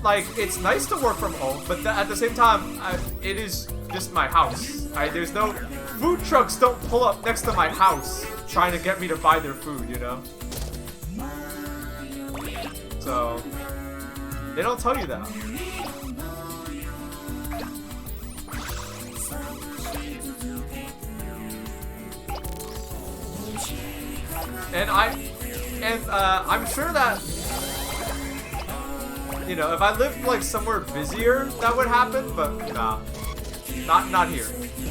like, it's nice to work from home, but at the same time, it is just my house. There's no food trucks don't pull up next to my house trying to get me to buy their food, you know? So, they don't tell you that. And I'm sure that, you know, if I lived like somewhere busier, that would happen, but nah. Not here.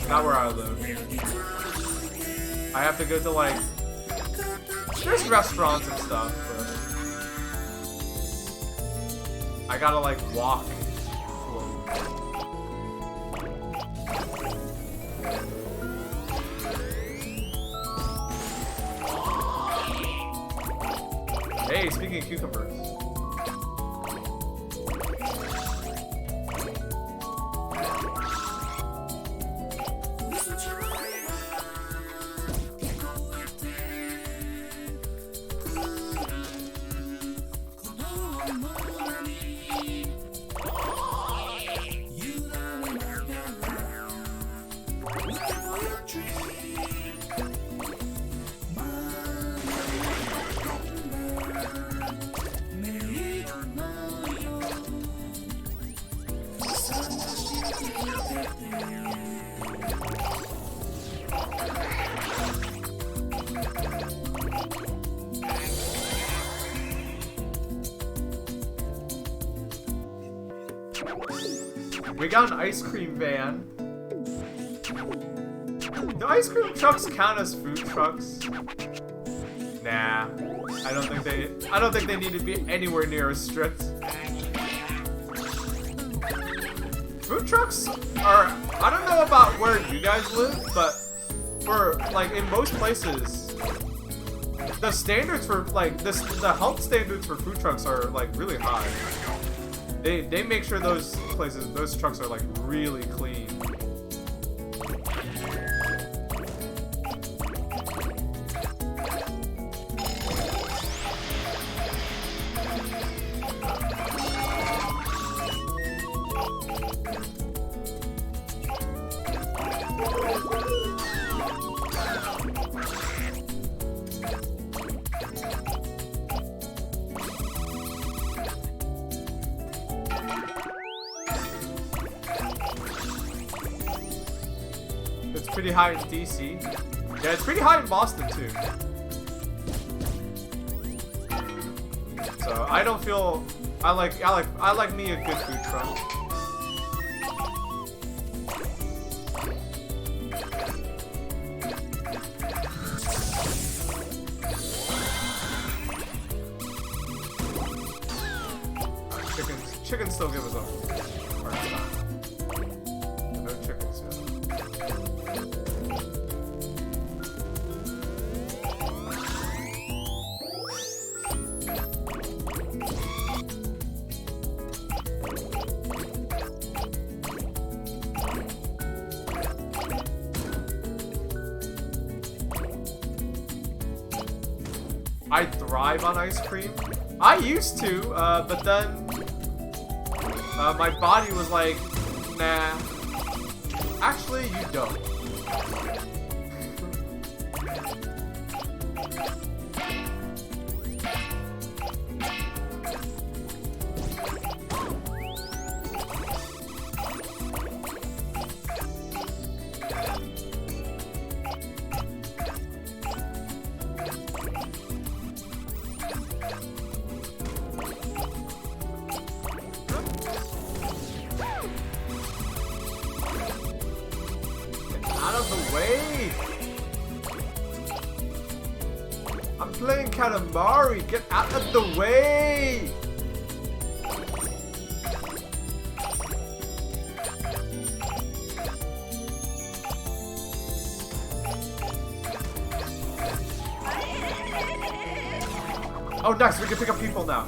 Not where I live. I have to go to like, there's restaurants and stuff, but I gotta like walk. Hey, speaking of cucumbers. We got an ice cream van. Do ice cream trucks count as food trucks? Nah. I don't think they need to be anywhere near as strict. Food trucks are, I don't know about where you guys live, but for like in most places the standards for like the health standards for food trucks are like really high. They make sure those trucks are like really clean. It's pretty high in DC. Yeah, it's pretty high in Boston too. So I don't feel I like me a good food truck. Chickens still give us a hard time. No chickens yet. I thrive on ice cream. I used to, but then my body was like, nah, actually you don't. I'm playing Katamari. Get out of the way. Oh, nice. We can pick up people now.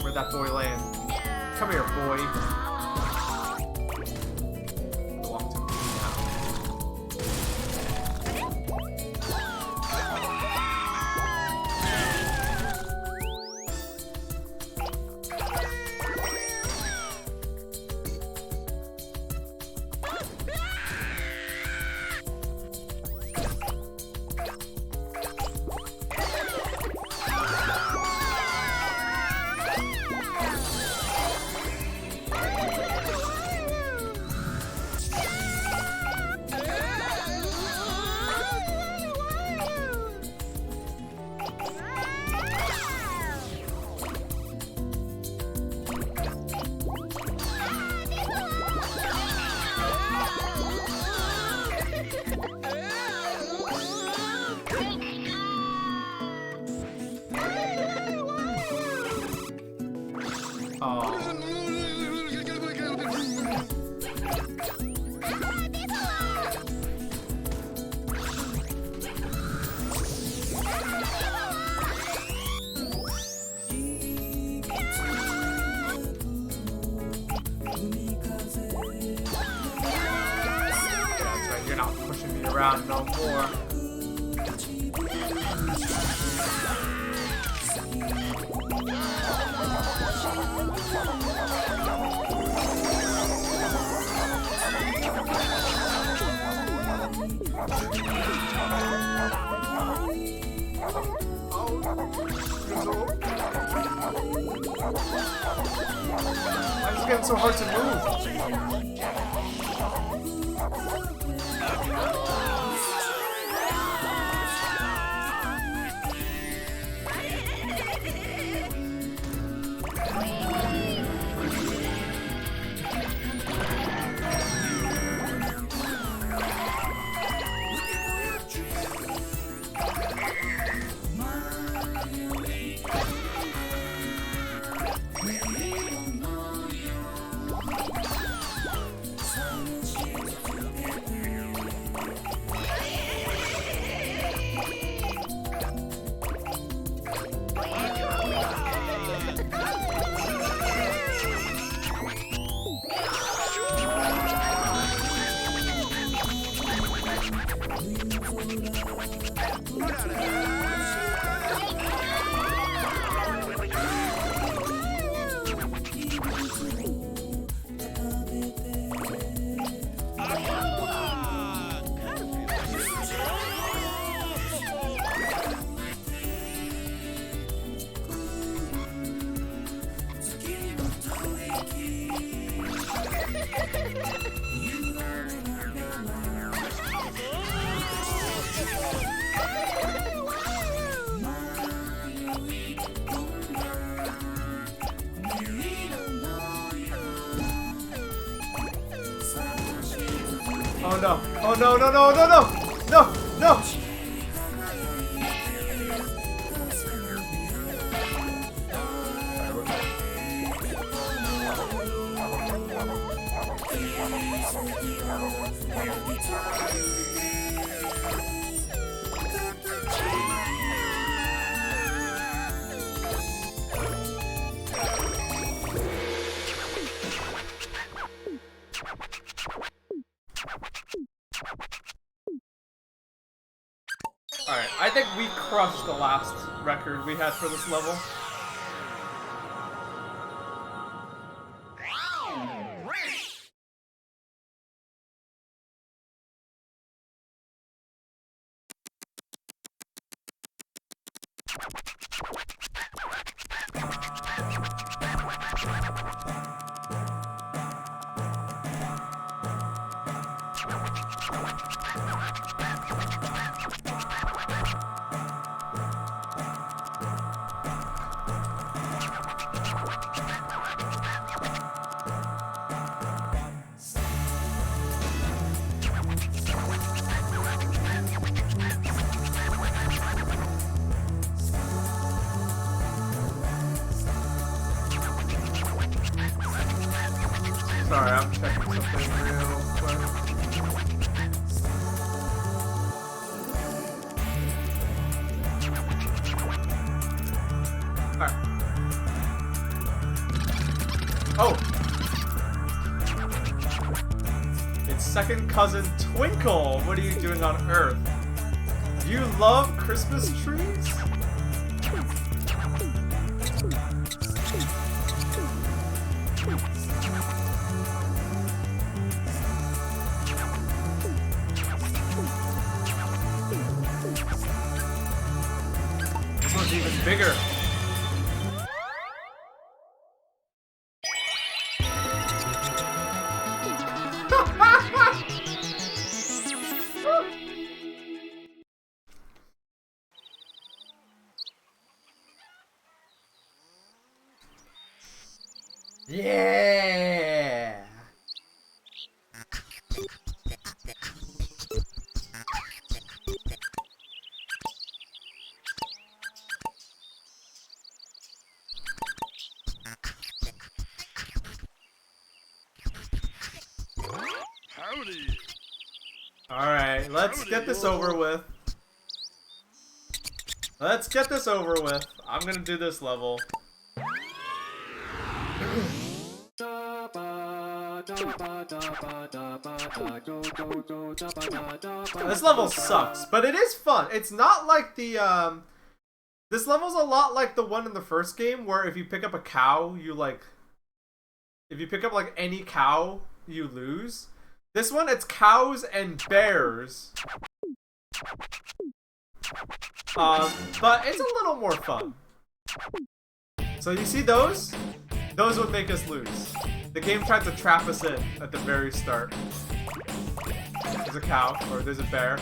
Where'd that boy land? Come here, boy. Belong to me now. You're not pushing me around no more. Why is it getting so hard to move? Oh no! Oh no! No! No! No! No! No! No! Alright, I think we crushed the last record we had for this level. something real quick. Alright. Oh! It's second cousin Twinkle. What are you doing on Earth? Do you love Christmas trees? This one's even bigger. Yeah. Howdy. Alright, let's get this over with. Let's get this over with. I'm gonna do this level. This level sucks, but it is fun. It's not like the, this level's a lot like the one in the first game, where if you pick up a cow, you, like... If you pick up, like, any cow, you lose. This one, it's cows and bears. But it's a little more fun. So you see those? Those would make us lose. The game tried to trap us in at the very start. There's a cow, or there's a bear.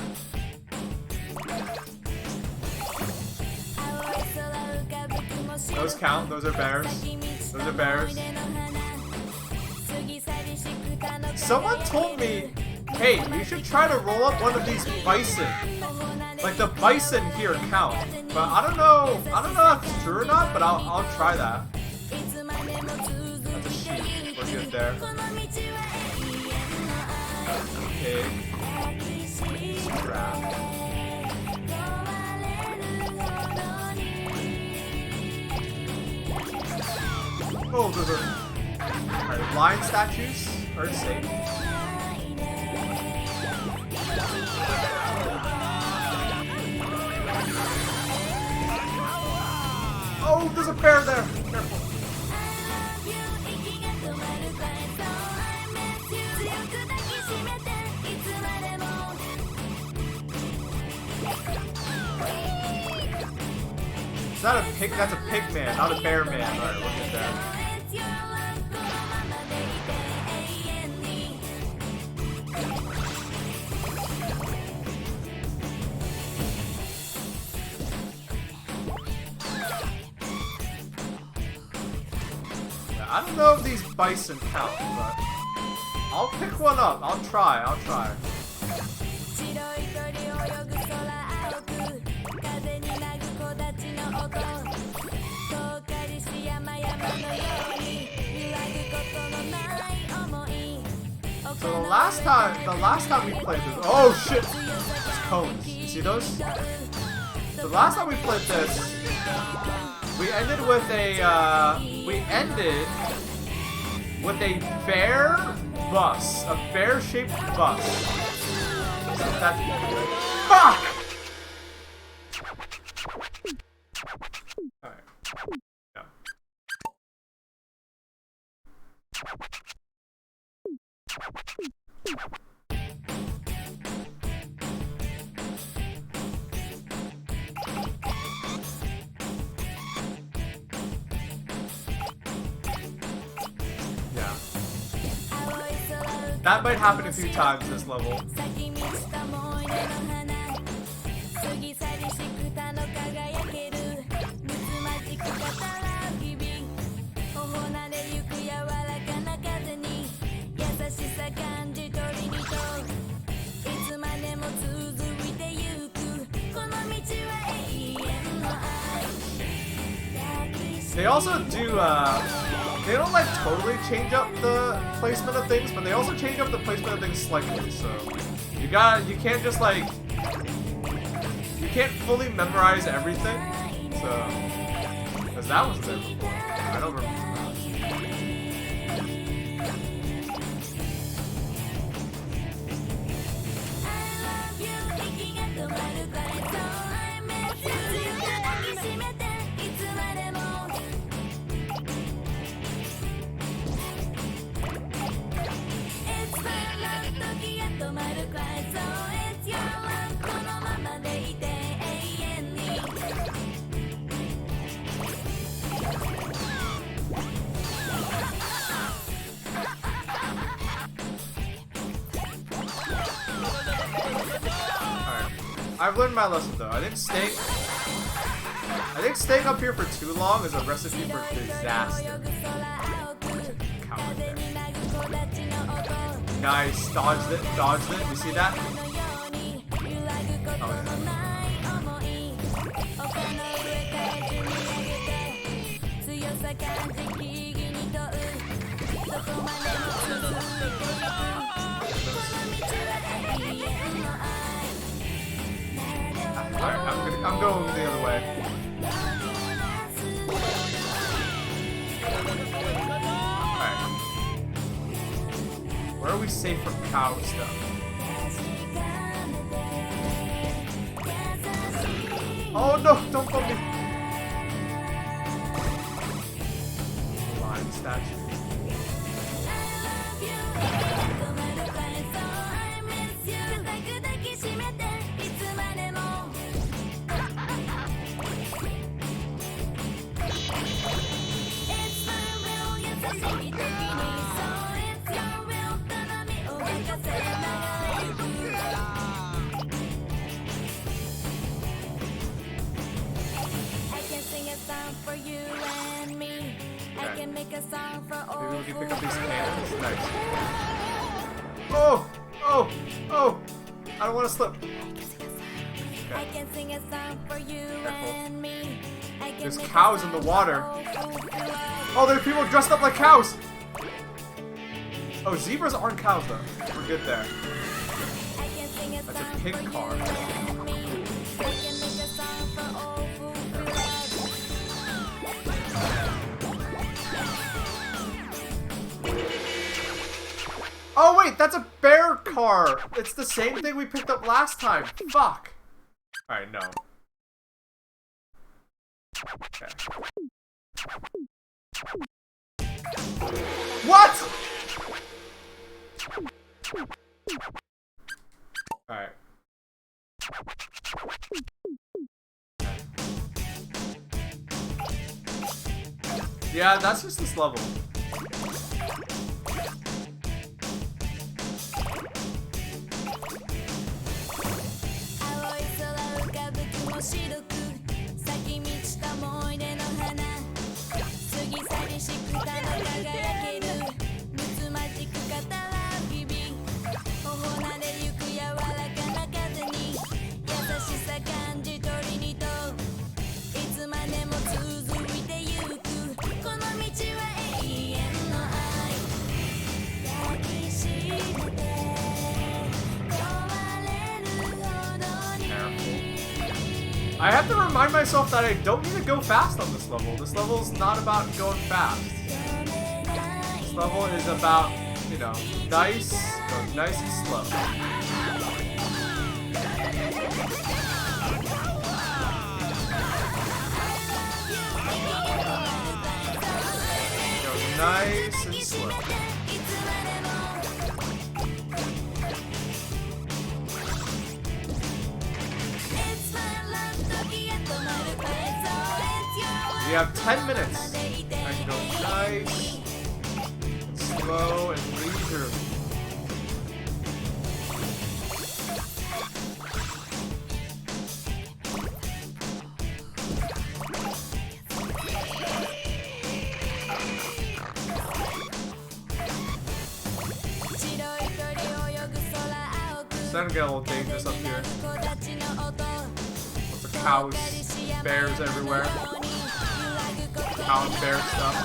Those count, those are bears. Those are bears. Someone told me, hey, you should try to roll up one of these bison. Like the bison here count. But I don't know if it's true or not, but I'll try that. That's a sheep. We're good there. Pig. Giraffe. Oh, those are... Alright, lion statues are safe. Oh, there's a bear there! Careful. Is that a pig? That's a pig man, not a bear man. Alright, look at that. I don't know if these bison count, but I'll pick one up. I'll try. So the last time we played this, oh shit, it's cones. You see those? The last time we played this, we ended with a bear bus, a bear-shaped bus. So that's fuck. All right. Yeah. That might happen a few times this level. They also do they don't like totally change up the placement of things, but they also change up the placement of things slightly. So you can't just like, you can't fully memorize everything. So, because that was there before. I don't remember that. I've learned my lesson though. I think staying up here for too long is a recipe for disaster. Coward there. Nice, dodged it. You see that? Oh, Alright, I'm going the other way. Alright. Where are we safe from cow stuff? Oh no, don't bump me! Lion statue. For you and me, I can make a song for all. Maybe we can pick up these cannons. Nice. Oh! Oh! Oh! I don't want to slip. I can sing a song for you and me. There's cows in the water. Oh, there are people dressed up like cows! Oh, zebras aren't cows though. We're good there. That's a pig car. Oh wait, that's a bear car! It's the same thing we picked up last time. Fuck! Alright, no. Okay. What?! Alright. Yeah, that's just this level. I have to remind myself that I don't need to go fast on this level. This level is not about going fast. This level is about, you know, nice and slow. Go nice and slow. We have 10 minutes. I can go nice, and slow, and leisurely. It's starting to get a little dangerous up here. Lots of cows, bears everywhere. Cow and bear stuff.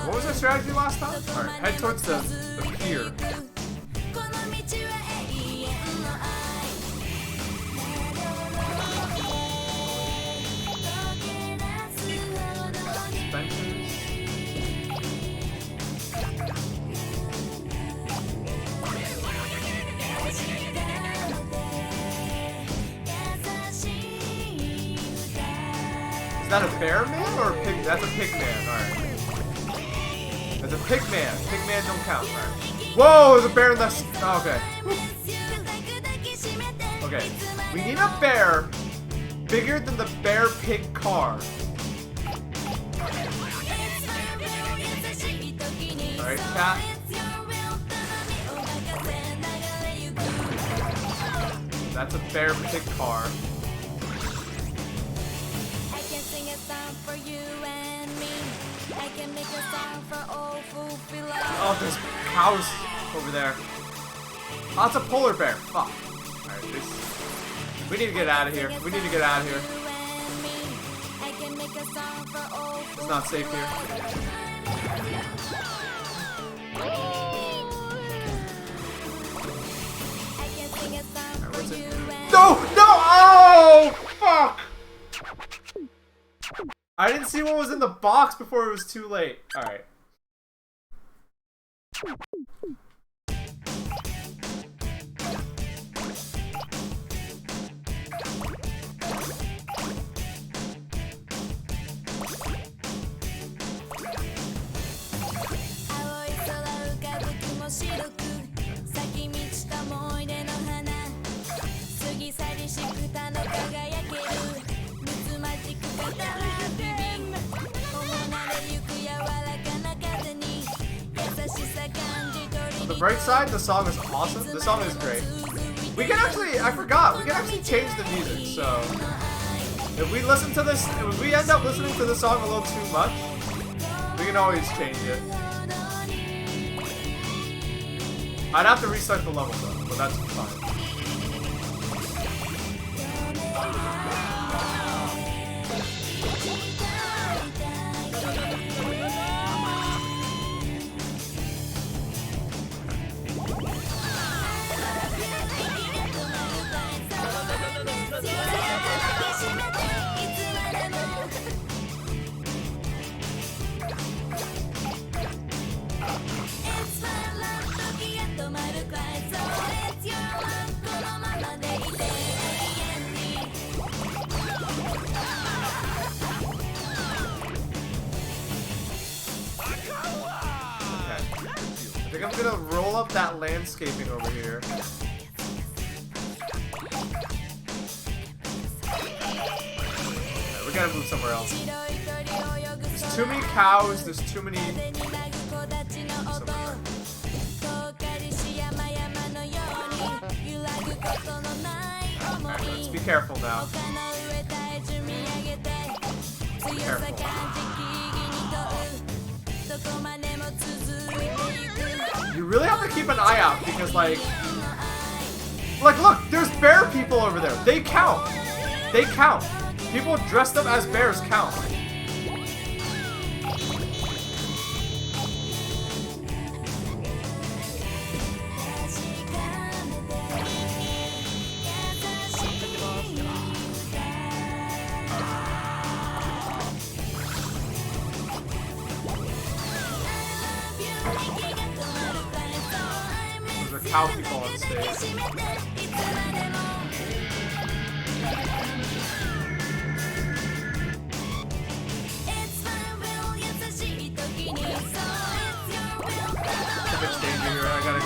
What was our strategy last time? Alright, head towards the pier. Is that a bear man or a pig? That's a pig man, alright. That's a pig man. Pig man don't count, alright. Whoa, there's a bear in the... Oh, okay. Okay, we need a bear bigger than the bear pig car. Alright, cat. That's a bear pig car. Oh, there's cows over there. Oh, it's a polar bear. Fuck. Alright, we need to get out of here. We need to get out of here. It's not safe here. Alright, what's it? No! No! Oh! Fuck! I didn't see what was in the box before it was too late. Alright. On the bright side, the song is awesome. The song is great. We can actually, I forgot, we can actually change the music, so if we listen to this, if we end up listening to the song a little too much, we can always change it. I'd have to restart the level though, but that's fine. I think I'm gonna roll up that landscaping over here. Okay, we gotta move somewhere else. There's too many cows, there's too many... Alright, let's be careful now. Be careful. You really have to keep an eye out because, like, look, there's bear people over there. They count. They count. People dressed up as bears count. Cow people on stage. Too much danger here. I gotta.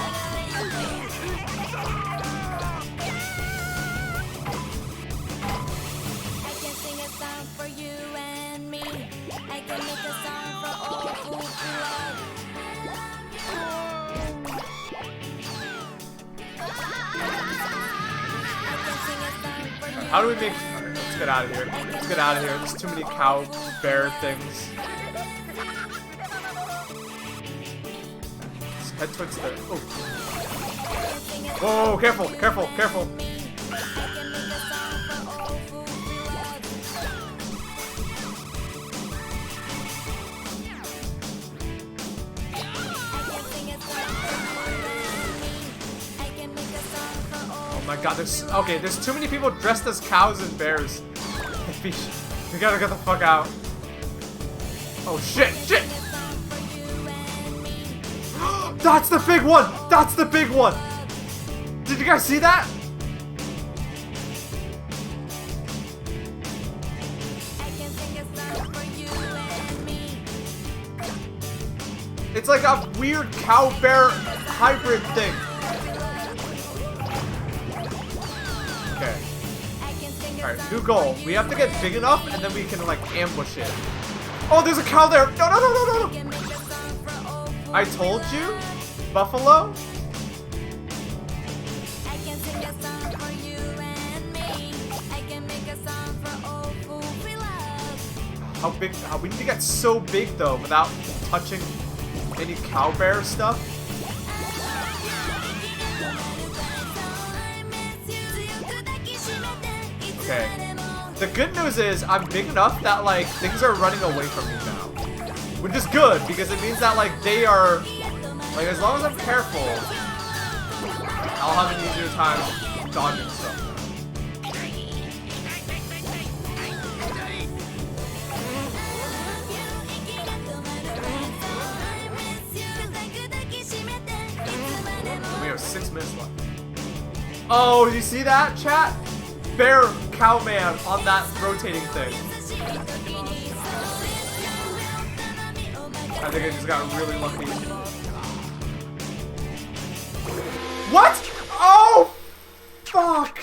I can sing a song for you and me. I can make a song for all who love. How do we make... Alright, let's get out of here. Let's get out of here. There's too many cow bear things. Let's head towards the... Oh. Whoa, careful, careful, careful. my god, there's too many people dressed as cows and bears. We gotta get the fuck out. Oh shit, shit! That's the big one! That's the big one! Did you guys see that? It's like a weird cow-bear hybrid thing. Okay. Alright, new goal. We have to get big enough and then we can like ambush it. Oh, there's a cow there! No, no, no, no, no! I told you? Buffalo? How big? We need to get so big though without touching any cow bear stuff. Okay. The good news is I'm big enough that like things are running away from me now, which is good because it means that like they are like as long as I'm careful, I'll have an easier time dodging stuff. We have 6 minutes left. Oh, did you see that, chat? Bear cowman on that rotating thing. I think I just got really lucky. What? Oh, fuck.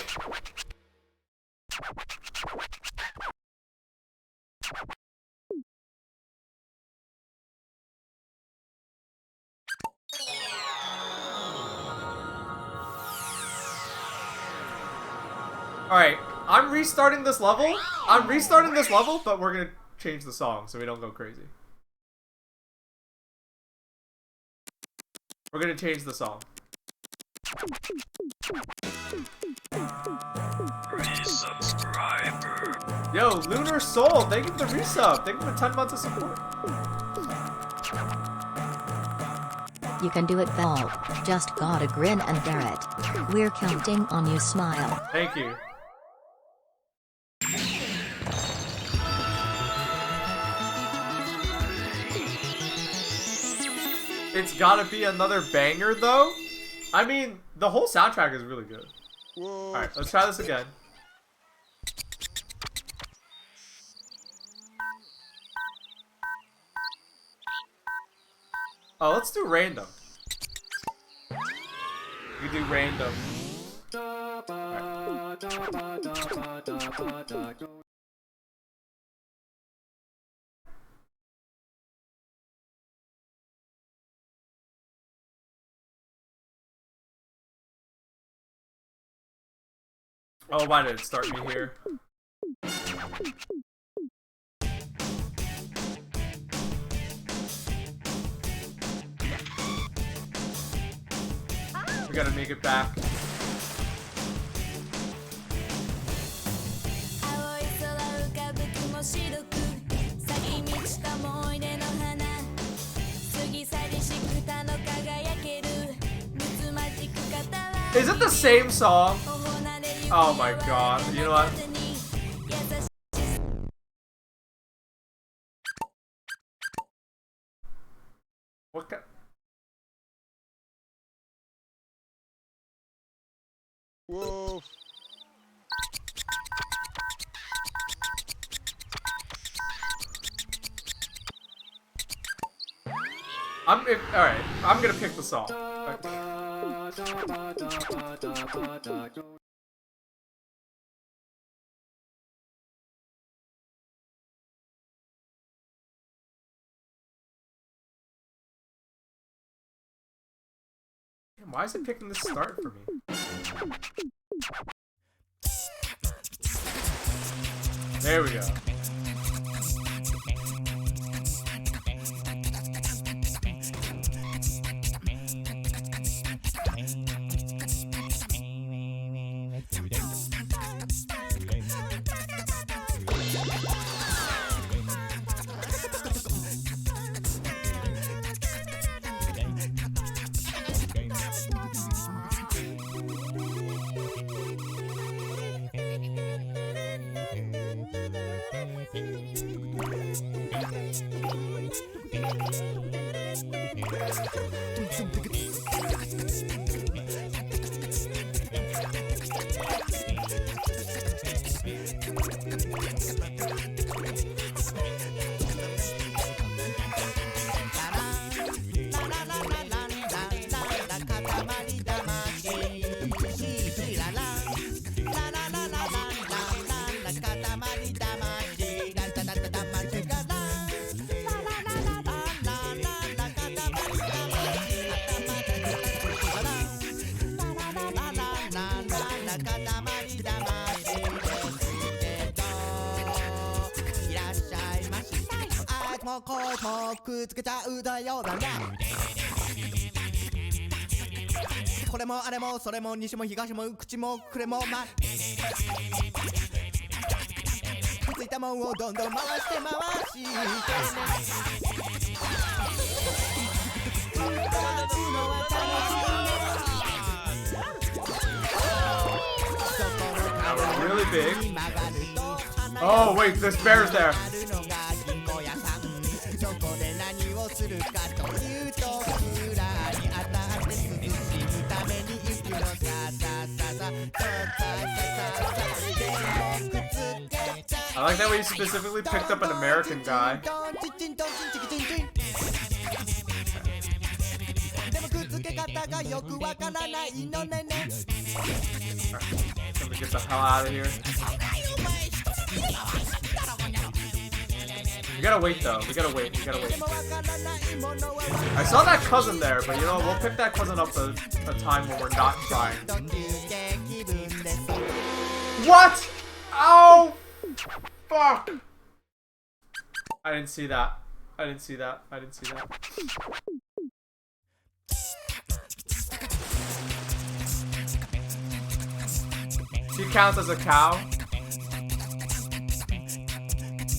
Alright, I'm restarting this level. But we're gonna change the song so we don't go crazy. We're gonna change the song. Resubscriber. Yo, Lunar Soul, thank you for the resub. Thank you for 10 months of support. You can do it, Baaulp. Just gotta grin and bear it. We're counting on you, smile. Thank you. It's gotta be another banger, though. I mean, the whole soundtrack is really good. Alright, let's try this again. Oh, let's do random. We do random. Oh, why did it start me here? We gotta make it back. Is it the same song? Oh my god. You know what? What kind? Whoa. Alright, I'm gonna pick the song. Damn, why is it picking this start for me? There we go. こいもくっつけちゃうだよだなこれもあれもそれも西も東も口もくれもまついたもんをどんどん回して回してReally big. Oh wait, this bear's there. そこで何をするかというとクーラーに当たって涼しむために行くのささささ I like that we specifically picked up an American guy. でもくっつけ方がよくわからないのねね Let me get the hell out of here. We gotta wait though. We gotta wait. I saw that cousin there, but you know, we'll pick that cousin up a time when we're not trying. What? Oh! Fuck! I didn't see that. She counts as a cow?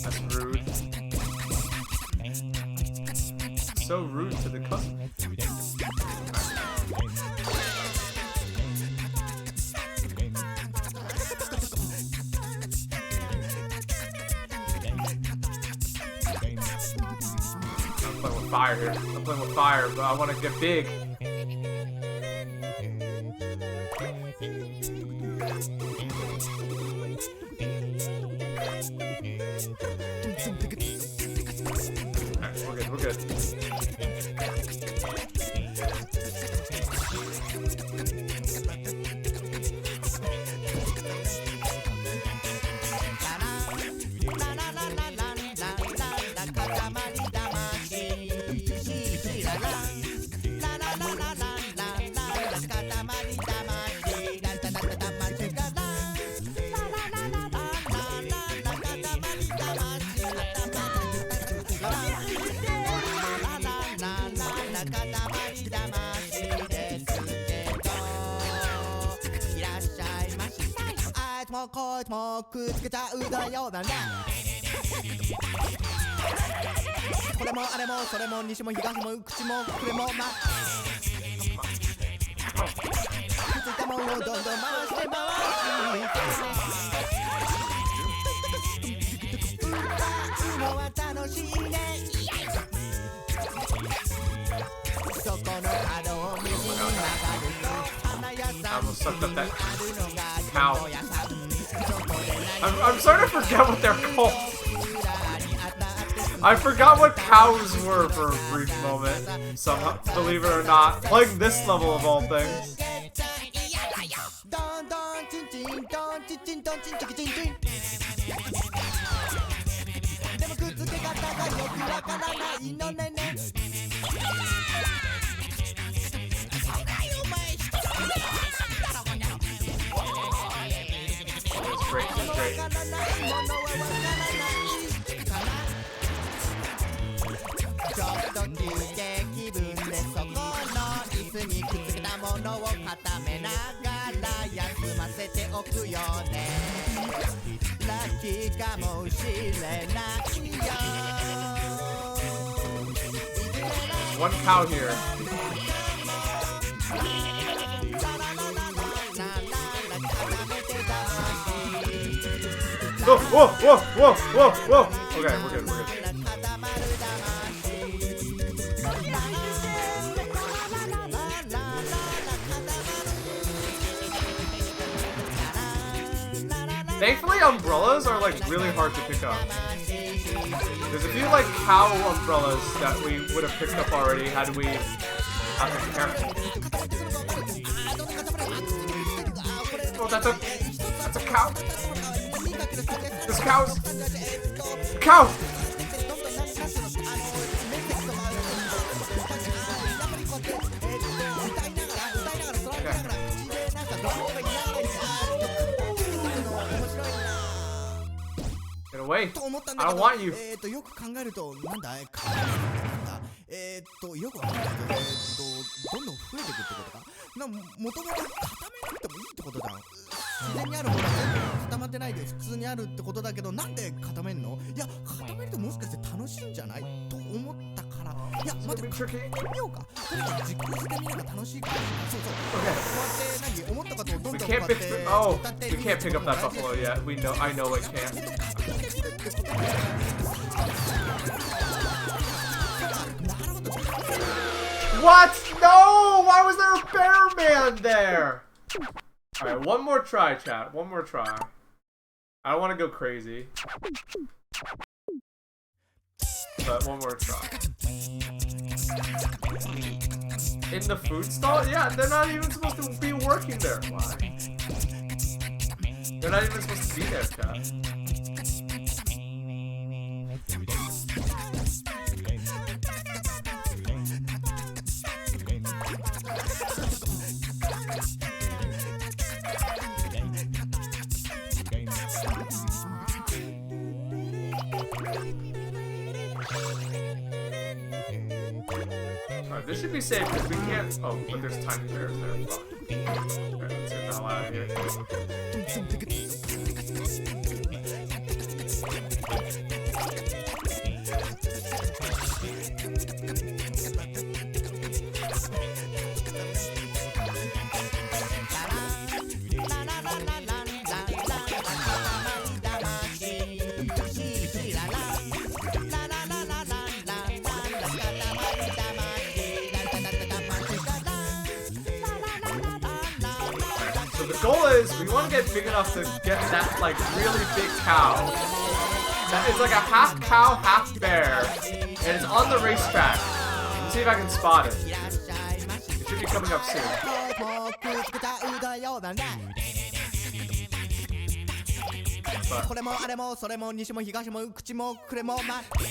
That's rude. So rude to the cousin. I'm playing with fire here. I'm playing with fire, but I want to get big. Alright, we're good.こいもくっつけちゃうだよだなこれもあれもそれも西も東も口もくれもまくっついたもんをどんどん回して回して歌うのは楽しいねそこの角を右に曲がると花屋さんにあるのがCow. I'm starting to forget what they're called. I forgot what cows were for a brief moment. Somehow, believe it or not, playing this level of all things. Great. ちょっと休憩気分でそこの椅子にくっつけたものを固めながら休ませておくよねラッキーかもしれないよ One cow here. Whoa. Okay, we're good. Thankfully, umbrellas are like really hard to pick up. There's a few like cow umbrellas that we would have picked up already had we not been careful. Oh, that's a cow. This cow's cow. away. と思ったんだ I け don't ど want you. よく考えるとなんだカタメなんだよくわかんないけどどんどん増えていくってことかもともと固めなくてもいいってことだ自然にあるものは全部固まってないで普通にあるってことだけどなんで固めんのいや固めるともしかして楽しいんじゃないと思ったからいや待って固めてみようかとにかく実行してみれば楽しいからそうそうこうやって何思ったことをどん We どんこうや can't っ pick. て Oh, 歌って we can't pick up that buffalo yet. We know. I know it can't. What? No! Why was there a bear man there? Alright, one more try, chat. One more try. I don't want to go crazy. But one more try. In the food stall? Yeah, they're not even supposed to be working there. Why? They're not even supposed to be there, chat. Alright, this should be safe because we can't. Oh, but there's tiny bears there. Fuck. Alright, let's get the hell out of here. The goal is we want to get big enough to get that like really big cow. That is like a half cow, half bear, and it's on the racetrack. Let's see if I can spot it. It should be coming up soon. But これもあれもそれも西も東も口もくれもまくっ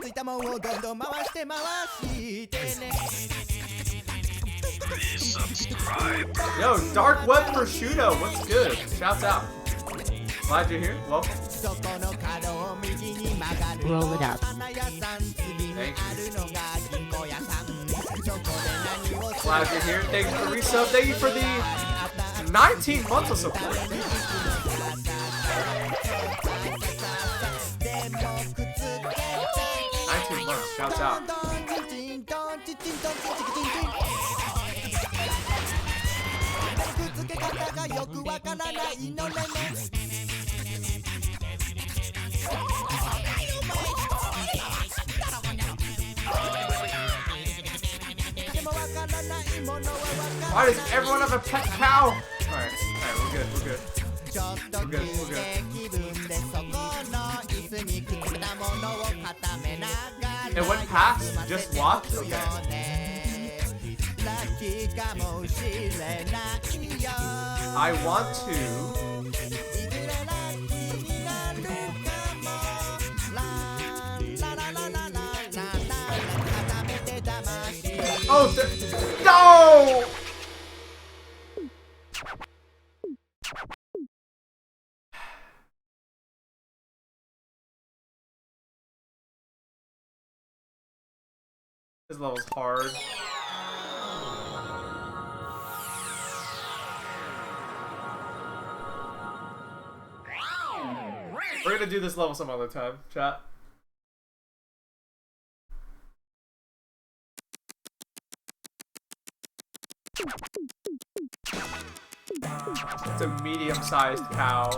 ついたもんをどんどん回して回してね yo, Dark Web Prosciutto, what's good? Shouts out. Glad you're here. Welcome. そこの角を右に曲がる Roll it up. 花屋さん次にあるのが銀行屋さんそこで何をする Glad you're here. Thank you for the resub. Thank you for the 19 months of support. 19 months. Shouts out. くっつけ方がよくわからないのねでもわからないものはわか Why does everyone have a pet cow? Alright, we're good, we're good. ちょっと休憩気分でそこの椅子にくっつけたものを固めながら It went past? Just watch? Okay. ラッキーかもしれないよ I want to. いずれラッキーになるかもララララララララ固めて魂 Oh, no! This level's hard. We're gonna do this level some other time, chat. It's a medium-sized cow.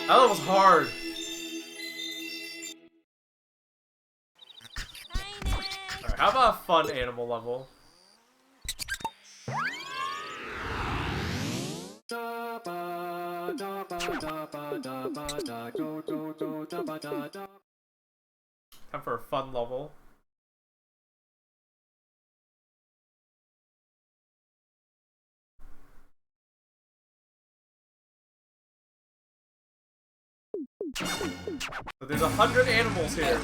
That level's hard. Alright, how about a fun animal level? Time for a fun level. So there's 100 animals here.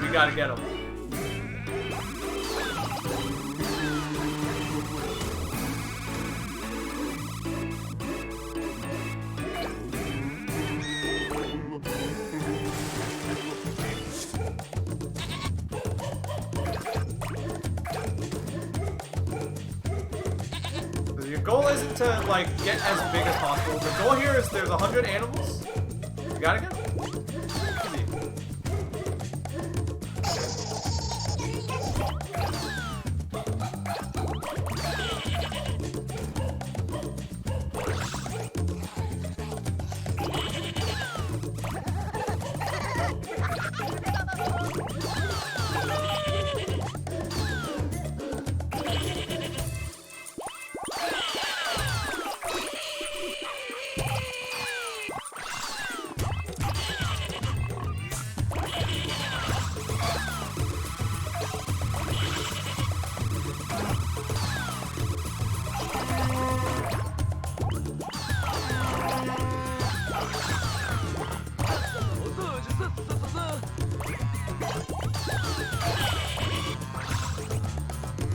We gotta get them. Your goal isn't to like get as big as possible. The goal here is there's 100 animals. You gotta get them. Easy.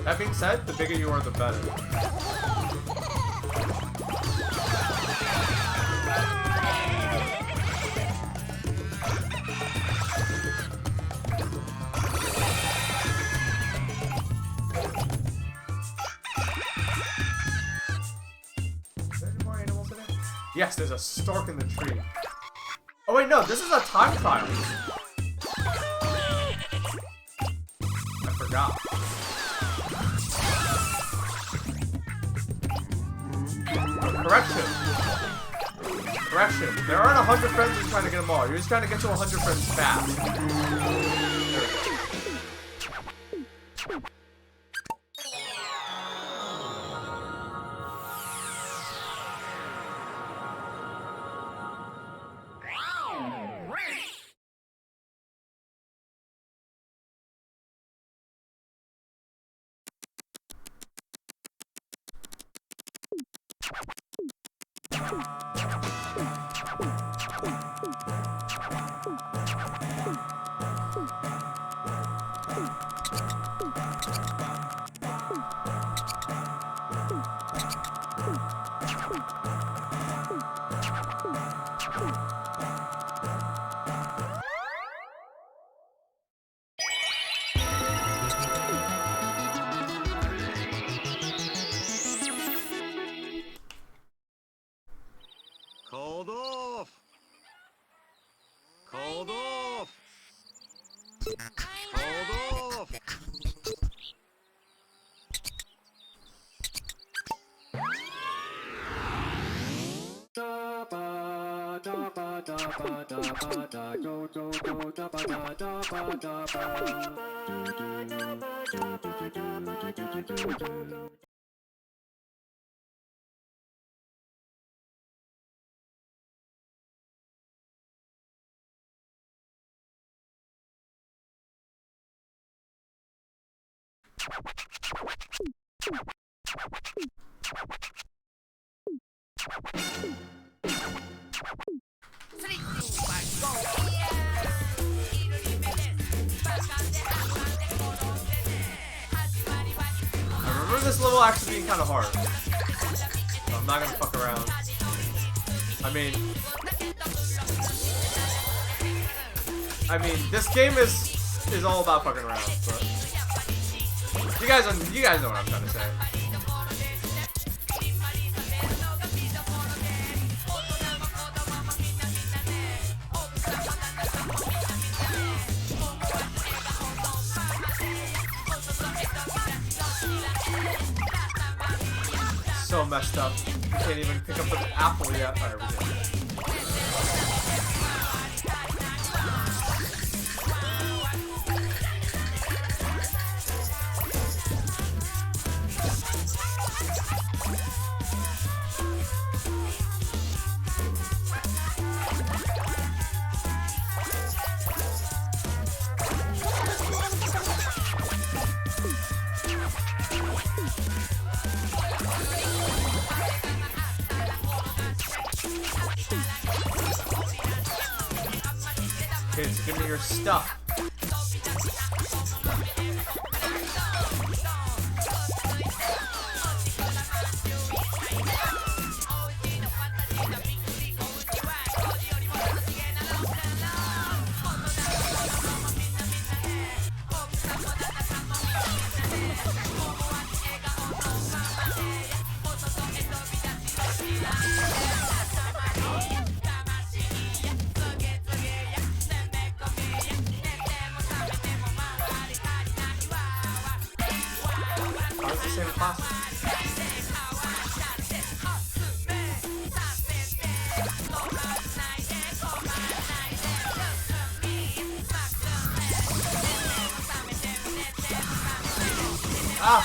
That being said, the bigger you are, the better. Is there any more animals in it? Yes, there's a stork in the tree. Oh wait, no, this is a time trial. I forgot. Correction. Correction. There aren't 100 friends who's trying to get them all. You're just trying to get to 100 friends fast. There we go. Called off. Called off. Called off. I remember this level actually being kind of hard. So I'm not gonna fuck around. I mean, this game is all about fucking around, but you guys know what I'm trying to say. So messed up. We can't even pick up the apple yet. Alright, we did. Kids, give me your stuff. Oh, it's the same class. Ah!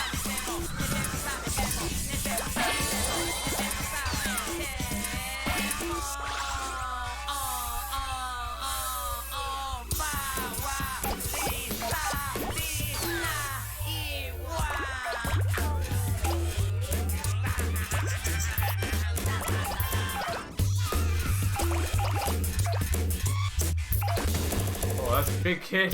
Oh, that's a big kid.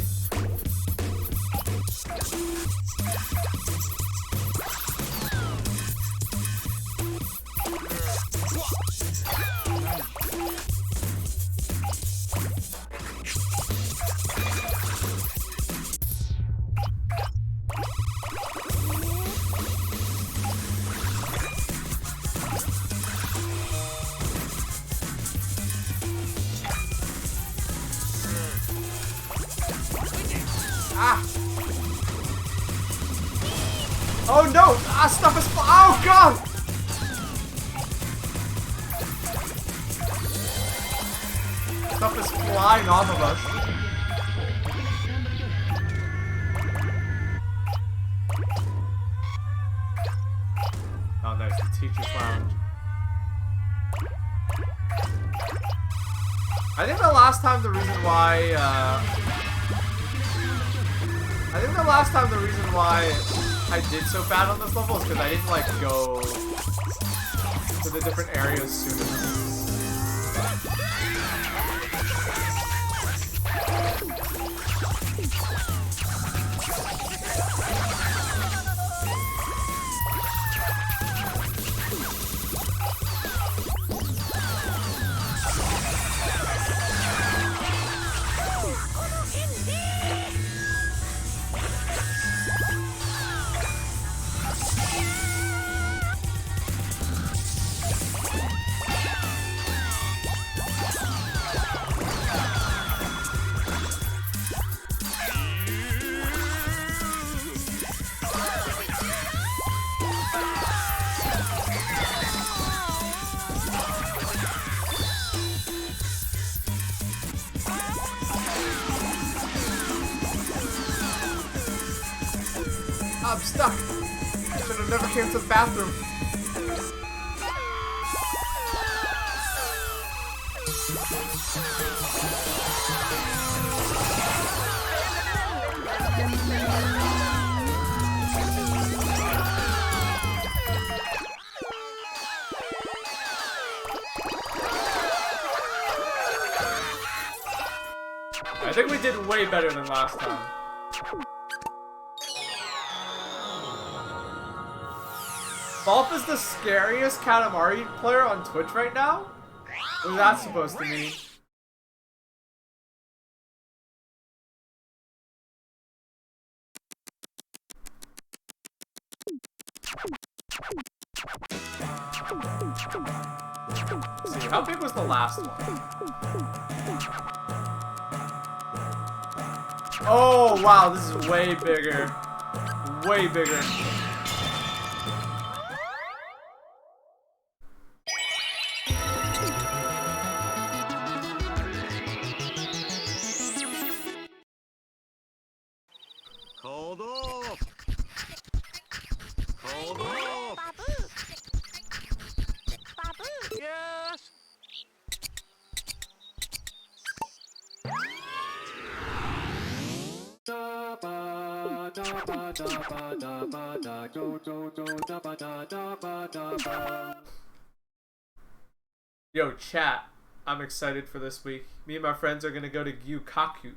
Ah! Oh no! Ah, stuff is oh god! Stuff is flying off of us. Oh, there's the teacher's lounge. I think the last time the reason why I did so bad on this level is because I didn't like go to the different areas soon enough. I'm stuck. Should have never came to the bathroom. I think we did way better than last time. Baaulp is the scariest Katamari player on Twitch right now? What is that supposed to mean? Let's see, how big was the last one? Oh wow, this is way bigger. Way bigger. Called off. Called off. Yes. Yo, chat. I'm excited for this week. Me and my friends are gonna go to Gyukaku.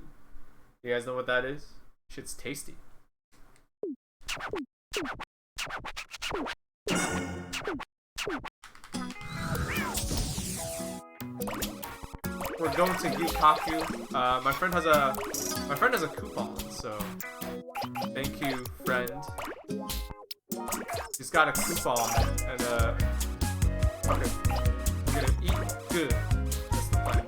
You guys know what that is? Shit's tasty. We're going to Gyukaku. My friend has a coupon, so thank you, friend. He's got a coupon, and okay, we're gonna eat good. That's the plan.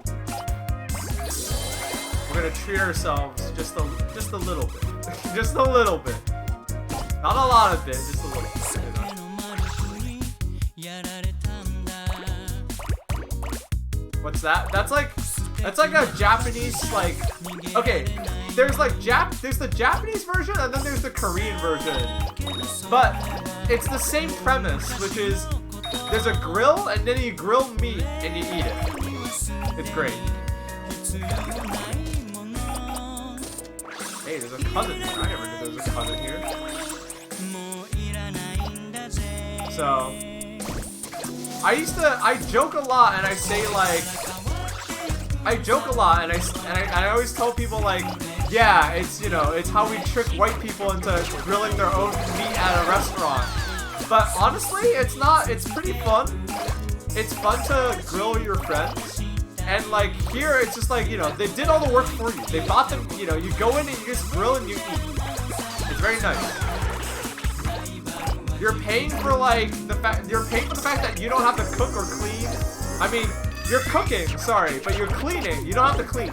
We're gonna treat ourselves just a little bit, just a little bit. Not a lot of it, just a little bit. You know? What's that? That's like a Japanese, like, okay, there's the Japanese version and then there's the Korean version. But it's the same premise, which is there's a grill and then you grill meat and you eat it. It's great. Hey, there's a cousin here. I never knew there was a cousin here. So I joke a lot and I say like, I always tell people like, yeah, it's, you know, it's how we trick white people into grilling their own meat at a restaurant. But honestly, it's not, it's pretty fun. It's fun to grill your friends. And like here, it's just like, you know, they did all the work for you. They bought them, you know, you go in and you just grill and you eat. It's very nice. You're paying for like the fact that you don't have to cook or clean. I mean, you're cooking, sorry, but you're cleaning. You don't have to clean.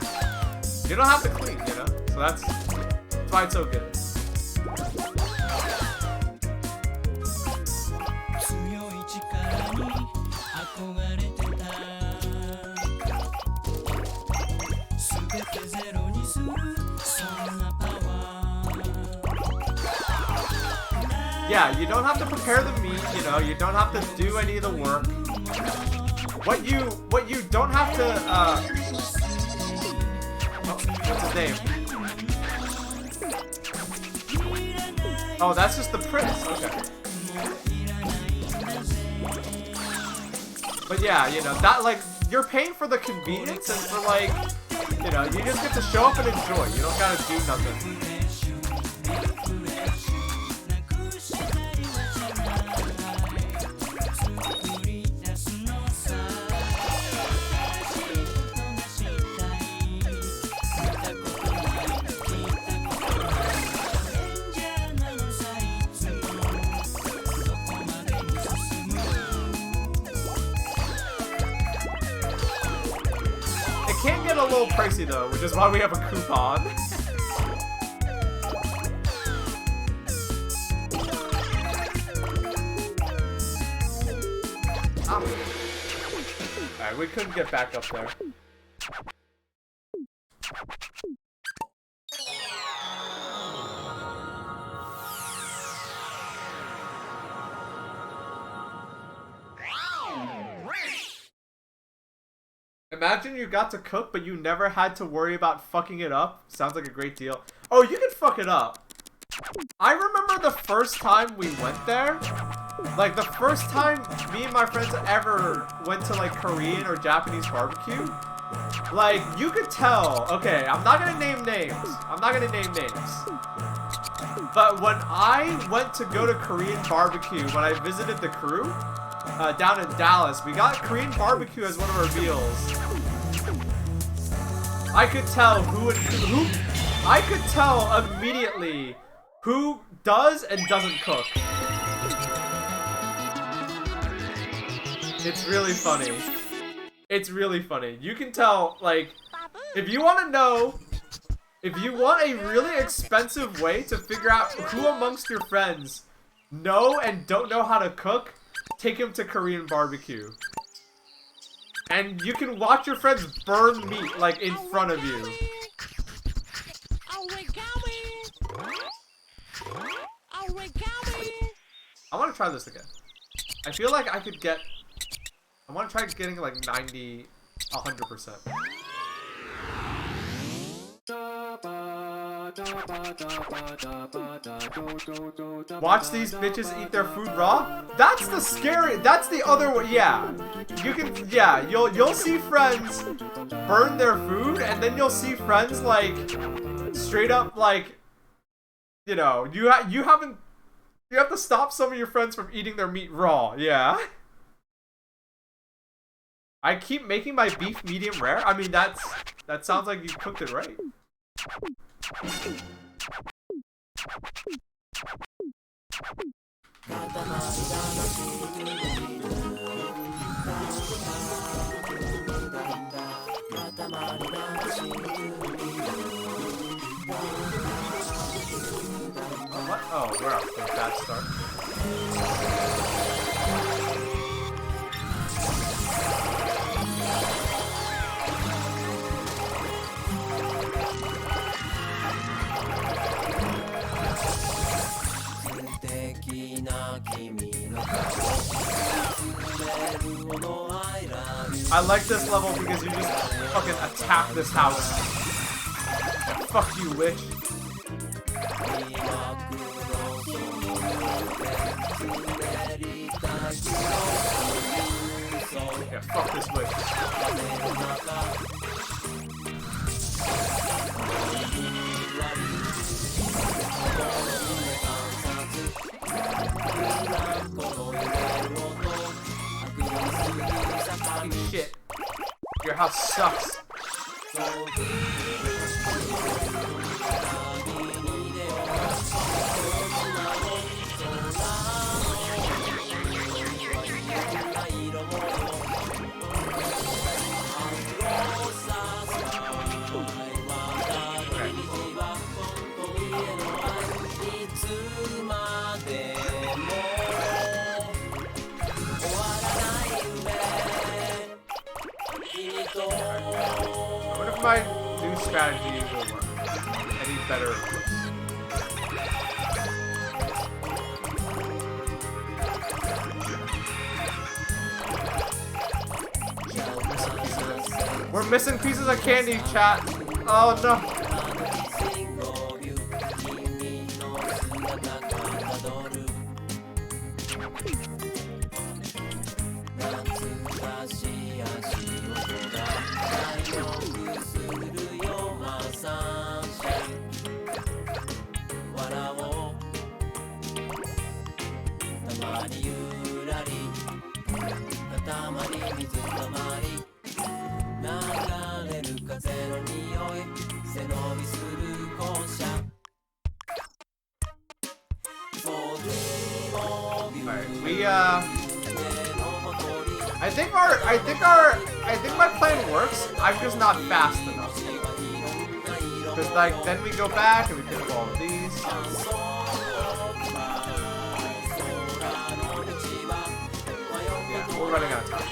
You don't have to clean, you know? So that's why it's so good. Yeah, you don't have to prepare the meat, you know, you don't have to do any of the work. What you don't have to, what's his name? Oh, that's just the prince, okay. But yeah, you know, that, like, you're paying for the convenience and for, like, you know, you just get to show up and enjoy. You don't gotta do nothing. It can get a little pricey though, which is why we have a coupon. Alright, we couldn't get back up there. Imagine you got to cook, but you never had to worry about fucking it up. Sounds like a great deal. Oh, you can fuck it up. I remember the first time we went there. Like, the first time me and my friends ever went to, like, Korean or Japanese barbecue. Like, you could tell. Okay, I'm not gonna name names. But when I went to go to Korean barbecue, when I visited the crew, down in Dallas, we got Korean barbecue as one of our meals. I could tell I could tell immediately who does and doesn't cook. It's really funny. It's really funny. You can tell, like, if you want a really expensive way to figure out who amongst your friends know and don't know how to cook, take him to Korean barbecue. And you can watch your friends burn meat, like, in front of you. I want to try this again. I feel like I could get... I want to try getting, like, 90, 100%. Watch these bitches eat their food raw? That's the scary, that's the other one, yeah. You can, yeah, you'll see friends burn their food, and then you'll see friends, like, straight up, like, you know, you have to stop some of your friends from eating their meat raw, yeah. I keep making my beef medium rare? I mean, that sounds like you cooked it right. What? Oh, we're up to a bad start. I like this level because you just fucking attack this house. Fuck you, witch. Yeah, fuck this witch. Shit. Your house sucks. What if my new strategy will work? Any better? We're missing pieces of candy, chat. Oh no. I think my plan works. I'm just not fast enough. Because like then we go back and we pick up all of these. Yeah, we're running out of time.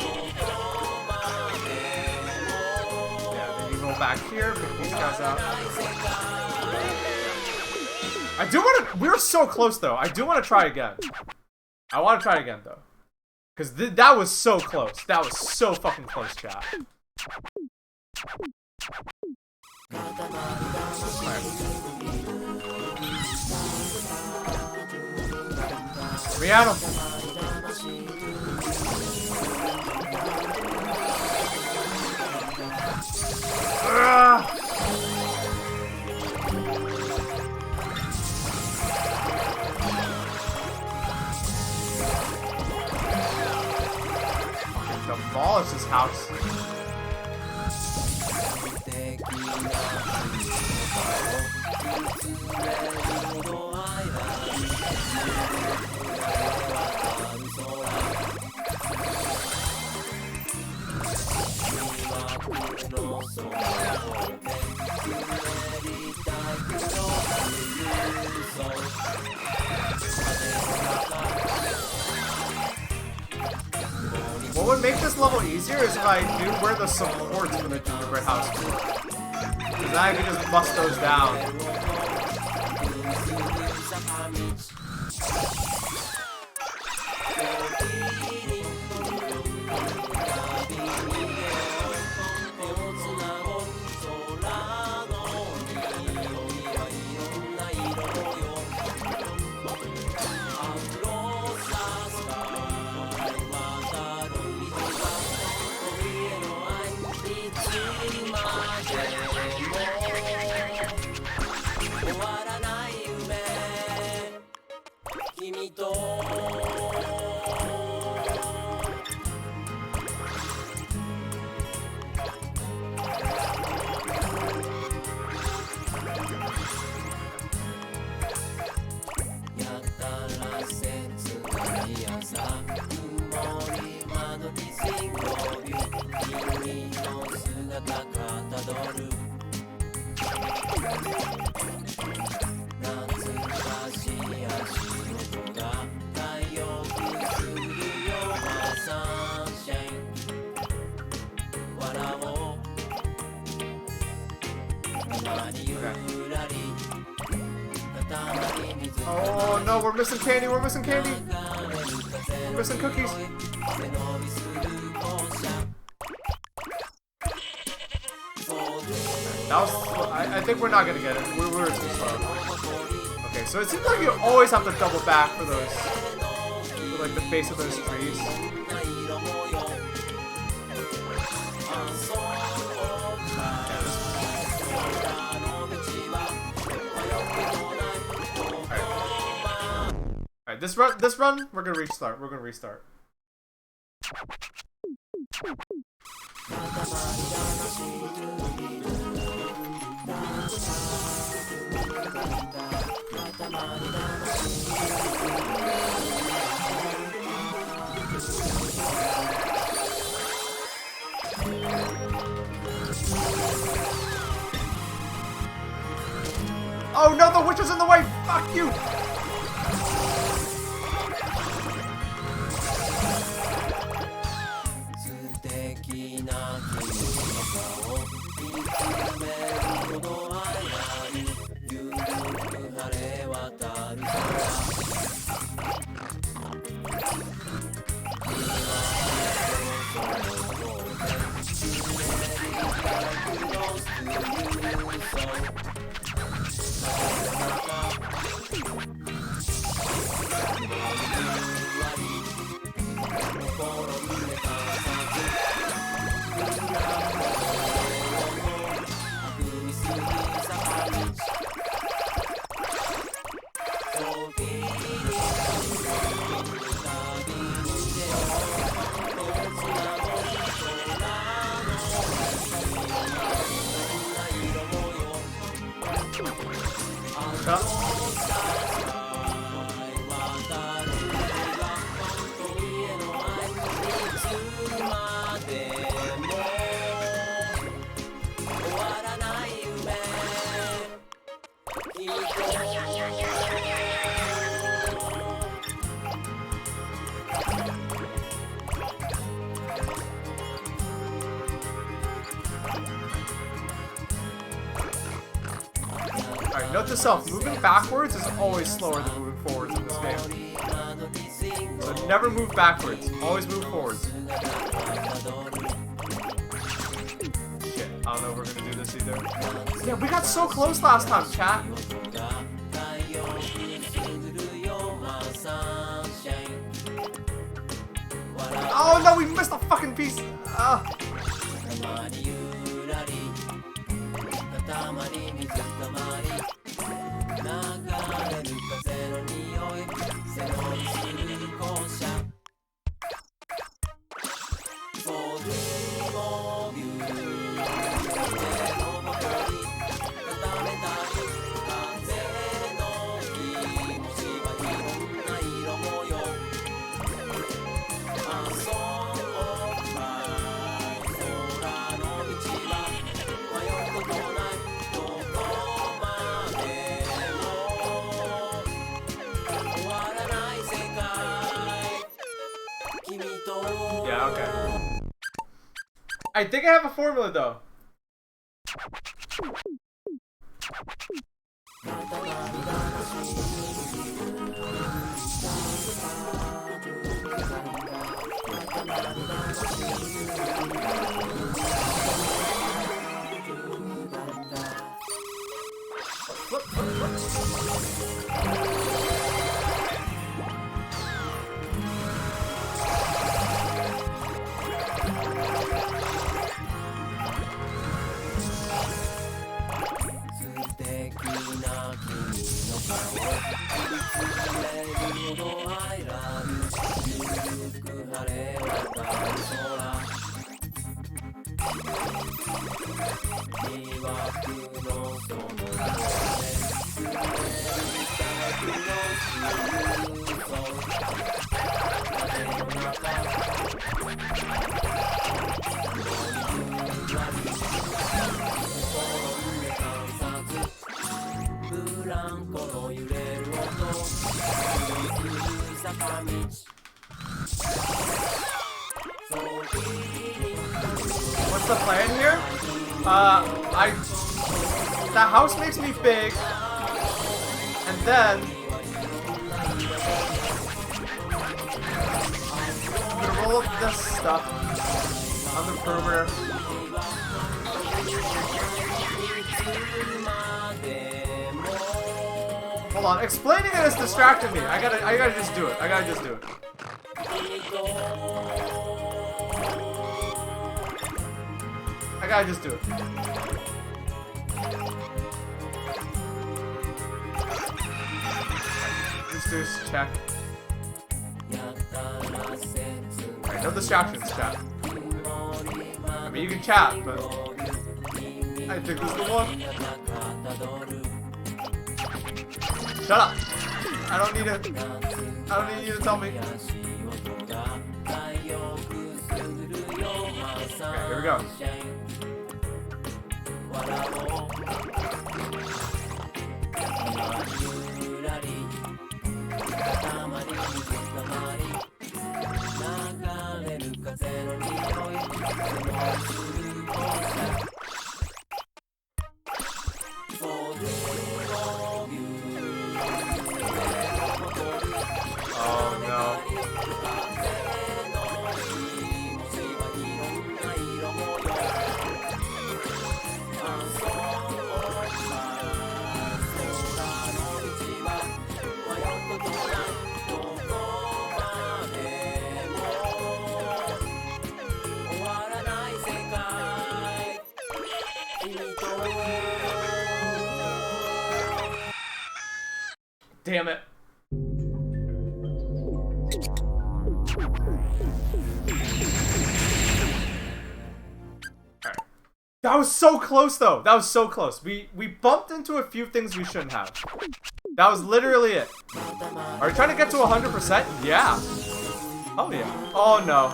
Yeah, then you go back here, pick these guys out. I do want to. We're so close though. I do want to try again. I want to try again though. Because that was so close. That was so fucking close, chat. Rihanna. Demolish this house. What would make this level easier is if I knew where the supports for the gingerbread house were. Because now I can just bust those down. Oh no, we're missing candy, we're missing candy. We're missing cookies. That was, I think we're not gonna get it. We were too slow. Okay, so it seems like you always have to double back for those, for like the base of those trees. Alright, this run, we're gonna restart. We're gonna restart. Oh no, the witch is in the way! Fuck you! Alright, note to self, moving backwards is always slower than moving forwards in this game. So never move backwards, always move forwards. Shit, I don't know if we're gonna do this either. Yeah, we got so close last time, chat. Oh no, we missed a fucking piece! Yeah, okay. I think I have a formula though. What's the plan here? That house makes me big, and And then I'm gonna roll up this stuff on the perimeter. Hold on, explaining it is distracting me. I gotta just do it. I gotta just do it. I gotta just do it. Boosters, check. Alright, no distractions, chat. I mean, you can chat, but I think this is the one. Shut up! I don't need it. I don't need you to tell me. Okay, here we go. Oh no. Damn it. Alright. That was so close though. That was so close. We bumped into a few things we shouldn't have. That was literally it. Are we trying to get to 100%? Yeah. Oh yeah. Oh no.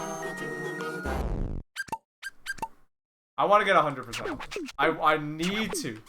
I want to get 100%. I need to.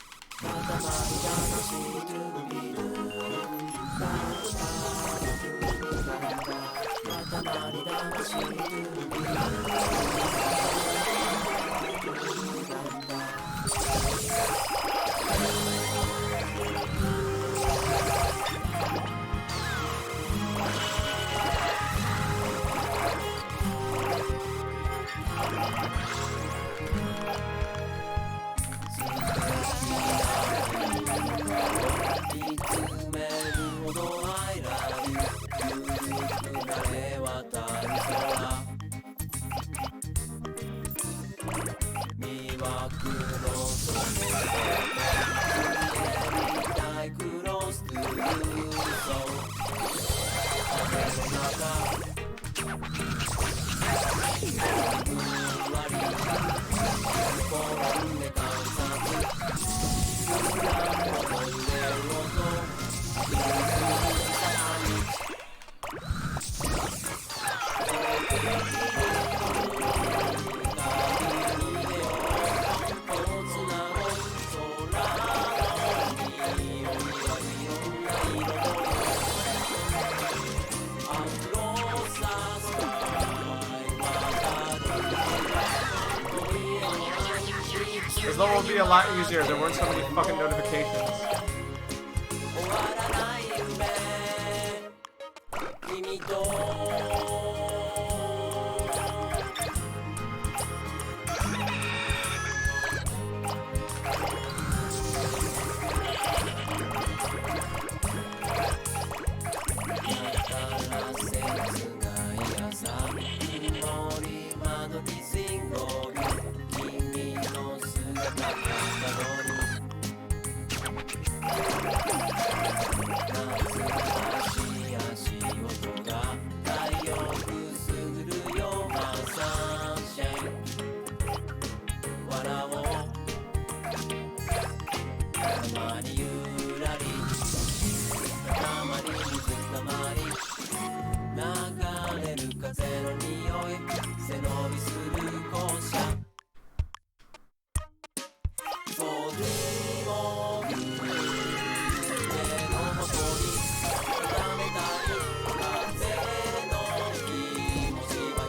This level would be a lot easier. There weren't so many fucking notifications.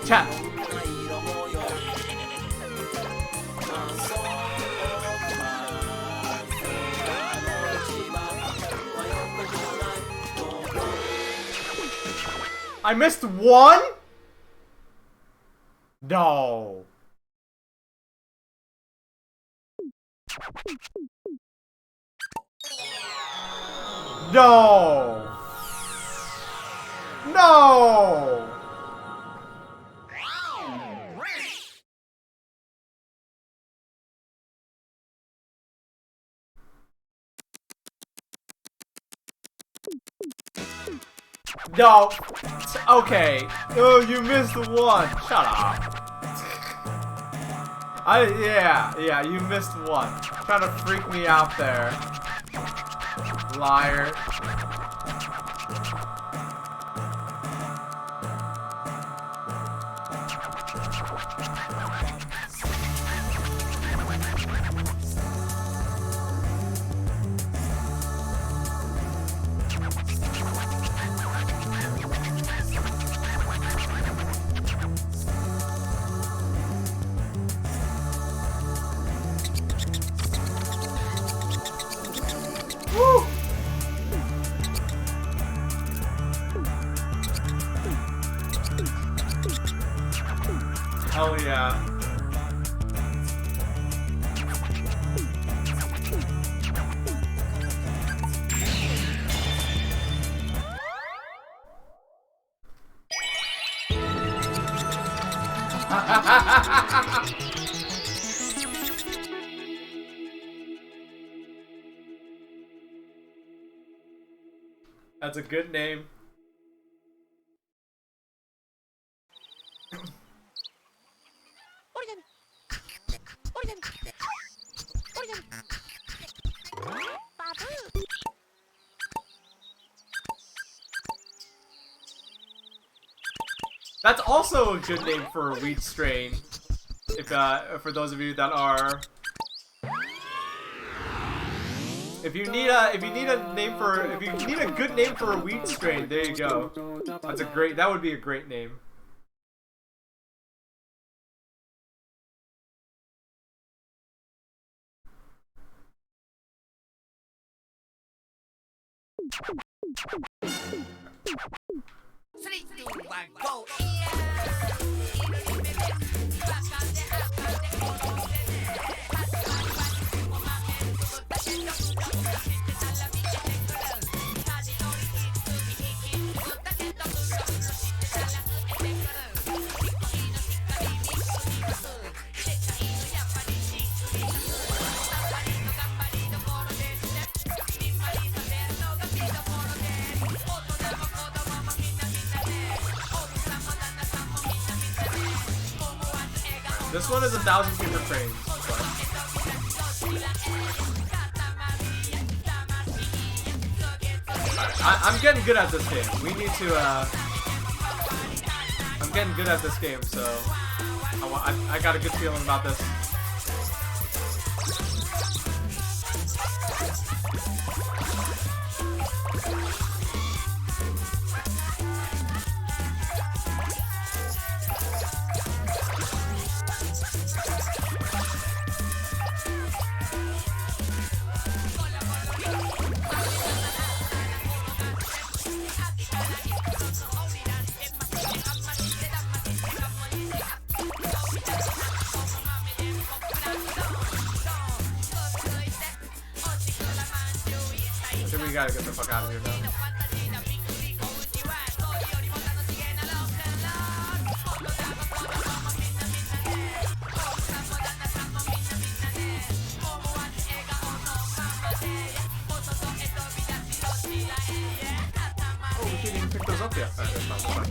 Chat. I missed one? No. No. No. No. Okay. Oh, you missed one. Shut up. Yeah, you missed one. Trying to freak me out there. Liar. Woo! Hell yeah. That's a good name. That's also a good name for a wheat strain. If for those of you that are, if you need a good name for a wheat strain, there you go. That would be a great name. This one is 1,000 paper cranes. I'm getting good at this game. We need to, I'm getting good at this game, so I got a good feeling about this. I think we gotta get the fuck out of here now. Oh, we didn't even pick those up yet. That's fine.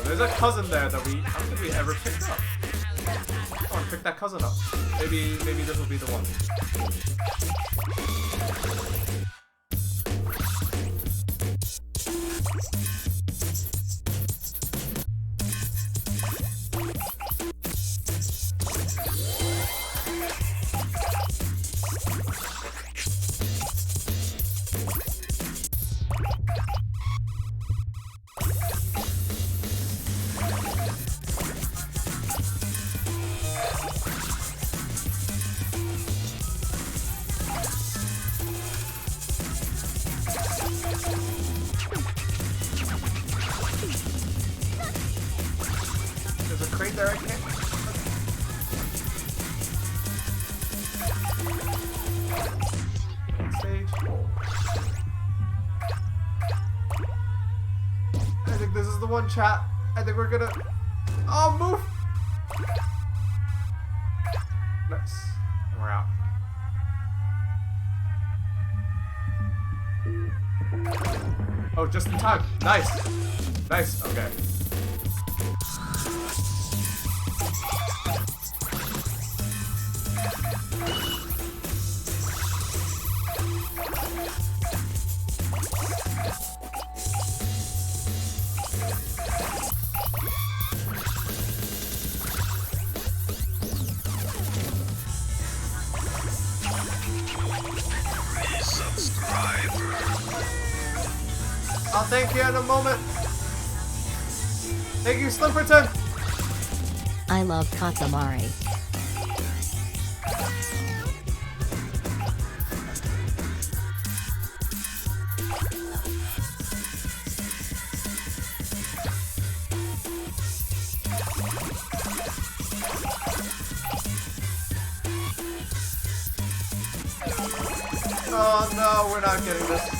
There's a cousin there that I don't think we ever picked up. Oh, pick that cousin up. Maybe this will be the one. There's a crate there I can't. Stage. I think this is the one, chat. I think we're gonna. Oh, move! Nice. And we're out. Oh, just in time. Nice. Nice. Okay. I'll thank you in a moment. Thank you, Slimperton. I love Katamari. Oh no, we're not getting this.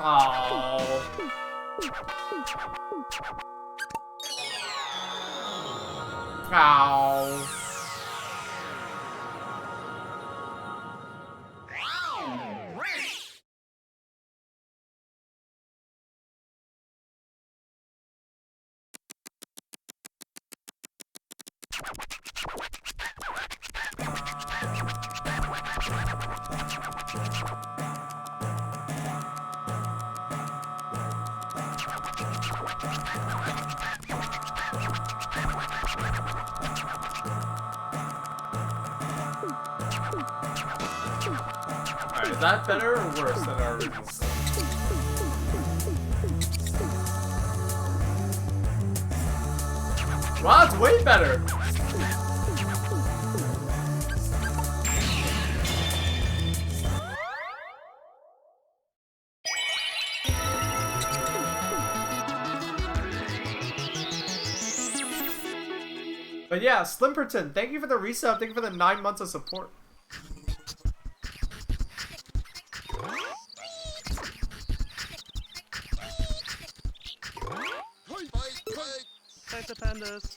Oh. Ow. Alright, is that better or worse than our original stuff? Wow, it's way better! But yeah, Slimperton, thank you for the resub, thank you for the 9 months of support. Take the pandas.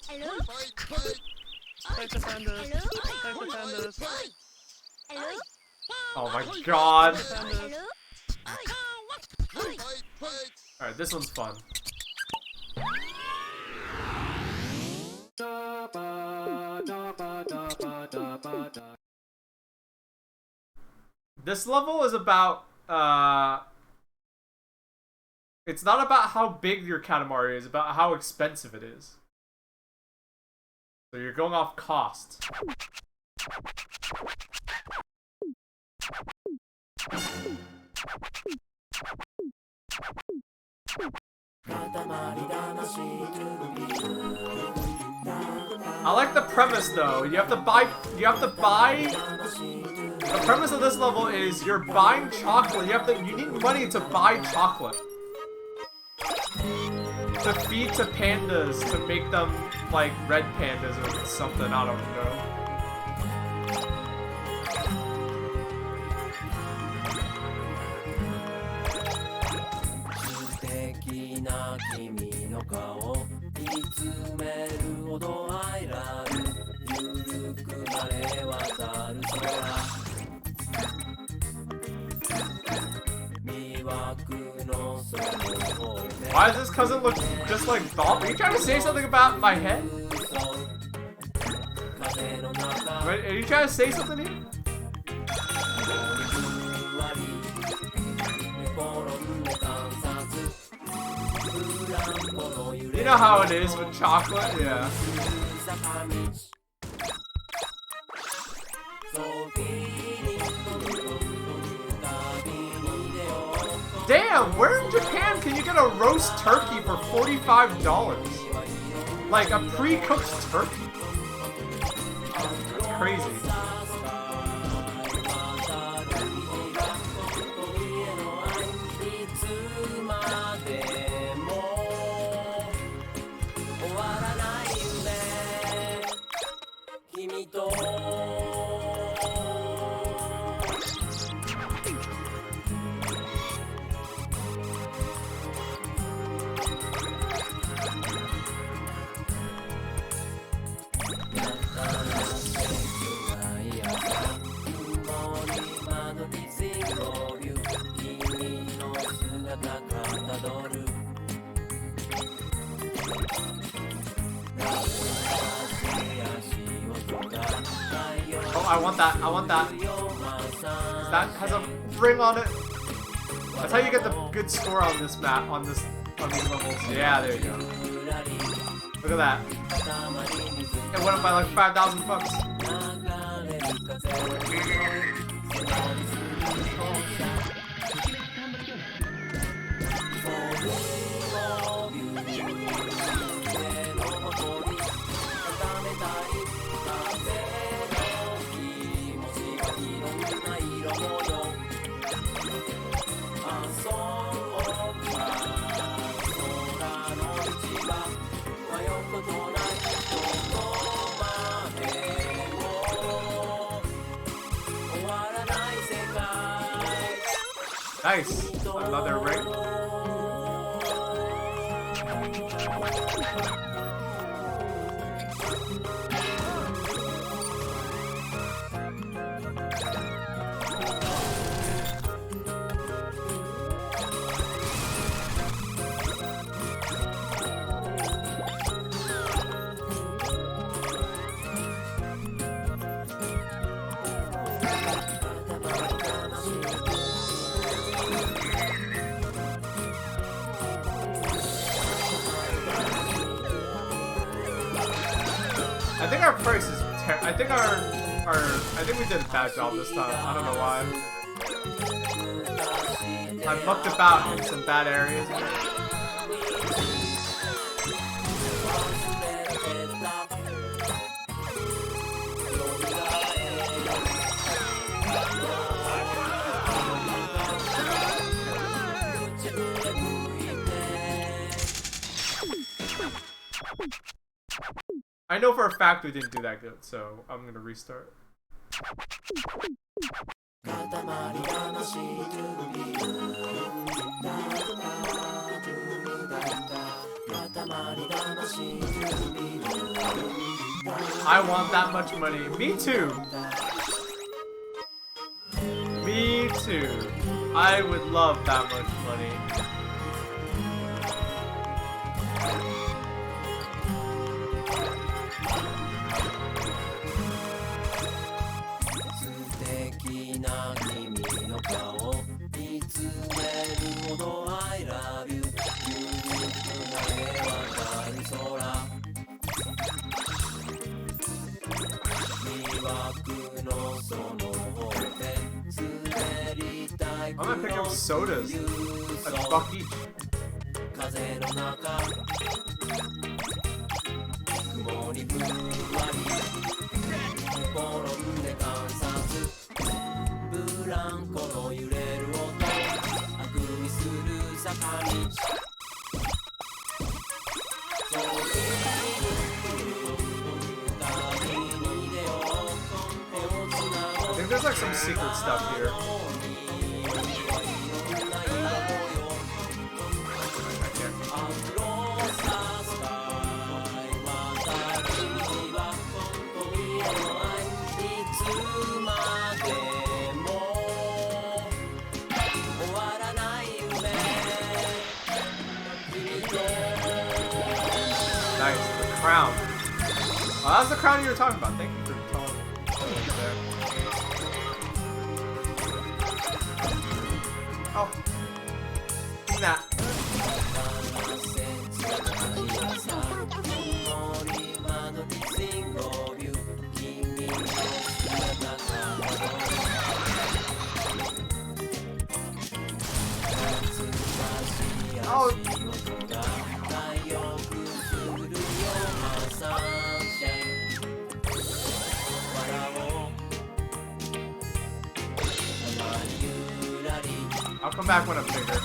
Hello? Take the pandas. Take the pandas. Hello? Oh my god. Hello? Alright, this one's fun. This level is about, it's not about how big your Katamari is, about how expensive it is. So you're going off cost. I like the premise though. You have to buy. The premise of this level is you're buying chocolate. You need money to buy chocolate. To feed to pandas to make them like red pandas or something. I don't know. 君の顔見つめるほど I love you ゆるく晴れ渡る空魅惑の空の Why does this cousin look just like Baaulp? Are you trying to say something about my head? Are you trying to say something here? You know how it is with chocolate? Yeah. Damn, where in Japan can you get a roast turkey for $45? Like a pre-cooked turkey? That's crazy. Oh, I want that. I want that. 'Cause that has a ring on it. That's how you get the good score on this map, on these levels. Yeah, there you go. Look at that. It went up by like 5,000 bucks. Nice. Another ring. I think our price is I think I think we did a bad job this time. I don't know why. I mucked about in some bad areas. I know for a fact we didn't do that good, so I'm gonna restart. I want that much money. Me too. Me too. I would love that much money. I'm gonna pick up sodas. A buck each. I think there's like some secret stuff here. Nice, the crown. Oh, that was the crown you were talking about. Thank you for telling me there. Oh. Snap. Oh. I'll come back when I'm bigger.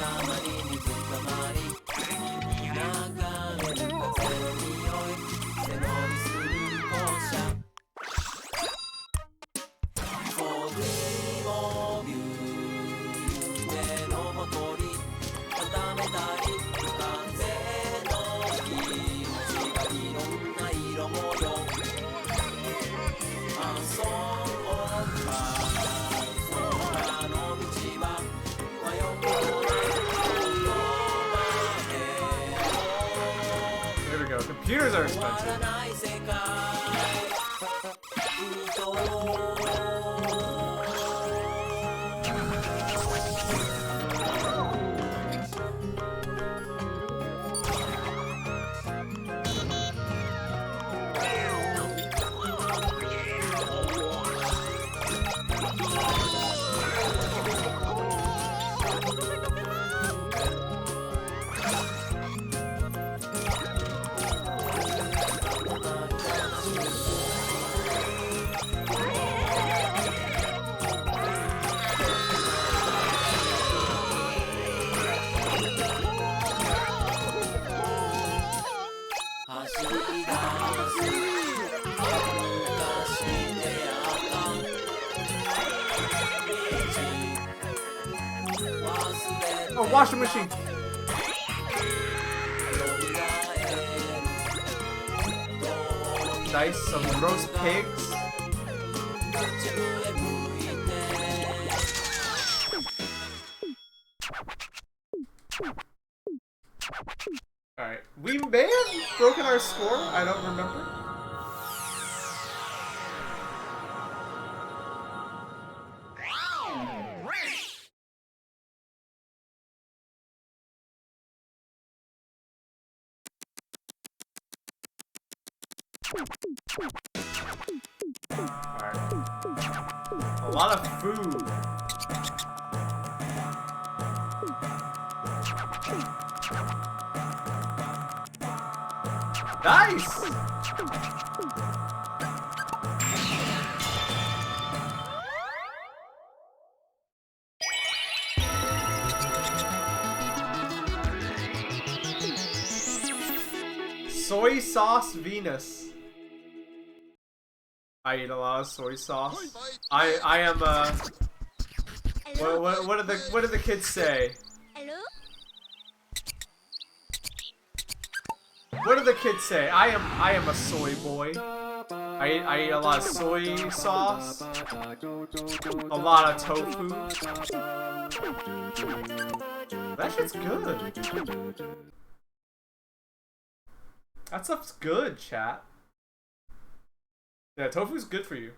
There we go. Computers are expensive. Oh, washing machine. Nice, some roast pigs. Alright, we may have broken our score, I don't remember. Alright. A lot of food. Nice! Soy sauce Venus. I eat a lot of soy sauce. I am what do the kids say? Hello? What do the kids say? I am a soy boy. I eat a lot of soy sauce. A lot of tofu. That shit's good. That stuff's good, chat. Yeah, tofu's good for you.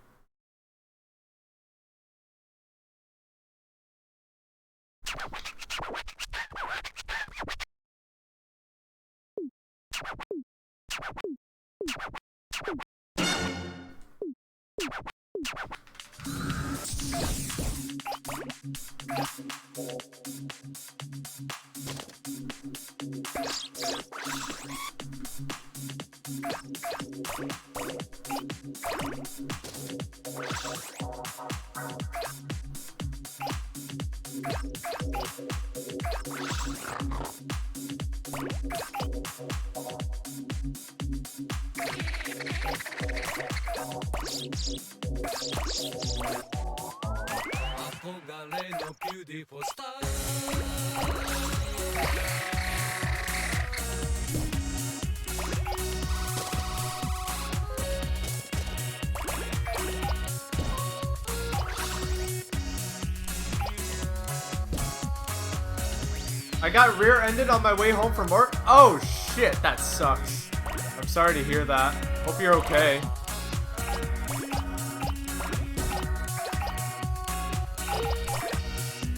I got rear-ended on my way home from work. Oh shit, that sucks. I'm sorry to hear that. Hope you're okay.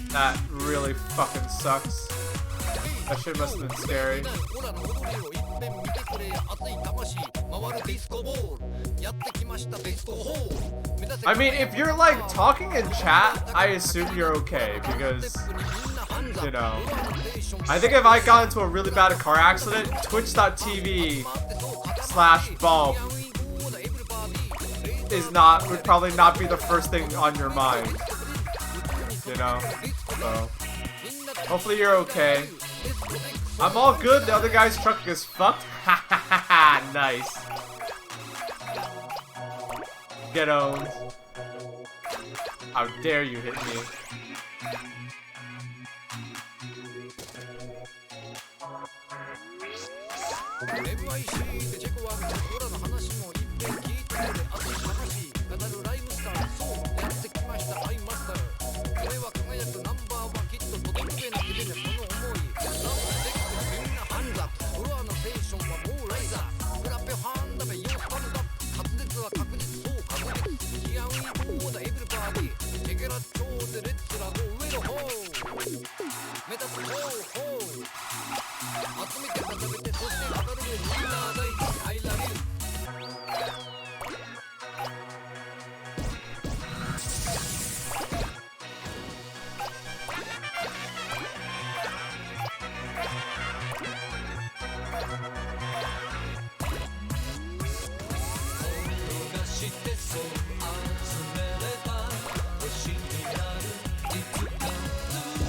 That really fucking sucks. That shit must have been scary. I mean, if you're like talking in chat, I assume you're okay because, you know, I think if I got into a really bad car accident, twitch.tv/Baaulp would probably not be the first thing on your mind, you know. So hopefully you're okay. I'm all good. The other guy's truck is fucked. Ha ha ha ha. Nice. Get owned. How dare you hit me?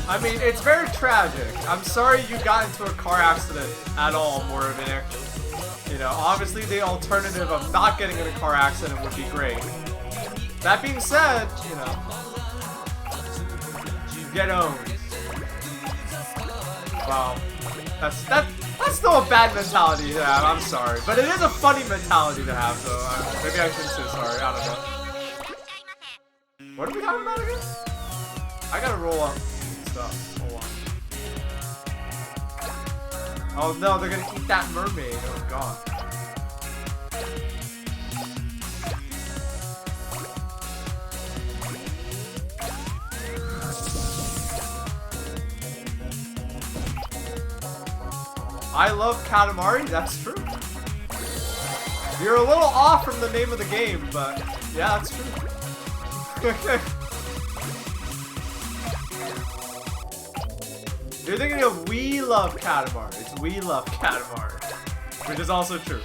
I mean, it's very tragic. I'm sorry you got into a car accident at all, Moravinic. You know, obviously the alternative of not getting in a car accident would be great. That being said, you know, get owned. Wow. That's still a bad mentality to have, I'm sorry. But it is a funny mentality to have, so maybe I shouldn't say sorry, I don't know. What are we talking about again? I gotta roll up stuff. Hold on. Oh no, they're gonna eat that mermaid. Oh god. I love Katamari, that's true. You're a little off from the name of the game, but yeah, that's true. You're thinking of We Love Katamari. It's We Love Katamari, which is also true.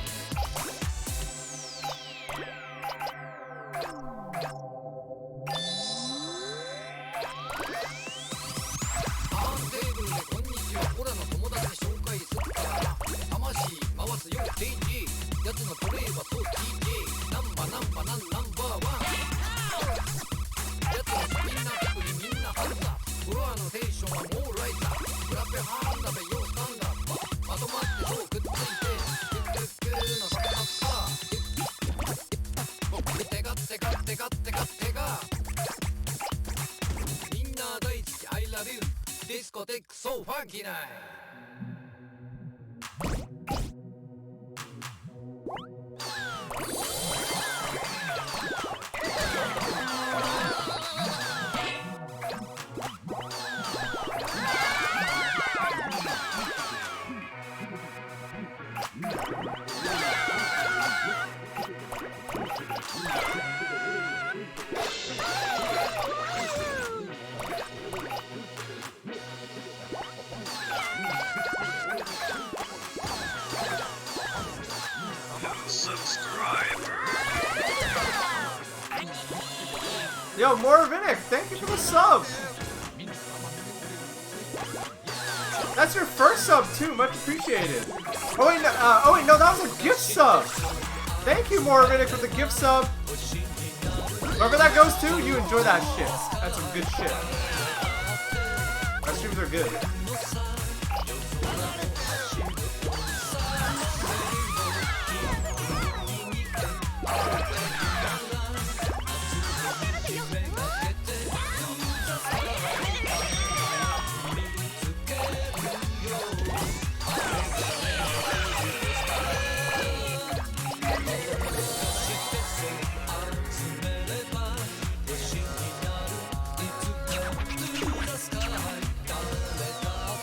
So funky night. Yo, Moravinic, thank you for the sub. That's your first sub too, much appreciated. Oh wait, no, that was a gift sub. Thank you, Moravinic, for the gift sub. Wherever that goes to, you enjoy that shit. That's some good shit. Our streams are good.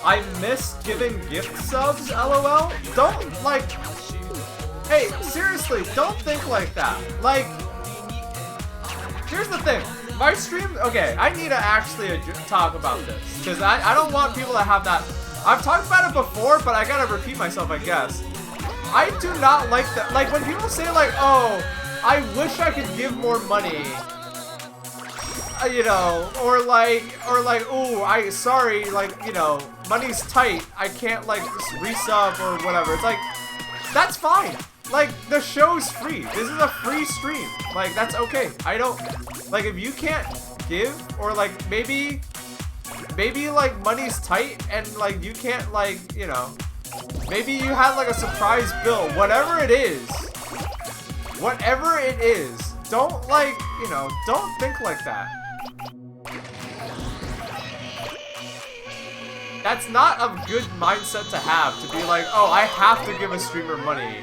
I miss giving gift subs, lol. Don't, like... Hey, seriously, don't think like that. Like, here's the thing. My stream... Okay, I need to actually talk about this. Because I don't want people to have that... I've talked about it before, but I gotta repeat myself, I guess. I do not like that. Like, when people say, like, oh, I wish I could give more money... you know, or like, ooh, sorry, like, you know, money's tight, I can't, like, resub or whatever. It's like, that's fine. Like, the show's free. This is a free stream. Like, that's okay. I don't, like, if you can't give, or, like, maybe, like, money's tight, and, like, you can't, like, you know, maybe you had, like, a surprise bill. Whatever it is, don't, like, you know, don't think like that. That's not a good mindset to have, to be like, oh, I have to give a streamer money.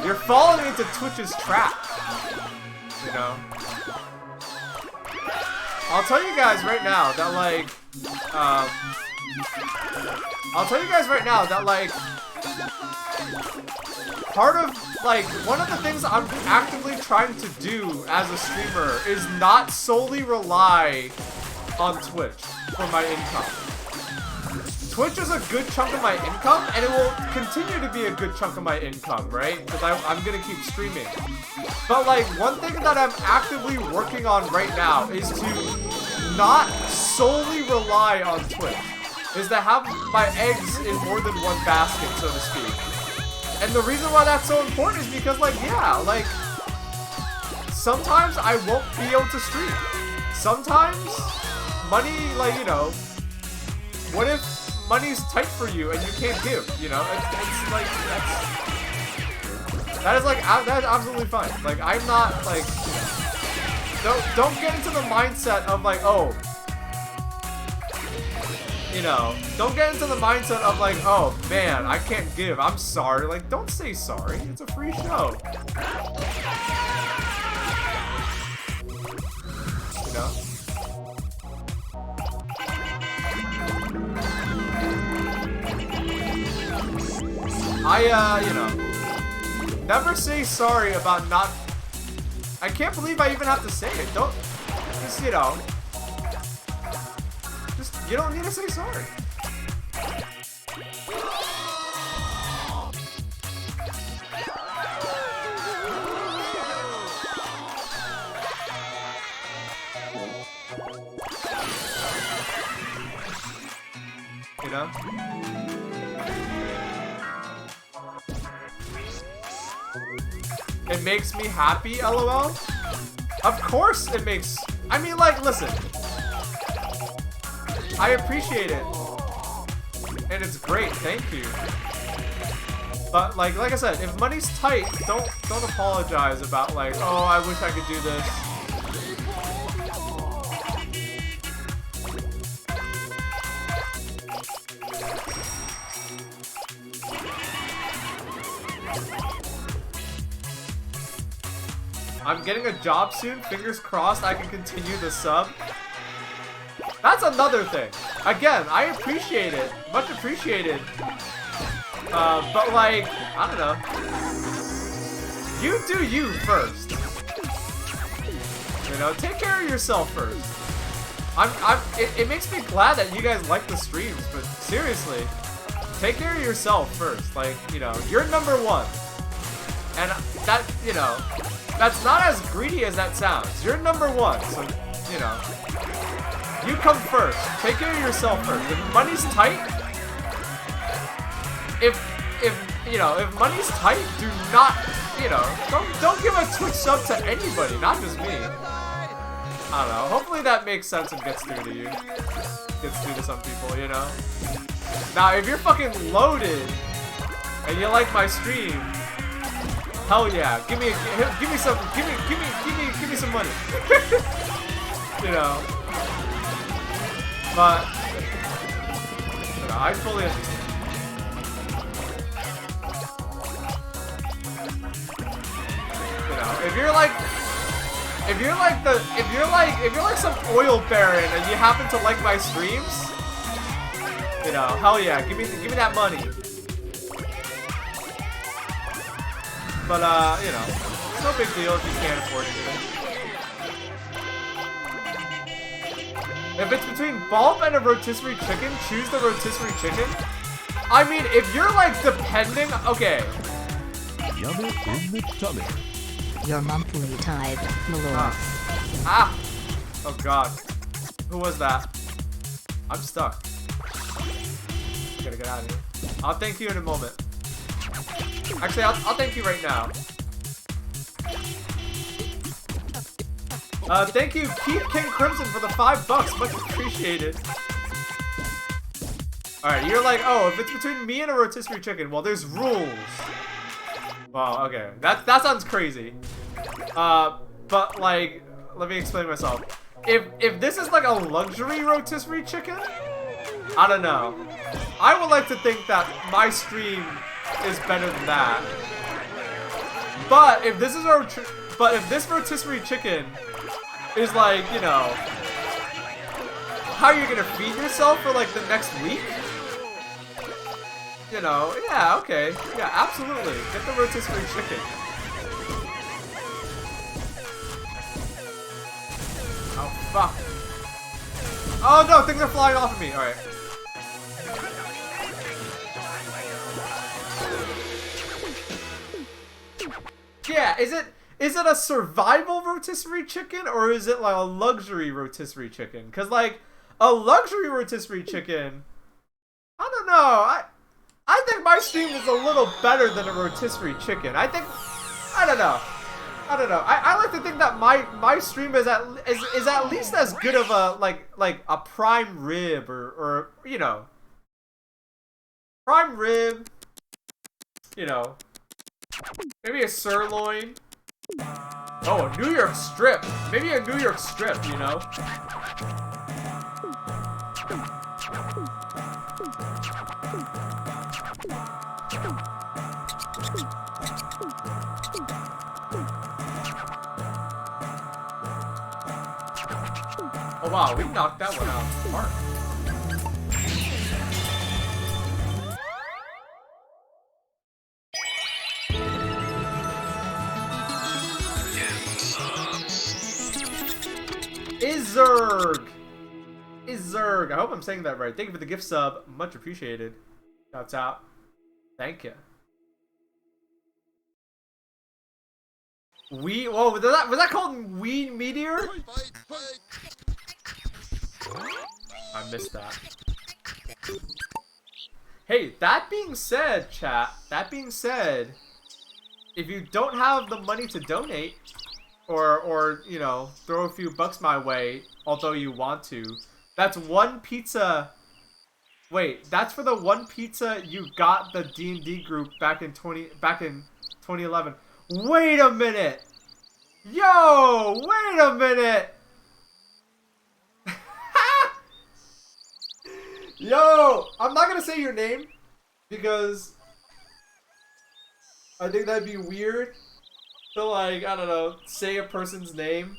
You're falling into Twitch's trap. You know? I'll tell you guys right now that, like, part of, like, one of the things I'm actively trying to do as a streamer is not solely rely on Twitch for my income. Twitch is a good chunk of my income, and it will continue to be a good chunk of my income, right? Because I'm gonna keep streaming. But, like, one thing that I'm actively working on right now is to not solely rely on Twitch. Is to have my eggs in more than one basket, so to speak. And the reason why that's so important is because, like, yeah, like, sometimes I won't be able to stream. Sometimes money, like, you know, what if money's tight for you and you can't give, you know? It's like, that's absolutely fine. Like, I'm not, like, don't get into the mindset of, like, oh, you know, don't get into the mindset of, like, oh, man, I can't give, I'm sorry. Like, don't say sorry, it's a free show. You know? You know, never say sorry about not... I can't believe I even have to say it. Don't, just, you know, just, you don't need to say sorry. You know? It makes me happy, lol? Of course it makes... I mean, like, listen. I appreciate it. And it's great, thank you. But, like I said, if money's tight, don't apologize about, like, oh, I wish I could do this. I'm getting a job soon, fingers crossed I can continue the sub. That's another thing. Again, I appreciate it, much appreciated. But, like, I don't know. You do you first. You know, take care of yourself first. It makes me glad that you guys like the streams, but seriously, take care of yourself first. Like, you know, you're number one. And that, you know, that's not as greedy as that sounds. You're number one, so, you know, you come first. Take care of yourself first. If money's tight, if you know, if money's tight, do not, you know, don't give a Twitch sub to anybody, not just me. I don't know. Hopefully that makes sense and gets through to you. Gets through to some people, you know. Now, if you're fucking loaded and you like my stream, hell yeah, give me some money. You know. But you know, I fully understand. You know, if you're like some oil baron and you happen to like my streams, You know, hell yeah, give me that money. But you know, it's no big deal if you can't afford it. If it's between Baaulp and a rotisserie chicken, choose the rotisserie chicken. I mean, if you're like depending, okay. Yummy in the tummy. Your monthly tithe, my lord. Ah! Oh god. Who was that? I'm stuck. Gotta get out of here. I'll thank you in a moment. Actually, I'll thank you right now. Thank you, Keith King Crimson, for the $5. Much appreciated. Alright, you're like, oh, if it's between me and a rotisserie chicken, well, there's rules. Wow, okay. That sounds crazy. But like, let me explain myself. If this is like a luxury rotisserie chicken, I don't know. I would like to think that my stream is better than that. But if this is if this rotisserie chicken is like, you know, how you're gonna feed yourself for like the next week? You know, yeah, okay. Yeah, absolutely. Get the rotisserie chicken. Oh, fuck. Oh no, things are flying off of me. Alright. Yeah, is it a survival rotisserie chicken or is it like a luxury rotisserie chicken? Cause like a luxury rotisserie chicken, I don't know. I think my stream is a little better than a rotisserie chicken. I don't know. I like to think that my stream is at least as good of a like a prime rib or you know, prime rib. You know. Maybe a sirloin. Oh, a New York strip. Maybe a New York strip, you know? Oh wow, we knocked that one out of the park. Izerg. I hope I'm saying that right. Thank you for the gift sub. Much appreciated. Shouts out. Thank you. Whoa, was that called Weed Meteor? I missed that. Hey, that being said, chat, if you don't have the money to donate, or you know, throw a few bucks my way, although you want to, that's one pizza. Wait, that's for the one pizza you got the D&D group back in 2011. Wait a minute! Yo, wait a minute! Yo, I'm not gonna say your name because I think that'd be weird to, like, I don't know, say a person's name.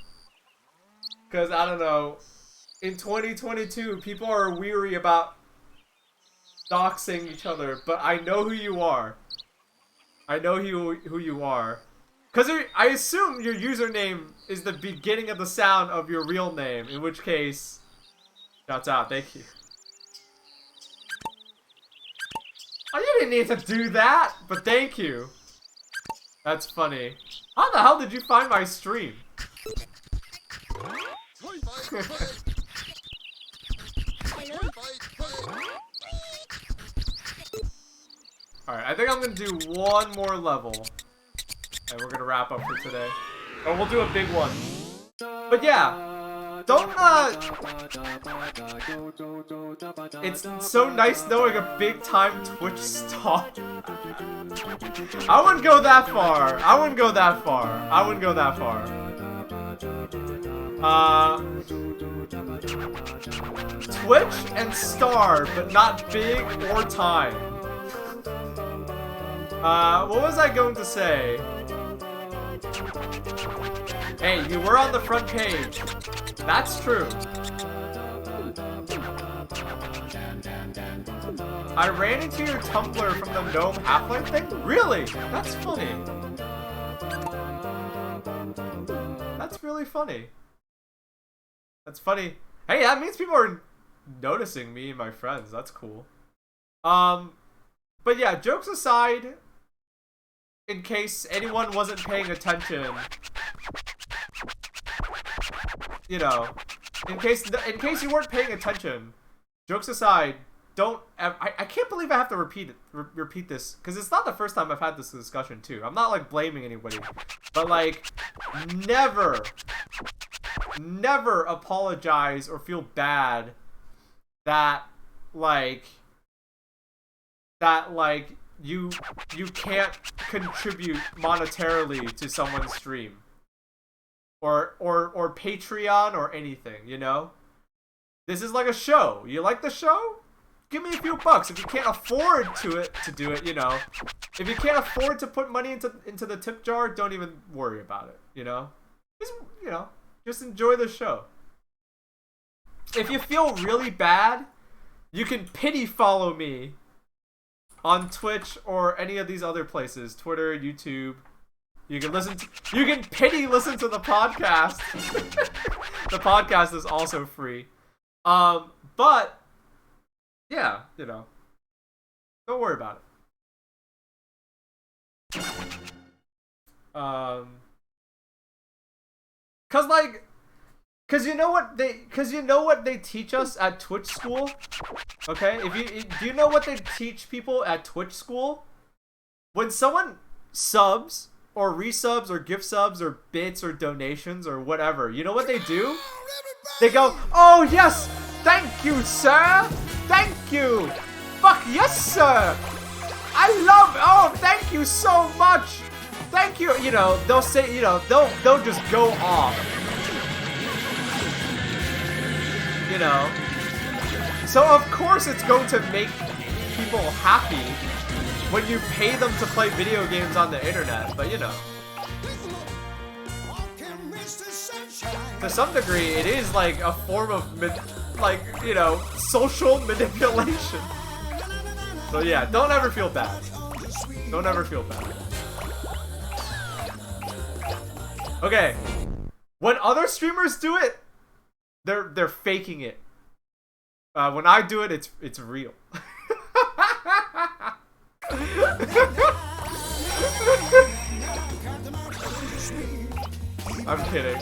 Because, I don't know, in 2022, people are weary about doxing each other, but I know who you are. I know who you are. Because I assume your username is the beginning of the sound of your real name, in which case, shouts out, thank you. Oh, you didn't need to do that, but thank you. That's funny. How the hell did you find my stream? Alright, I think I'm gonna do one more level. And we're gonna wrap up for today. Or we'll do a big one. But yeah, don't, it's so nice knowing a big-time Twitch star. I wouldn't go that far. Twitch and star, but not big or time. What was I going to say? Hey, you were on the front page. That's true. I ran into your Tumblr from the Gnome Half-Life thing? Really? That's funny. That's really funny. That's funny. Hey, that means people are noticing me and my friends. That's cool. But yeah, jokes aside, in case anyone wasn't paying attention, you know, in case you weren't paying attention, jokes aside, don't. I can't believe I have to repeat this, because it's not the first time I've had this discussion too. I'm not like blaming anybody, but like, never apologize or feel bad that you can't contribute monetarily to someone's stream or Patreon or anything, you know? This is like a show. You like the show? Give me a few bucks. If you can't afford to do it, you know. If you can't afford to put money into the tip jar, don't even worry about it, you know? Just enjoy the show. If you feel really bad, you can pity follow me on Twitch or any of these other places, Twitter, YouTube. You can pity listen to the podcast. The podcast is also free. But yeah, you know, don't worry about it. Cause you know what they teach us at Twitch school? Okay? Do you know what they teach people at Twitch school? When someone subs or resubs or gift subs or bits or donations or whatever, you know what they do? They go, "Oh yes, thank you, sir. Thank you. Fuck yes, sir. Oh, thank you so much. Thank you." You know, they'll say, you know, they'll just go off. You know, so of course it's going to make people happy when you pay them to play video games on the internet, but you know, to some degree it is like a form of social manipulation. So yeah, don't ever feel bad. Don't ever feel bad. Okay, when other streamers do it, they're faking it. When I do it, it's real. I'm kidding.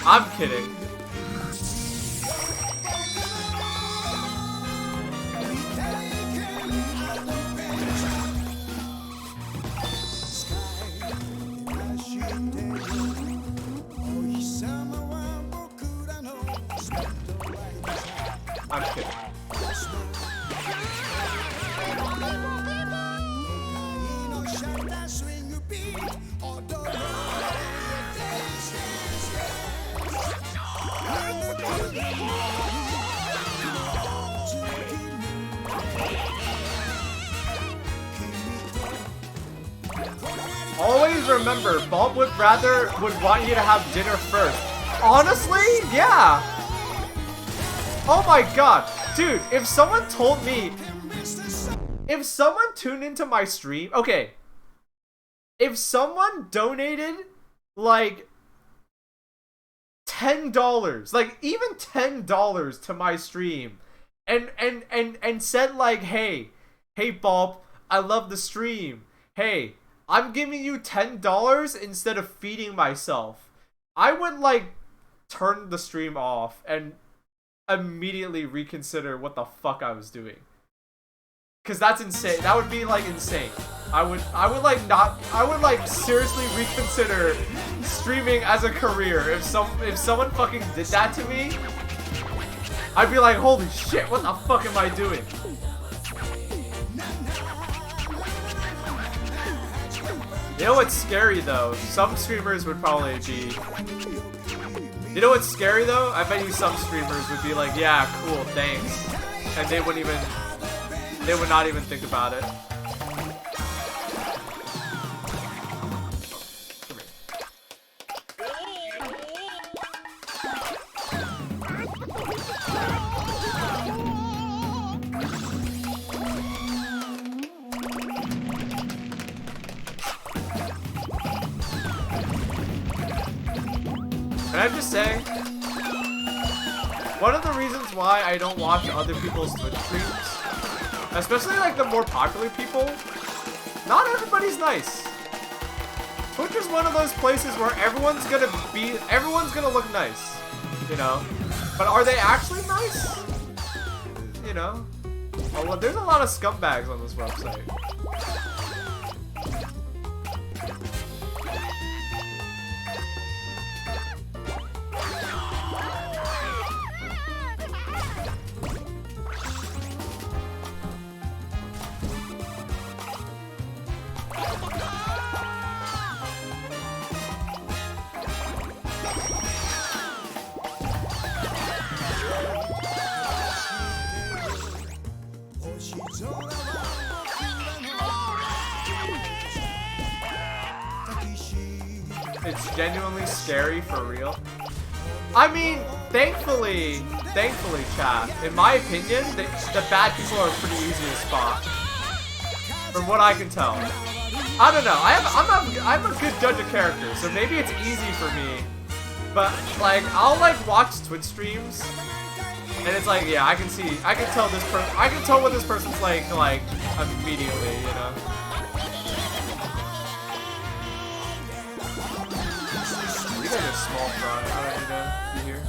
I'm kidding. I'm kidding. Always remember, Baaulp would want you to have dinner first. Honestly, yeah. Oh my god. Dude, if someone tuned into my stream, okay. If someone donated like $10, like even $10 to my stream and said like, hey Baaulp, I love the stream. Hey, I'm giving you $10 instead of feeding myself. I would like turn the stream off and immediately reconsider what the fuck I was doing. Cause that's insane. That would be like insane. I would like seriously reconsider streaming as a career if someone fucking did that to me. I'd be like, holy shit, what the fuck am I doing? You know what's scary though? Some streamers would probably be... You know what's scary though? I bet you some streamers would be like, yeah, cool, thanks. And they would not even think about it. I just say, one of the reasons why I don't watch other people's Twitch streams, especially like the more popular people, not everybody's nice. Twitch is one of those places where everyone's gonna look nice, you know? But are they actually nice? You know? Oh, well, there's a lot of scumbags on this website. It's genuinely scary for real. I mean, thankfully, chat, in my opinion, the bad people are pretty easy to spot. From what I can tell. I don't know. I'm a good judge of characters, so maybe it's easy for me. But like, I'll like watch Twitch streams, and it's like, yeah, I can tell what this person's like immediately, you know. You guys are small fry. I don't need to be here.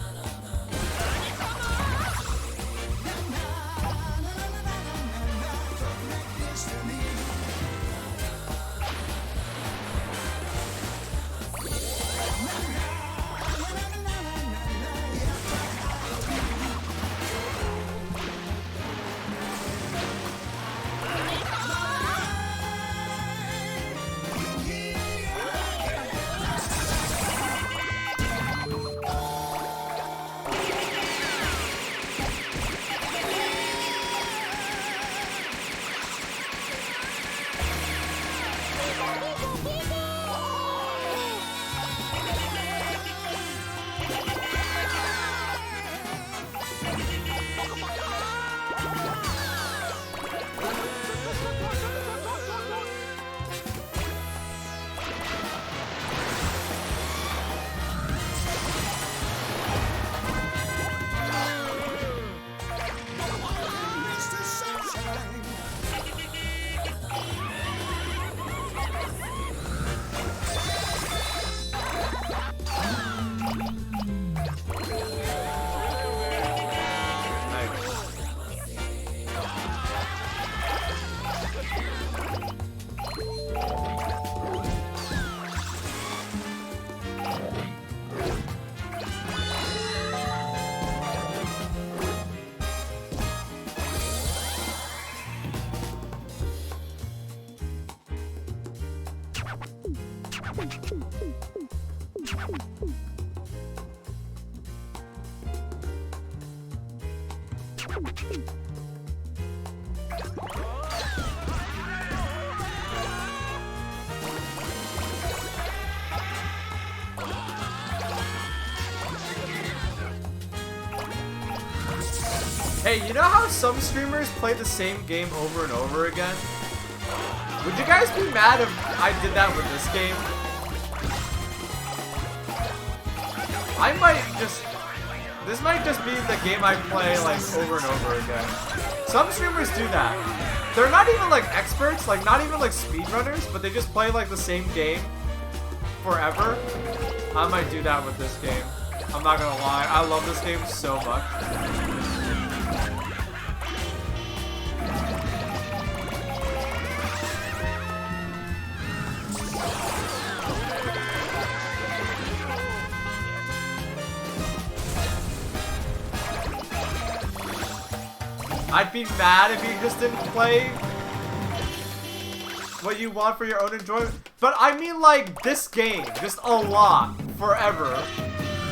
Hey, you know how some streamers play the same game over and over again? Would you guys be mad if I did that with this game? This might just be the game I play like over and over again. Some streamers do that. They're not even like experts, like not even like speedrunners, but they just play like the same game forever. I might do that with this game. I'm not gonna lie, I love this game so much. I'd be mad if you just didn't play what you want for your own enjoyment. But I mean like this game, just a lot, forever.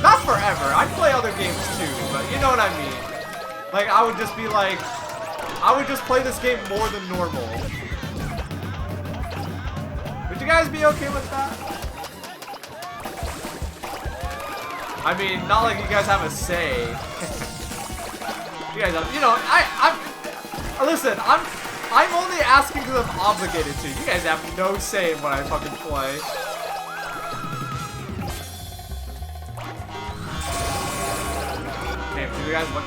Not forever, I'd play other games too, but you know what I mean. Like I would just be like, I would just play this game more than normal. Would you guys be okay with that? I mean, not like you guys have a say. You guys have, you know, listen, I'm only asking because I'm obligated to. You guys have no say in what I fucking play. you guys look?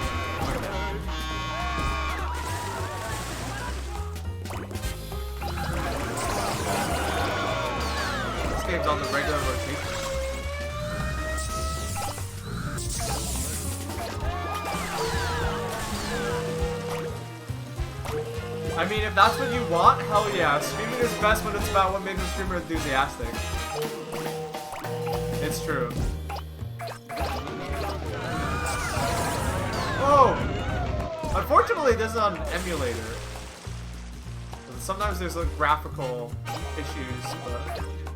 This game's on the regular rotation. I mean, if that's what you want, hell yeah. Streaming is best when it's about what makes a streamer enthusiastic. It's true. Oh! Unfortunately, this is on an emulator. Sometimes there's like graphical issues, but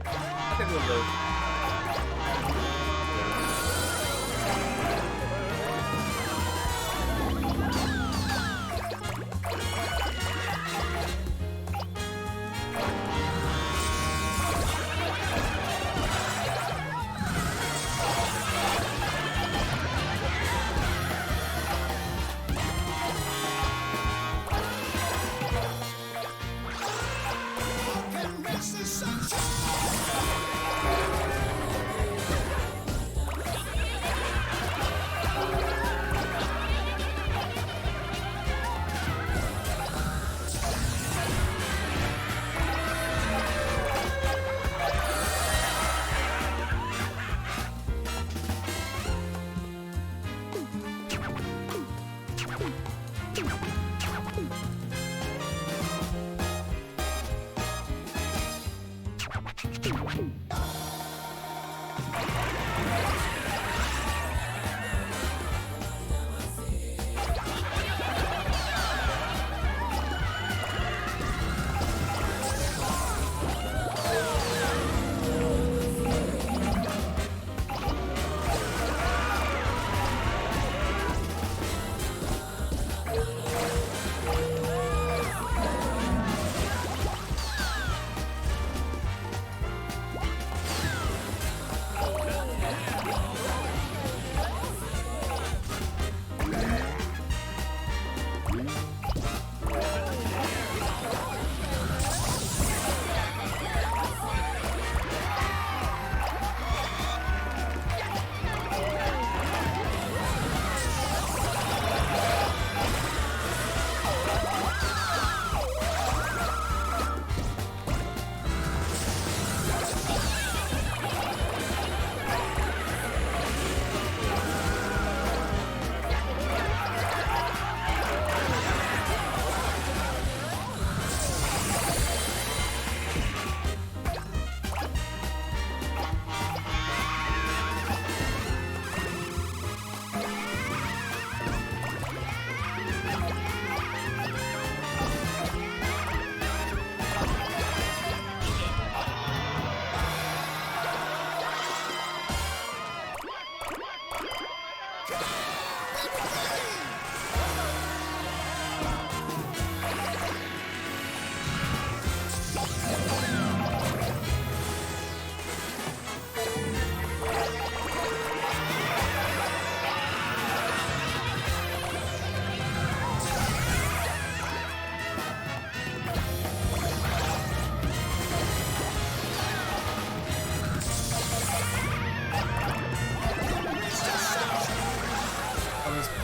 I think we'll live.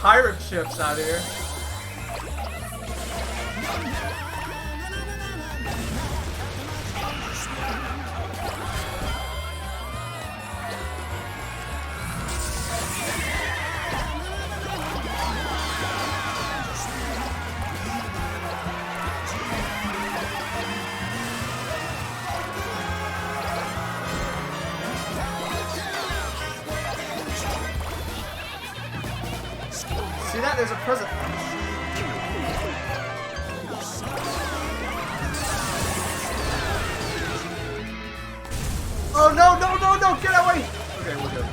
Pirate ships out here. See that? There's a present. Oh no, no, no, no! Get away! Okay, we're good.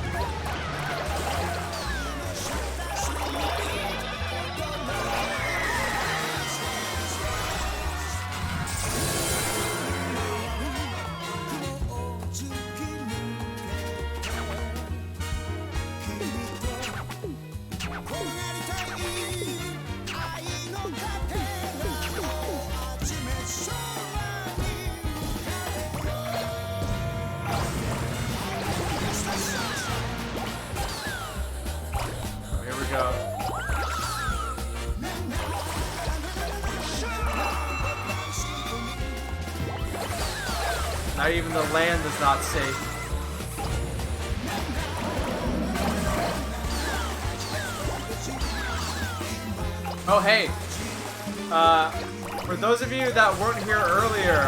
Not even the land is not safe. Oh, hey. For those of you that weren't here earlier,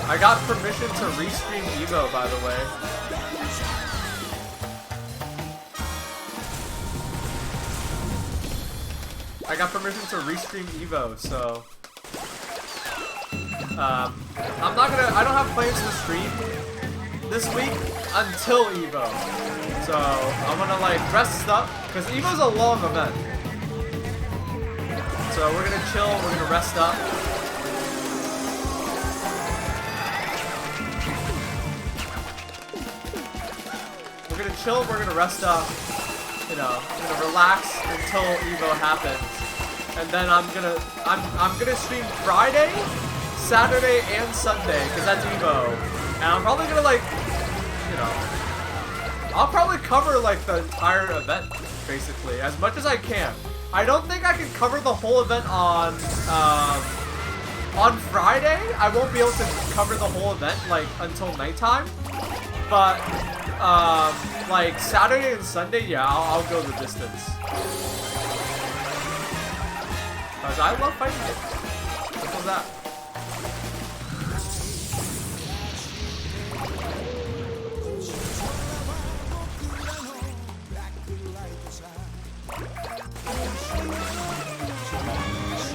I got permission to restream Evo, by the way. I got permission to restream Evo, so... I don't have plans to stream this week until Evo. So, I'm gonna, like, rest up, because Evo's a long event. So, we're gonna chill, we're gonna rest up. We're gonna chill, we're gonna rest up. You know, we're gonna relax until Evo happens. And then I'm gonna stream Friday, Saturday, and Sunday, because that's Evo. And I'm probably gonna, like, you know, I'll probably cover, like, the entire event, basically, as much as I can. I don't think I can cover the whole event on Friday. I won't be able to cover the whole event, like, until nighttime. But, like, Saturday and Sunday, yeah, I'll go the distance. Because I love fighting games. Simple as that.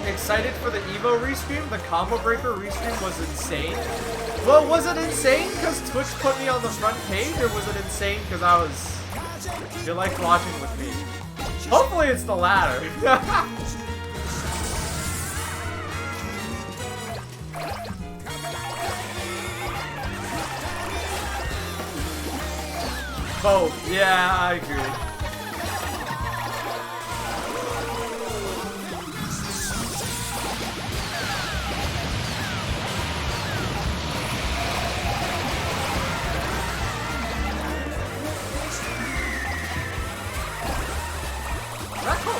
Excited for the Evo restream? The Combo Breaker restream was insane. Well, was it insane because Twitch put me on the front page, or was it insane because you liked watching with me? Hopefully it's the latter. Both. Yeah, I agree.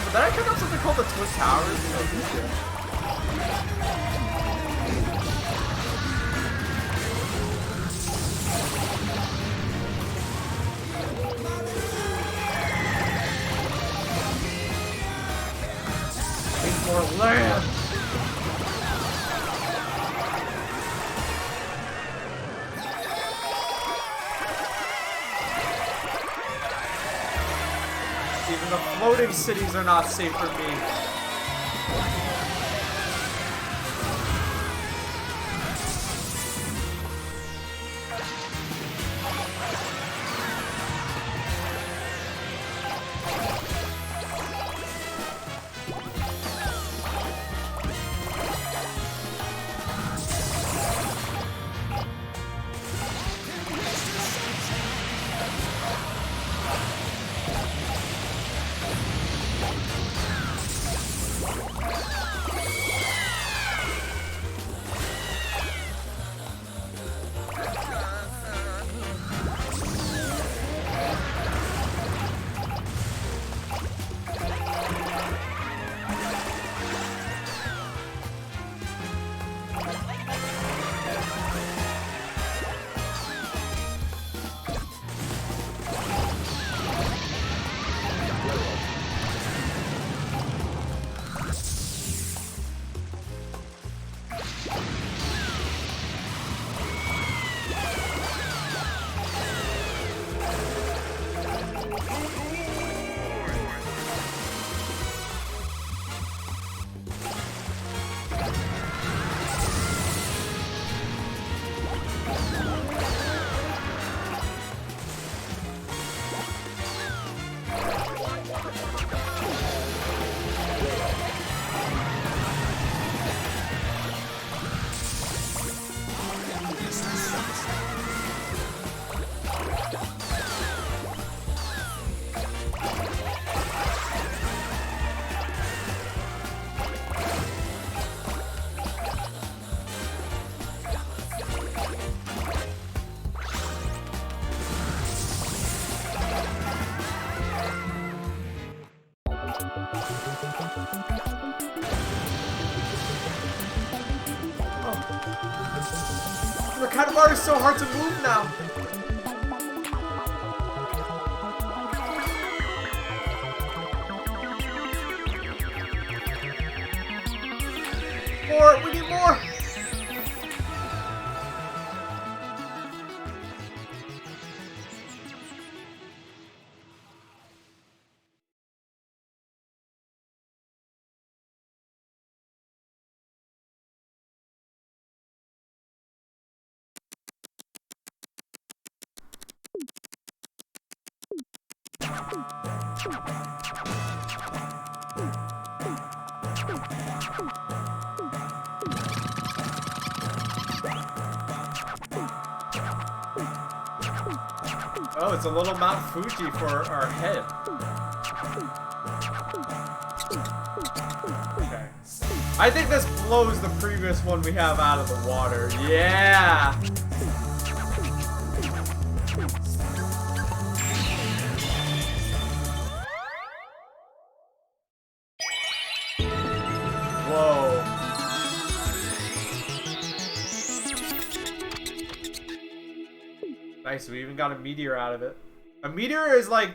Did I pick up something called the Twist Towers? Need more land! Even the floating cities are not safe for me. The Katamari is so hard to move now. More! We need more! Oh, it's a little Mount Fuji for our head. Okay. I think this blows the previous one we have out of the water. Yeah! Whoa. Nice, we even got a meteor out of it. A meteor is like,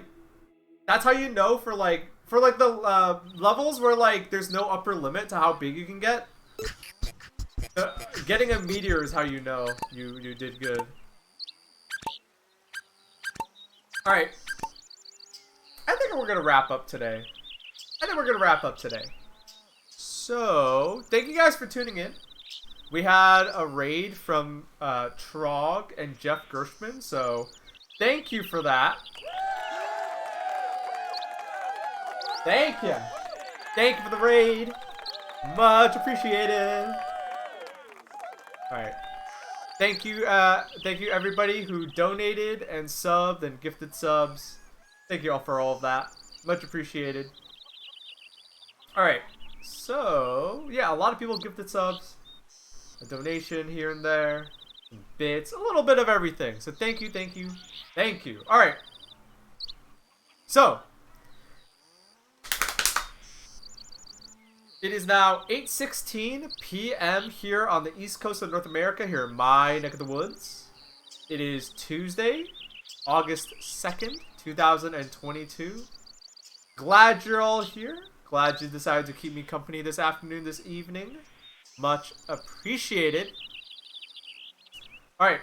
that's how you know for the levels where like there's no upper limit to how big you can get. Getting a meteor is how you know you did good. Alright. I think we're gonna wrap up today. So, thank you guys for tuning in. We had a raid from Trog and Jeff Gershman, so thank you for that. Thank you. Thank you for the raid. Much appreciated. Alright. Thank you everybody who donated and subbed and gifted subs. Thank you all for all of that. Much appreciated. Alright. So, yeah, a lot of people gifted subs. A donation here and there. Some bits. A little bit of everything. So thank you, thank you, thank you. Alright. So, it is now 8:16 p.m. here on the east coast of North America, here in my neck of the woods. It is Tuesday, August 2nd, 2022. Glad you're all here. Glad you decided to keep me company this afternoon, this evening. Much appreciated. Alright.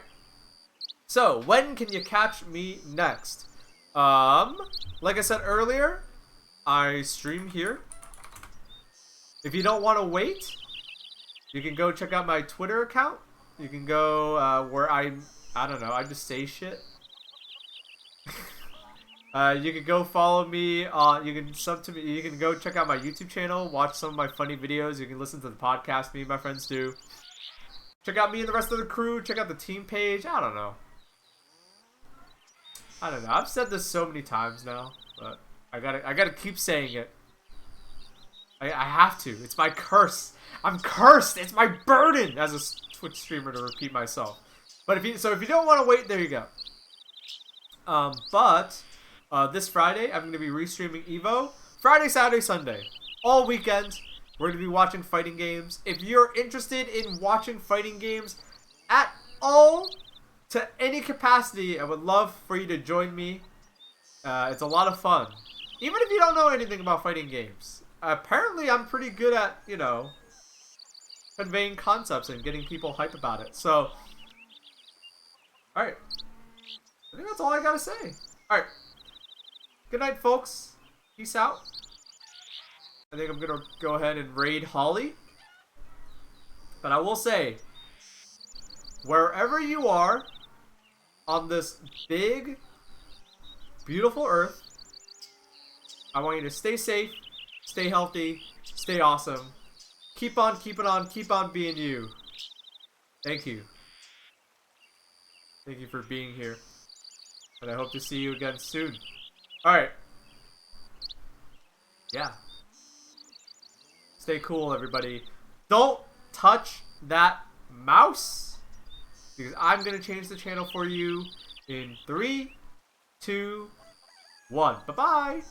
So, when can you catch me next? Like I said earlier, I stream here. If you don't want to wait, you can go check out my Twitter account. You can go where I don't know, I just say shit. You can go follow me on, you can sub to me, you can go check out my YouTube channel, watch some of my funny videos, you can listen to the podcast me and my friends do. Check out me and the rest of the crew, check out the team page, I don't know. I've said this so many times now, but I gotta keep saying it. I have to, it's my curse. I'm cursed, it's my burden as a Twitch streamer to repeat myself. But if you don't want to wait, there you go. This Friday, I'm going to be restreaming EVO. Friday, Saturday, Sunday. All weekend, we're going to be watching fighting games. If you're interested in watching fighting games at all, to any capacity, I would love for you to join me. It's a lot of fun. Even if you don't know anything about fighting games. Apparently, I'm pretty good at, you know, conveying concepts and getting people hype about it. So, alright. I think that's all I gotta say. Alright. Good night, folks. Peace out. I think I'm gonna go ahead and raid Holly. But I will say, wherever you are on this big, beautiful earth, I want you to stay safe, stay healthy, stay awesome. Keep on keeping on, keep on being you. Thank you. Thank you for being here. And I hope to see you again soon. Alright. Yeah. Stay cool, everybody. Don't touch that mouse, because I'm going to change the channel for you in 3, 2, 1. Bye-bye!